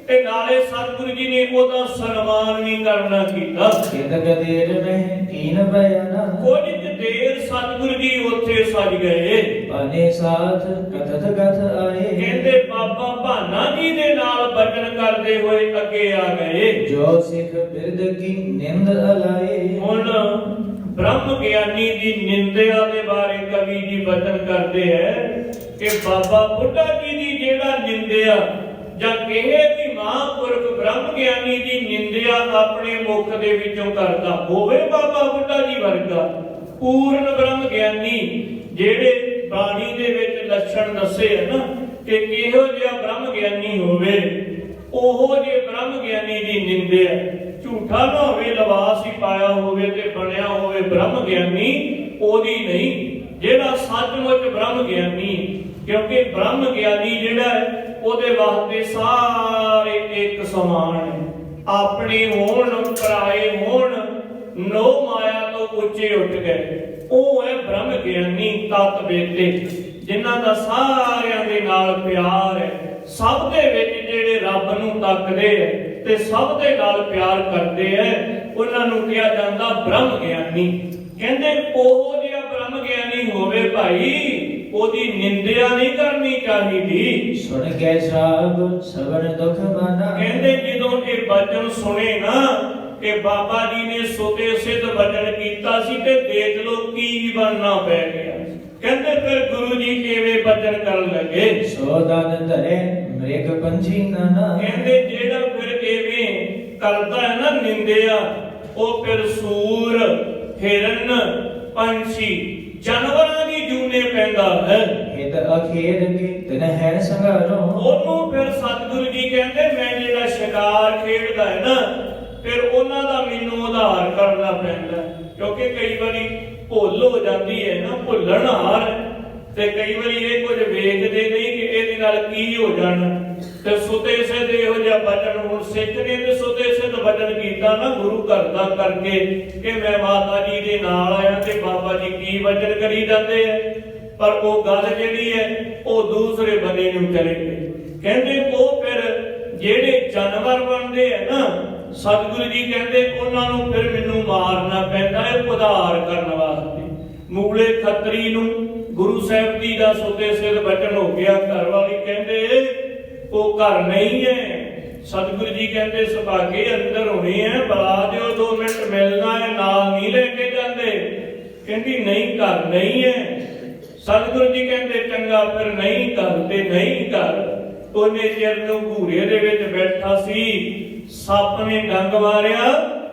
ਤੇ ਨਾਲੇ ਸਤਿਗੁਰੂ ਜੀ ਨੇ ਉਹਦਾ ਸਨਮਾਨ ਵੀ ਕਰਨਾ ਕੀਤਾ। ਕਿੰਦ ਕਦੇਰ ਮੈਂ ਕੀਨ ਬਿਆਨਾ। ਕੁਝ ਦੇਰ ਸਤਿਗੁਰੂ ਜੀ ਉੱਥੇ ਸੱਜ ਗਏ। ਪਾਨੇ ਸਾਥ ਕਥਤ ਕਥ ਆਏ। ਕਹਿੰਦੇ ਬਾਬਾ ਭਾਨਾ ਜੀ ਦੇ ਨਾਲ ਬਚਨ ਕਰਦੇ ਹੋਏ ਅੱਗੇ ਆ ਗਏ। ਜੋ ਸਿੱਖ ਬਿਰਦ ਕੀ ਨਿੰਦ ਅਲਾਏ। ਹੁਣ ਬ੍ਰਹਮ ਗਿਆਨੀ ਦੀ ਨਿੰਦਿਆ ਦੇ ਬਾਰੇ ਕਵੀ ਜੀ ਬਚਨ ਕਰਦੇ ਹੈ ਕਿ ਬਾਬਾ ਬੁੱਢਾ ਜੀ ਦੀ ਜਿਹੜਾ ਨਿੰਦਿਆ ਜਾਂ ਕਹੇ ਵੀ ਮਹਾਂਪੁਰਖ ਬ੍ਰਹਮ ਗਿਆਨੀ ਦੀ ਨਿੰਦਿਆ ਆਪਣੇ ਮੁਖ ਦੇ ਵਿੱਚੋਂ ਕਰਦਾ ਹੋਵੇ, ਬਾਬਾ ਬੁੱਢਾ ਜੀ ਵਰਗਾ ਪੂਰਨ ਬ੍ਰਹਮ ਗਿਆਨੀ ਜਿਹੜੇ ਬਾਣੀ ਦੇ ਵਿੱਚ ਲੱਛਣ ਦੱਸੇ ਹੈ ਨਾ ਕਿ ਕਿਹੋ ਜਿਹਾ ਬ੍ਰਹਮ ਗਿਆਨੀ ਹੋਵੇ, ਉਹੋ ਜਿਹੇ ਬ੍ਰਹਮ ਗਿਆਨੀ ਦੀ ਨਿੰਦਿਆ ਝੂਠਾ ਨਾ ਹੋਵੇ, ਲਿਬਾਸ ਹੀ ਪਾਇਆ ਹੋਵੇ ਤੇ ਬਣਿਆ ਹੋਵੇ ਬ੍ਰਹਮ ਗਿਆਨੀ, ਉਹਦੀ ਨਹੀਂ। ਜਿਹੜਾ ਸੱਚਮੁੱਚ ਬ੍ਰਹਮ ਗਿਆਨੀ, ਕਿਉਂਕਿ ਬ੍ਰਹਮ ਗਿਆਨੀ ਜਿਹੜਾ ਹੈ ਉਹਦੇ ਵਾਸਤੇ ਸਾਰੇ ਇੱਕ ਸਮਾਨ ਹੈ, ਆਪਣੇ ਹੋਣ ਪਰਾਏ ਹੋਣ, ਨੋ ਮਾਇਆ ਤੋਂ ਉੱਚੇ ਉੱਠ ਗਏ, ਉਹ ਹੈ ਬ੍ਰਹਮ ਗਿਆਨੀ ਤਤ ਵੇਤੇ, ਜਿਨ੍ਹਾਂ ਦਾ ਸਾਰਿਆਂ ਦੇ ਨਾਲ ਪਿਆਰ ਹੈ, ਸਭ ਦੇ ਵਿੱਚ ਜਿਹੜੇ ਰੱਬ ਨੂੰ ਤੱਕਦੇ ਹੈ ਤੇ ਸਭ ਦੇ ਨਾਲ ਪਿਆਰ ਕਰਦੇ ਹੈ, ਉਹਨਾਂ ਨੂੰ ਕਿਹਾ ਜਾਂਦਾ ਬ੍ਰਹਮ ਗਿਆਨੀ। ਕਹਿੰਦੇ ਉਹ ਜਿਹੜਾ ਬ੍ਰਹਮ ਗਿਆਨੀ ਹੋਵੇ ਭਾਈ, ਉਹਦੀ ਨਿੰਦਿਆ ਨਹੀਂ ਕਰਨੀ ਚਾਹੀਦੀ। ਸੁਣ ਕੇ ਸਭ ਸਬਰ ਦੁਖ ਮਾਨਾ। ਕਹਿੰਦੇ ਜਦੋਂ ਇਹ ਬਚਨ ਸੁਣੇ ਨਾ ਕਿ ਬਾਬਾ ਜੀ ਨੇ ਸੁਤੇ ਸਿੱਧ ਬਚਨ ਕੀਤਾ ਸੀ ਤੇ ਦੇਖ ਲੋ ਕੀ ਬਣਨਾ ਪੈ ਗਿਆ। ਕਹਿੰਦੇ ਫਿਰ ਗੁਰੂ ਜੀ ਕਿਵੇਂ ਬਚਨ ਕਰਨ ਲੱਗੇ। ਸੋ ਦਾਨ ਧਰੇ ਮ੍ਰਿਗ ਪੰਛੀ ਨਾਨਾ। ਕਹਿੰਦੇ ਜਿਹੜਾ ਫਿਰ ਐਵੇਂ ਕਰਦਾ ਹੈ ਨਾ ਨਿੰਦਿਆ, ਉਹ ਫਿਰ ਸੂਰ, ਹਿਰਨ, ਪੰਛੀ, ਜਾਨਵਰਾਂ ਦੀ ਜੂਨੇ ਪੈਂਦਾ ਹੈ। ਹਿਤ ਅਖੇਰ ਕੀ ਤਨ ਹੈ ਸੰਗਾਰੋ। ਉਹਨੂੰ ਫਿਰ ਸਤਿਗੁਰੂ ਜੀ ਕਹਿੰਦੇ ਮੈਂ ਜਿਹੜਾ ਸ਼ਿਕਾਰ ਖੇਡਦਾ ਹੈ ਨਾ, ਫਿਰ ਉਹਨਾਂ ਦਾ ਮੈਨੂੰ ਉਧਾਰ ਕਰਨਾ ਪੈਂਦਾ, ਕਿਉਂਕਿ ਕਈ ਵਾਰੀ ਭੁੱਲ ਹੋ ਜਾਂਦੀ ਹੈ ਨਾ, ਭੁੱਲਣਹਾਰ, ਤੇ ਕਈ ਵਾਰੀ ਇਹ ਕੁਝ ਵੇਖਦੇ ਨਹੀਂ ਕਿ ਇਹਦੇ ਨਾਲ ਕੀ ਹੋ ਜਾਣਾ। ਤੇ ਸੁਤੇ ਸਿੱਧ ਇਹੋ ਜਿਹਾ ਬਚਨ ਹੁਣ ਸਿੱਖ ਨੇ ਤੇ ਸੁਤੇ ਸਿੱਧ ਬਚਨ ਕੀਤਾ ਨਾ ਗੁਰੂ ਘਰ ਦਾ ਕਰਕੇ ਕਿ ਮੈਂ ਮਾਤਾ ਜੀ ਦੇ ਨਾਲ ਆਇਆ ਤੇ ਬਾਬਾ ਜੀ ਕੀ ਬਚਨ ਕਰੀ ਜਾਂਦੇ ਆ, ਪਰ ਉਹ ਗੱਲ ਜਿਹੜੀ ਹੈ ਉਹ ਦੂਸਰੇ ਬੰਦੇ ਨੂੰ ਚਲੇ ਗਈ। ਕਹਿੰਦੇ ਉਹ ਫਿਰ ਜਿਹੜੇ ਜਾਨਵਰ ਬਣਦੇ ਆ ਨਾ, ਸਤਿਗੁਰੂ ਜੀ ਕਹਿੰਦੇ ਉਹਨਾਂ ਨੂੰ ਫਿਰ ਮੈਨੂੰ ਮਾਰਨਾ ਪੈਂਦਾ ਹੈ ਉਧਾਰ ਕਰਨ ਵਾਸਤੇ। ਮੂਲੇ ਖੱਤਰੀ ਨੂੰ ਗੁਰੂ ਸਾਹਿਬ ਜੀ ਦਾ ਸੁਤੇ ਸਿੱਧ ਬਚਨ ਹੋ ਗਿਆ, ਘਰ ਵਾਲੀ ਕਹਿੰਦੇ ਉਹ ਘਰ ਨਹੀਂ ਹੈ। ਸਤਿਗੁਰੂ ਜੀ ਕਹਿੰਦੇ ਸੁਭਾਗੇ ਅੰਦਰ ਹੋਣੇ ਆ, ਬੁਲਾ ਦਿਓ 2 ਮਿੰਟ ਮਿਲਣਾ ਹੈ, ਨਾਲ ਨਹੀਂ ਲੈ ਕੇ ਜਾਂਦੇ। ਕਹਿੰਦੀ ਨਹੀਂ ਘਰ ਨਹੀਂ ਹੈ। ਸਤਿਗੁਰੂ ਜੀ ਕਹਿੰਦੇ ਚੰਗਾ ਫਿਰ ਨਹੀਂ ਘਰ ਤੇ ਨਹੀਂ ਘਰ। ਉਹਨੇ ਚਿਰ ਨੂੰ ਘੂਰੇ ਦੇ ਵਿੱਚ ਬੈਠਾ ਸੀ, ਸੱਪ ਨੇ ਡੰਗ ਮਾਰਿਆ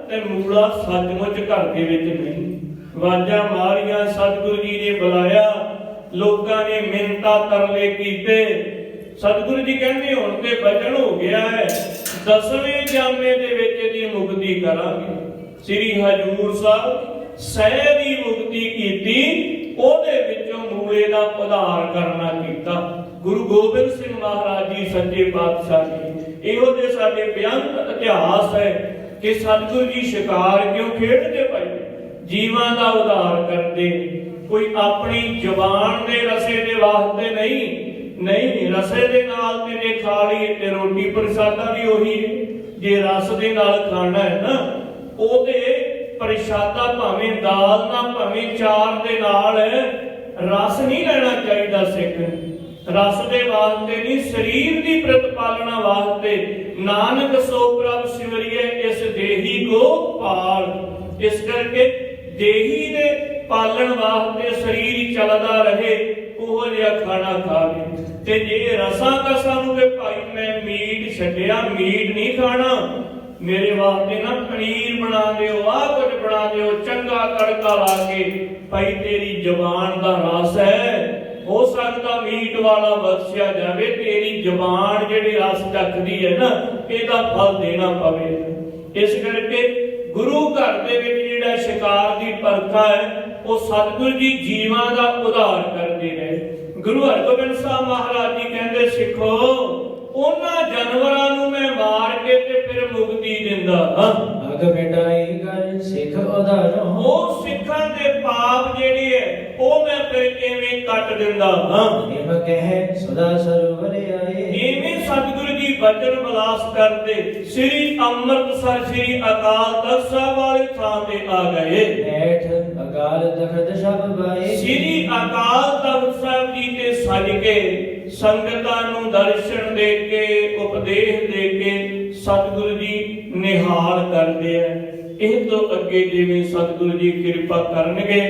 ਤੇ ਮੂਲਾ ਸੱਚਮੁੱਚ ਘਰ ਦੇ ਵਿੱਚ ਨਹੀਂ। ਆਵਾਜ਼ਾਂ ਮਾਰੀਆਂ, ਸਤਿਗੁਰੂ ਜੀ ਨੇ ਬੁਲਾਇਆ, ਲੋਕਾਂ ਨੇ ਮਿੰਨਤਾਂ ਤਰਲੇ ਕੀਤੇ। ਸਤਿਗੁਰੂ ਜੀ ਕਹਿੰਦੇ ਹੁਣ ਤੇ ਬਚਨ ਹੋ ਗਿਆ ਹੈ, 10ਵੇਂ ਜਾਮੇ ਦੇ ਵਿੱਚ ਇਹਦੀ ਮੁਕਤੀ ਕਰਾਂਗੇ। ਸ੍ਰੀ ਹਜੂਰ ਸਾਹਿਬ ਸਹਿ ਦੀ ਮੁਕਤੀ ਕੀਤੀ, ਉਹਦੇ ਵਿੱਚੋਂ ਮੂਲੇ ਦਾ ਉਧਾਰ ਕਰਨਾ ਕੀਤਾ। ਗੁਰੂ ਗੋਬਿੰਦ ਸਿੰਘ ਮਹਾਰਾਜ ਜੀ ਸੱਚੇ ਪਾਤਸ਼ਾਹ ਜੀ, ਇਹੋ ਜਿਹੇ ਸਾਡੇ ਬੇਅੰਤ ਇਤਿਹਾਸ ਹੈ ਕਿ ਸਤਿਗੁਰੂ ਜੀ ਸ਼ਿਕਾਰ ਕਿਉਂ ਖੇਡਦੇ ਭਾਈ, ਜੀਵਾਂ ਦਾ ਉਧਾਰ ਕਰਦੇ। ਕੋਈ ਆਪਣੀ ਜ਼ੁਬਾਨ ਦੇ ਰਸੇ ਦੇ ਵਾਸਤੇ ਨਹੀਂ, ਰਸੇ ਦੇ ਨਾਲ ਤੇ ਜੇ ਖਾ ਲਈ ਤੇ ਰੋਟੀ ਪ੍ਰਸ਼ਾਦਾ ਵੀ ਉਹੀ ਹੈ। ਜੇ ਰਸ ਦੇ ਨਾਲ ਖਾਣਾ ਹੈ ਨਾ, ਉਹਦੇ ਪ੍ਰਸ਼ਾਦਾ ਭਾਵੇਂ ਦਾਲ ਨਾਲ ਭਾਵੇਂ ਚਾਰ ਦੇ ਨਾਲ, ਰਸ ਨਹੀਂ ਲੈਣਾ ਚਾਹੀਦਾ ਸਿੱਖ। ਰਸ ਦੇ ਵਾਸਤੇ ਨਹੀਂ, ਸਰੀਰ ਦੀ ਪ੍ਰਤਪਾਲਣਾ ਵਾਸਤੇ। ਨਾਨਕ ਸੋ ਪ੍ਰਭ ਸਿਮਰਿਐ ਇਸ ਦੇਹੀ ਕੋ ਪਾਲ। ਇਸ ਕਰਕੇ ਦੇਹੀ ਦੇ ਪਾਲਣ ਵਾਸਤੇ ਸਰੀਰ ਚੱਲਦਾ ਰਹੇ, ਉਹ ਜਿਹਾ ਖਾਣਾ ਖਾਵੇ। ਤੇ ਜੇ ਰਸਾਂ ਕਸਾਂ ਨੂੰ ਕਿ ਭਾਈ ਮੈਂ ਮੀਟ ਛੱਡਿਆ, ਮੀਟ ਨਹੀਂ ਖਾਣਾ, ਮੇਰੇ ਵਾਸਤੇ ਨਾ ਪਨੀਰ ਬਣਾ ਦਿਓ, ਆਹ ਕੁਝ ਬਣਾ ਦਿਓ, ਚੰਗਾ ਤੜਕਾ ਲਾ ਕੇ। ਭਾਈ ਤੇਰੀ ਜ਼ੁਬਾਨ ਦਾ ਰਸ ਹੈ, ਹੋ ਸਕਦਾ ਮੀਟ ਵਾਲਾ ਬਖਸ਼ਿਆ ਜਾਵੇ, ਤੇਰੀ ਜ਼ੁਬਾਨ ਜਿਹੜੀ ਰਸ ਚੱਖਦੀ ਹੈ ਨਾ, ਇਹਦਾ ਫਲ ਦੇਣਾ ਪਵੇ। ਇਸ ਕਰਕੇ ਗੁਰੂ ਘਰ ਦੇ ਵਿੱਚ ਜਿਹੜਾ ਸ਼ਿਕਾਰ ਦੀ ਪਰਖਾ ਹੈ, ਉਹ ਸਤਿਗੁਰੂ ਜੀ ਜੀਵਾਂ ਦਾ ਉਧਾਰ ਕਰਦੇ ਰਹੇ। ਗੁਰੂ ਹਰਗੋਬਿੰਦ ਸਾਹਿਬ ਮਹਾਰਾਜ ਜੀ ਕਹਿੰਦੇ ਸਿੱਖੋ ਉਹਨਾਂ ਜਾਨਵਰਾਂ ਨੂੰ ਮੈਂ ਮਾਰ ਕੇ ਤੇ ਫਿਰ ਮੁਕਤੀ ਦਿੰਦਾ ਹਾਂ। ਅਗ ਮਿਟਾਈ ਕਰ ਸਿੱਖ ਉਧਾਰੋ, ਉਹ ਸਿੱਖਾਂ ਦੇ ਪਾਪ ਜਿਹੜੇ ਹੈ ਉਹ ਮੈਂ ਫਿਰ ਕਿਵੇਂ ਕੱਟ ਦਿੰਦਾ ਹਾਂ। ਨਿਮ ਕਹਿ ਸਦਾ ਸਰਵਰ ਆਏ, ਇਵੇਂ ਸਤਿਗੁਰੂ ਜੀ ਬਚਨ ਬਲਾਸ ਕਰਦੇ ਸ੍ਰੀ ਅੰਮ੍ਰਿਤਸਰ ਸ੍ਰੀ ਅਕਾਲ ਤਖਤ ਸਾਹਿਬ ਵਾਲੀ ਥਾਂ ਤੇ ਆ ਗਏ। ਬੈਠ ਅਕਾਲ ਤਖਤ ਸਭ ਬਾਏ, ਸ੍ਰੀ ਅਕਾਲ ਤਖਤ ਸਾਹਿਬ ਜੀ ਤੇ ਸਜ ਕੇ ਸੰਗਤਾਂ ਨੂੰ ਦਰਸ਼ਨ ਦੇ ਕੇ ਉਪਦੇਸ਼ ਦੇ ਕੇ ਸਤਿਗੁਰੂ ਜੀ ਨਿਹਾਲ ਕਰਦੇ ਆ। ਇਹ ਤੋਂ ਅੱਗੇ ਜਿਵੇਂ ਸਤਿਗੁਰੂ ਜੀ ਕਿਰਪਾ ਕਰਨਗੇ,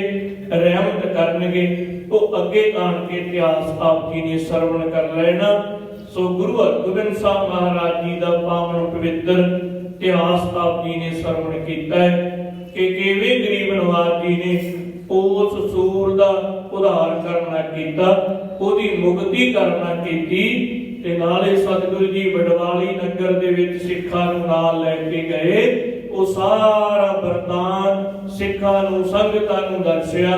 ਰਹਿਮਤ ਕਰਨਗੇ, ਉਹ ਅੱਗੇ ਆਣ ਕੇ ਇਤਿਹਾਸ ਆਪ ਜੀ ਨੇ ਸਰਵਣ ਕਰ ਲੈਣਾ। ਸੋ ਗੁਰੂ ਹਰਗੋਬਿੰਦ ਸਾਹਿਬ ਮਹਾਰਾਜ ਜੀ ਦਾ ਪਾਵਨ ਪਵਿੱਤਰ ਇਤਿਹਾਸ ਆਪ ਜੀ ਨੇ ਸਰਵਣ ਕੀਤਾ ਹੈ ਕਿ ਕਿਵੇਂ ਗਰੀਬ ਨਵਾਜ ਜੀ ਨੇ ਉਸ ਸੂਰ ਦਾ ਉਧਾਰ ਕਰਨਾ ਕੀਤਾ, ਉਹਦੀ ਮੁਕਤੀ ਕਰਨਾ ਕੀਤੀ ਤੇ ਨਾਲੇ ਸਤਿਗੁਰੂ ਜੀ ਬਡਵਾਲੀ ਨਗਰ ਦੇ ਵਿੱਚ ਸਿੱਖਾਂ ਨੂੰ ਨਾਲ ਲੈ ਕੇ ਗਏ। ਉਹ ਸਾਰਾ ਵਰਤਾਨ ਸਿੱਖਾਂ ਨੂੰ ਸੰਗਤਾਂ ਨੂੰ ਦੱਸਿਆ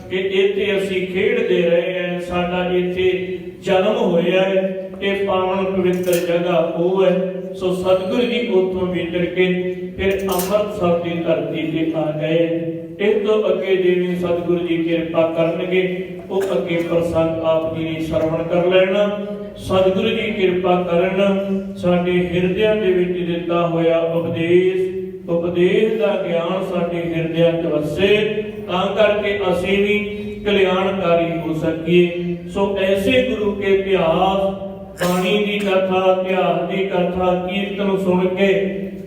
ਕਿ ਇੱਥੇ ਅਸੀਂ ਖੇਡਦੇ ਰਹੇ ਹਾਂ, ਸਾਡਾ ਇੱਥੇ ਜਨਮ ਹੋਇਆ ਹੈ, ਇਹ ਪਾਵਨ ਪਵਿੱਤਰ ਜਗ੍ਹਾ ਉਹ ਹੈ। ਸੋ ਸਤਿਗੁਰੂ ਜੀ ਉੱਥੋਂ ਵਿਚਰ ਕੇ ਫਿਰ ਅੰਮ੍ਰਿਤਸਰ ਦੀ ਧਰਤੀ ਤੇ ਆ ਗਏ। ਇਸ ਤੋਂ ਅੱਗੇ ਜਿਵੇਂ ਸਤਿਗੁਰੂ ਜੀ ਕਿਰਪਾ ਕਰਨਗੇ ਉਹ ਅੱਗੇ ਪ੍ਰਸੰਗ ਆਪ ਜੀ ਨੇ ਸਰਵਣ ਕਰ ਲੈਣਾ। ਸਤਿਗੁਰੂ ਜੀ ਕਿਰਪਾ ਕਰਨ ਸਾਡੇ ਹਿਰਦਿਆਂ ਦੇ ਵਿੱਚ ਦਿੱਤਾ ਹੋਇਆ ਉਪਦੇਸ਼ ਦਾ ਗਿਆਨ ਸਾਡੇ ਹਿਰਦਿਆਂ 'ਚ ਵਸੇ, ਤਾਂ ਕਰਕੇ ਅਸੀਂ ਵੀ ਕਲਿਆਣਕਾਰੀ ਹੋ ਸਕੀਏ। ਸੋ ਐਸੇ ਗੁਰੂ ਕੇ ਇਤਿਹਾਸ, ਬਾਣੀ ਦੀ ਕਥਾ, ਇਤਿਹਾਸ ਦੀ ਕਥਾ, ਕੀਰਤਨ ਸੁਣ ਕੇ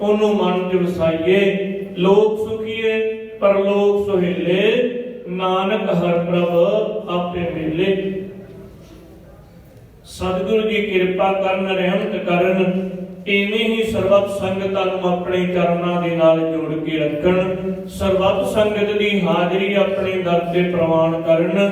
ਉਹਨੂੰ ਮਨ 'ਚ ਵਸਾਈਏ। ਲੋਕ ਸੁਖੀਏ ਪਰਲੋਕ ਸੁਹੇਲੇ, ਨਾਨਕ ਹਰਿ ਪ੍ਰਭ ਆਪੇ ਮਿਲੇ। ਸਤਿਗੁਰੂ ਜੀ ਕਿਰਪਾ ਕਰਨ, ਰਹਿਮਤ ਕਰਨ, ਇਵੇਂ ਹੀ ਸਰਬੱਤ ਸੰਗਤਾਂ ਨੂੰ ਆਪਣੇ ਚਰਨਾਂ ਦੇ ਨਾਲ ਜੋੜ ਕੇ ਰੱਖਣ। ਸਰਬੱਤ ਸੰਗਤ ਦੀ ਹਾਜ਼ਰੀ ਆਪਣੇ ਦਰ ਤੇ ਪ੍ਰਵਾਨ ਕਰਨ।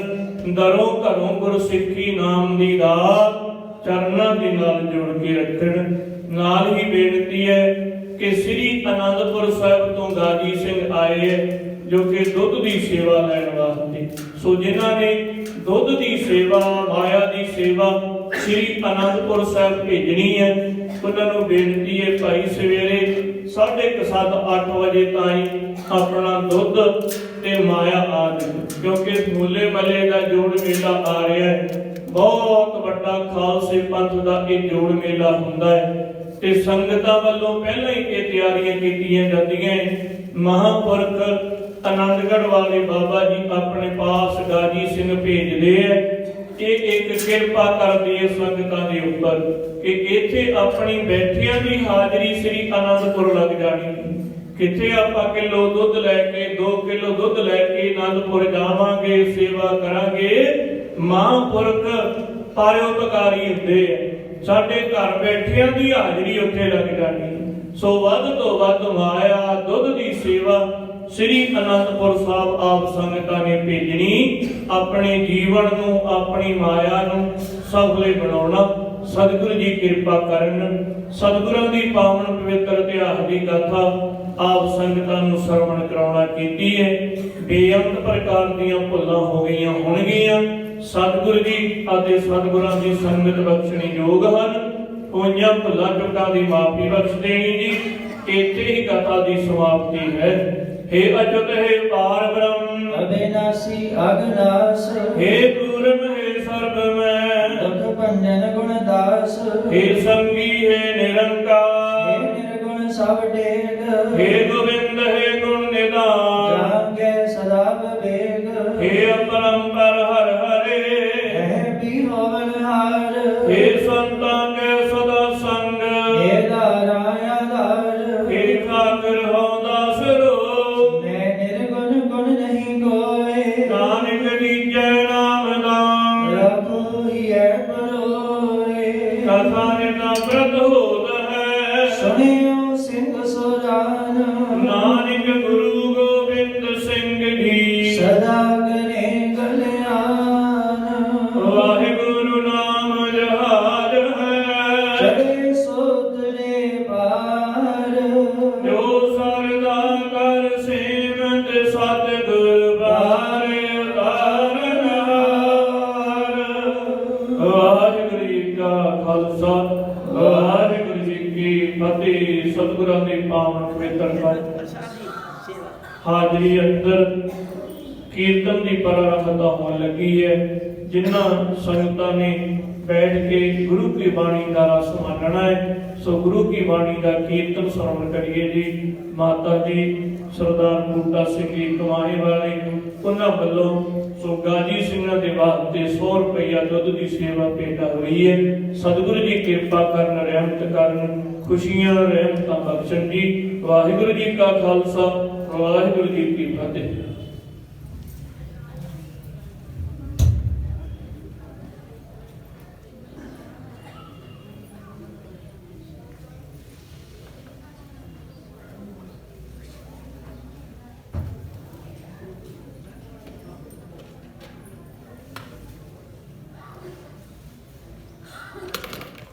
ਦਰੋਂ ਘਰੋਂ ਗੁਰਸਿੱਖੀ ਨਾਮ ਦੀ ਦਾਤ ਚਰਨਾਂ ਦੇ ਨਾਲ ਜੋੜ ਕੇ ਰੱਖਣ। ਨਾਲ ਹੀ ਬੇਨਤੀ ਹੈ ਕਿ ਸ੍ਰੀ ਅਨੰਦਪੁਰ ਸਾਹਿਬ ਤੋਂ ਗਾਜੀ ਸਿੰਘ ਆਏ ਹੈ ਜੋ ਕਿ ਦੁੱਧ ਦੀ ਸੇਵਾ ਲੈਣ ਵਾਸਤੇ। ਸੋ ਜਿਨ੍ਹਾਂ ਨੇ ਦੁੱਧ ਦੀ ਸੇਵਾ, ਮਾਇਆ ਦੀ ਸੇਵਾ ਸ੍ਰੀ ਅਨੰਦਪੁਰ ਸਾਹਿਬ ਭੇਜਣੀ ਹੈ, ਉਹਨਾਂ ਨੂੰ ਬੇਨਤੀ ਹੈ ਭਾਈ ਸਵੇਰੇ 7:30 8 ਵਜੇ ਤਾਈਂ ਆਪਣਾ ਦੁੱਧ ਤੇ ਮਾਇਆ ਆਦਿ, ਕਿਉਂਕਿ ਮੂਲੇ ਮੱਲੇ ਦਾ ਜੋੜ ਮੇਲਾ ਆ ਰਿਹਾ ਹੈ। ਬਹੁਤ ਵੱਡਾ ਖਾਲਸੇ ਪੰਥ ਦਾ ਇਹ ਜੋੜ ਮੇਲਾ ਹੁੰਦਾ ਹੈ ਤੇ ਸੰਗਤਾਂ ਵੱਲੋਂ ਪਹਿਲਾਂ ਹੀ ਇਹ ਤਿਆਰੀਆਂ ਕੀਤੀਆਂ ਜਾਂਦੀਆਂ। ਮਹਾਂਪੁਰਖ ਆਨੰਦਗੜ੍ਹ ਵਾਲੇ ਬਾਬਾ ਜੀ ਆਪਣੇ ਪਾਸ ਗਾਜੀ ਸਿੰਘ ਭੇਜਦੇ ਹੈ। ਇਹ ਇੱਕ ਕਿਰਪਾ ਕਰਦੀ ਹੈ ਸੰਗਤਾਂ ਦੇ ਉੱਪਰ ਕਿ ਇੱਥੇ ਆਪਣੀ ਬੈਠਿਆਂ ਦੀ ਹਾਜ਼ਰੀ ਸ੍ਰੀ ਅਨੰਦਪੁਰ ਲੱਗ ਜਾਣੀ। ਕਿੱਥੇ ਆਪਾਂ ਕਿਲੋ ਦੁੱਧ ਲੈ ਕੇ 2 ਕਿਲੋ ਦੁੱਧ ਲੈ ਕੇ ਅਨੰਦਪੁਰ ਜਾਵਾਂਗੇ, ਸੇਵਾ ਕਰਾਂਗੇ। ਮਹਾਂਪੁਰਖ ਪਰਉਪਕਾਰੀ ਹੁੰਦੇ ਆ, ਸਾਡੇ ਘਰ ਬੈਠਿਆਂ ਦੀ ਹਾਜ਼ਰੀ ਉੱਥੇ ਲੱਗ ਜਾਣੀ। ਸੋ ਵੱਧ ਤੋਂ ਵੱਧ ਮਾਇਆ ਦੁੱਧ ਦੀ ਸੇਵਾ ਸ੍ਰੀ ਅਨੰਦਪੁਰ ਸਾਹਿਬ ਆਪ ਸੰਗਤਾਂ ਨੇ ਭੇਜਣੀ। ਆਪਣੇ ਜੀਵਨ ਨੂੰ, ਆਪਣੀ ਮਾਇਆ ਨੂੰ ਸਫਲੇ ਬਣਾਉਣਾ। ਸਤਿਗੁਰੂ ਜੀ ਕਿਰਪਾ ਕਰਨ। ਸਤਿਗੁਰਾਂ ਦੀ ਪਾਵਨ ਪਵਿੱਤਰ ਇਤਿਹਾਸ ਦੀ ਕਥਾ ਆਪ ਸੰਗਤਾਂ ਨੂੰ ਸਰਵਣ ਕਰਾਉਣਾ ਕੀਤੀ ਹੈ। ਬੇਅੰਤ ਪ੍ਰਕਾਰ ਦੀਆਂ ਭੁੱਲਾਂ ਹੋ ਗਈਆਂ ਹੋਣਗੀਆਂ। ਸਤਿਗੁਰੂ ਜੀ ਅਤੇ ਸਤਿਗੁਰਾਂ ਦੀ ਸੰਗਤ ਬਖਸ਼ਣੀ ਯੋਗ ਹਨ। ਹੋਈਆਂ ਭੁੱਲਾਂ ਚੁੱਕਾਂ ਦੀ ਮਾਫੀ ਬਖਸ਼ ਦੇਣੀ ਜੀ। ਇੱਥੇ ਹੀ ਕਥਾ ਦੀ ਸਮਾਪਤੀ ਹੈ। हे अच्युत हे पार ब्रह्म अविनाशी अगनाश, हे पूर्ण हे सर्व में दुख भंजन गुण दास, हे संगी हे निरंकार, हे निर्गुण सब टेक, हे गोविंद हे गुण निधान, जागे सदा विवेक, हे अपरंपर हर हरे, हे बिहोवन हार, हे संतां के सदा संग, हे दाराया दार, हे ठाकुर हो दास रो, नानक दीजै नाम दान, रखो हिय परोए, कथा निता व्रत होत है, सुनियो सिंह सुरान, नानक गुरु गोविंद सिंह जी सदा करे कल्याण। सतगुਰਾਂ ਦੇ ਪਾਵਨ ਪਵਿੱਤਰ ਘਰ ਹਾਜ਼ਰੀ ਅੰਦਰ ਕੀਰਤਨ ਦੀ ਪ੍ਰਾਰੰਭਤਾ ਹੋਣ ਲੱਗੀ ਹੈ। ਜਿਨ੍ਹਾਂ ਸੰਗਤਾਂ ਨੇ बैठ के गुरु की बाणी का रस मानना है, सो गुरु की बाणी का कीर्तन श्रवण करिए जी। माता जी सरदार बूटा सिंह जी कमाए वाले उन्होंने वालों सो गाजी सिंह के वास्ते 100 रुपया दुध की सेवा भेटा हुई है। सतगुरु जी कृपा करन, रहमत करन, खुशियां रहमत बख्शन जी। वाहिगुरु जी का खालसा, वाहिगुरु जी की फतेह।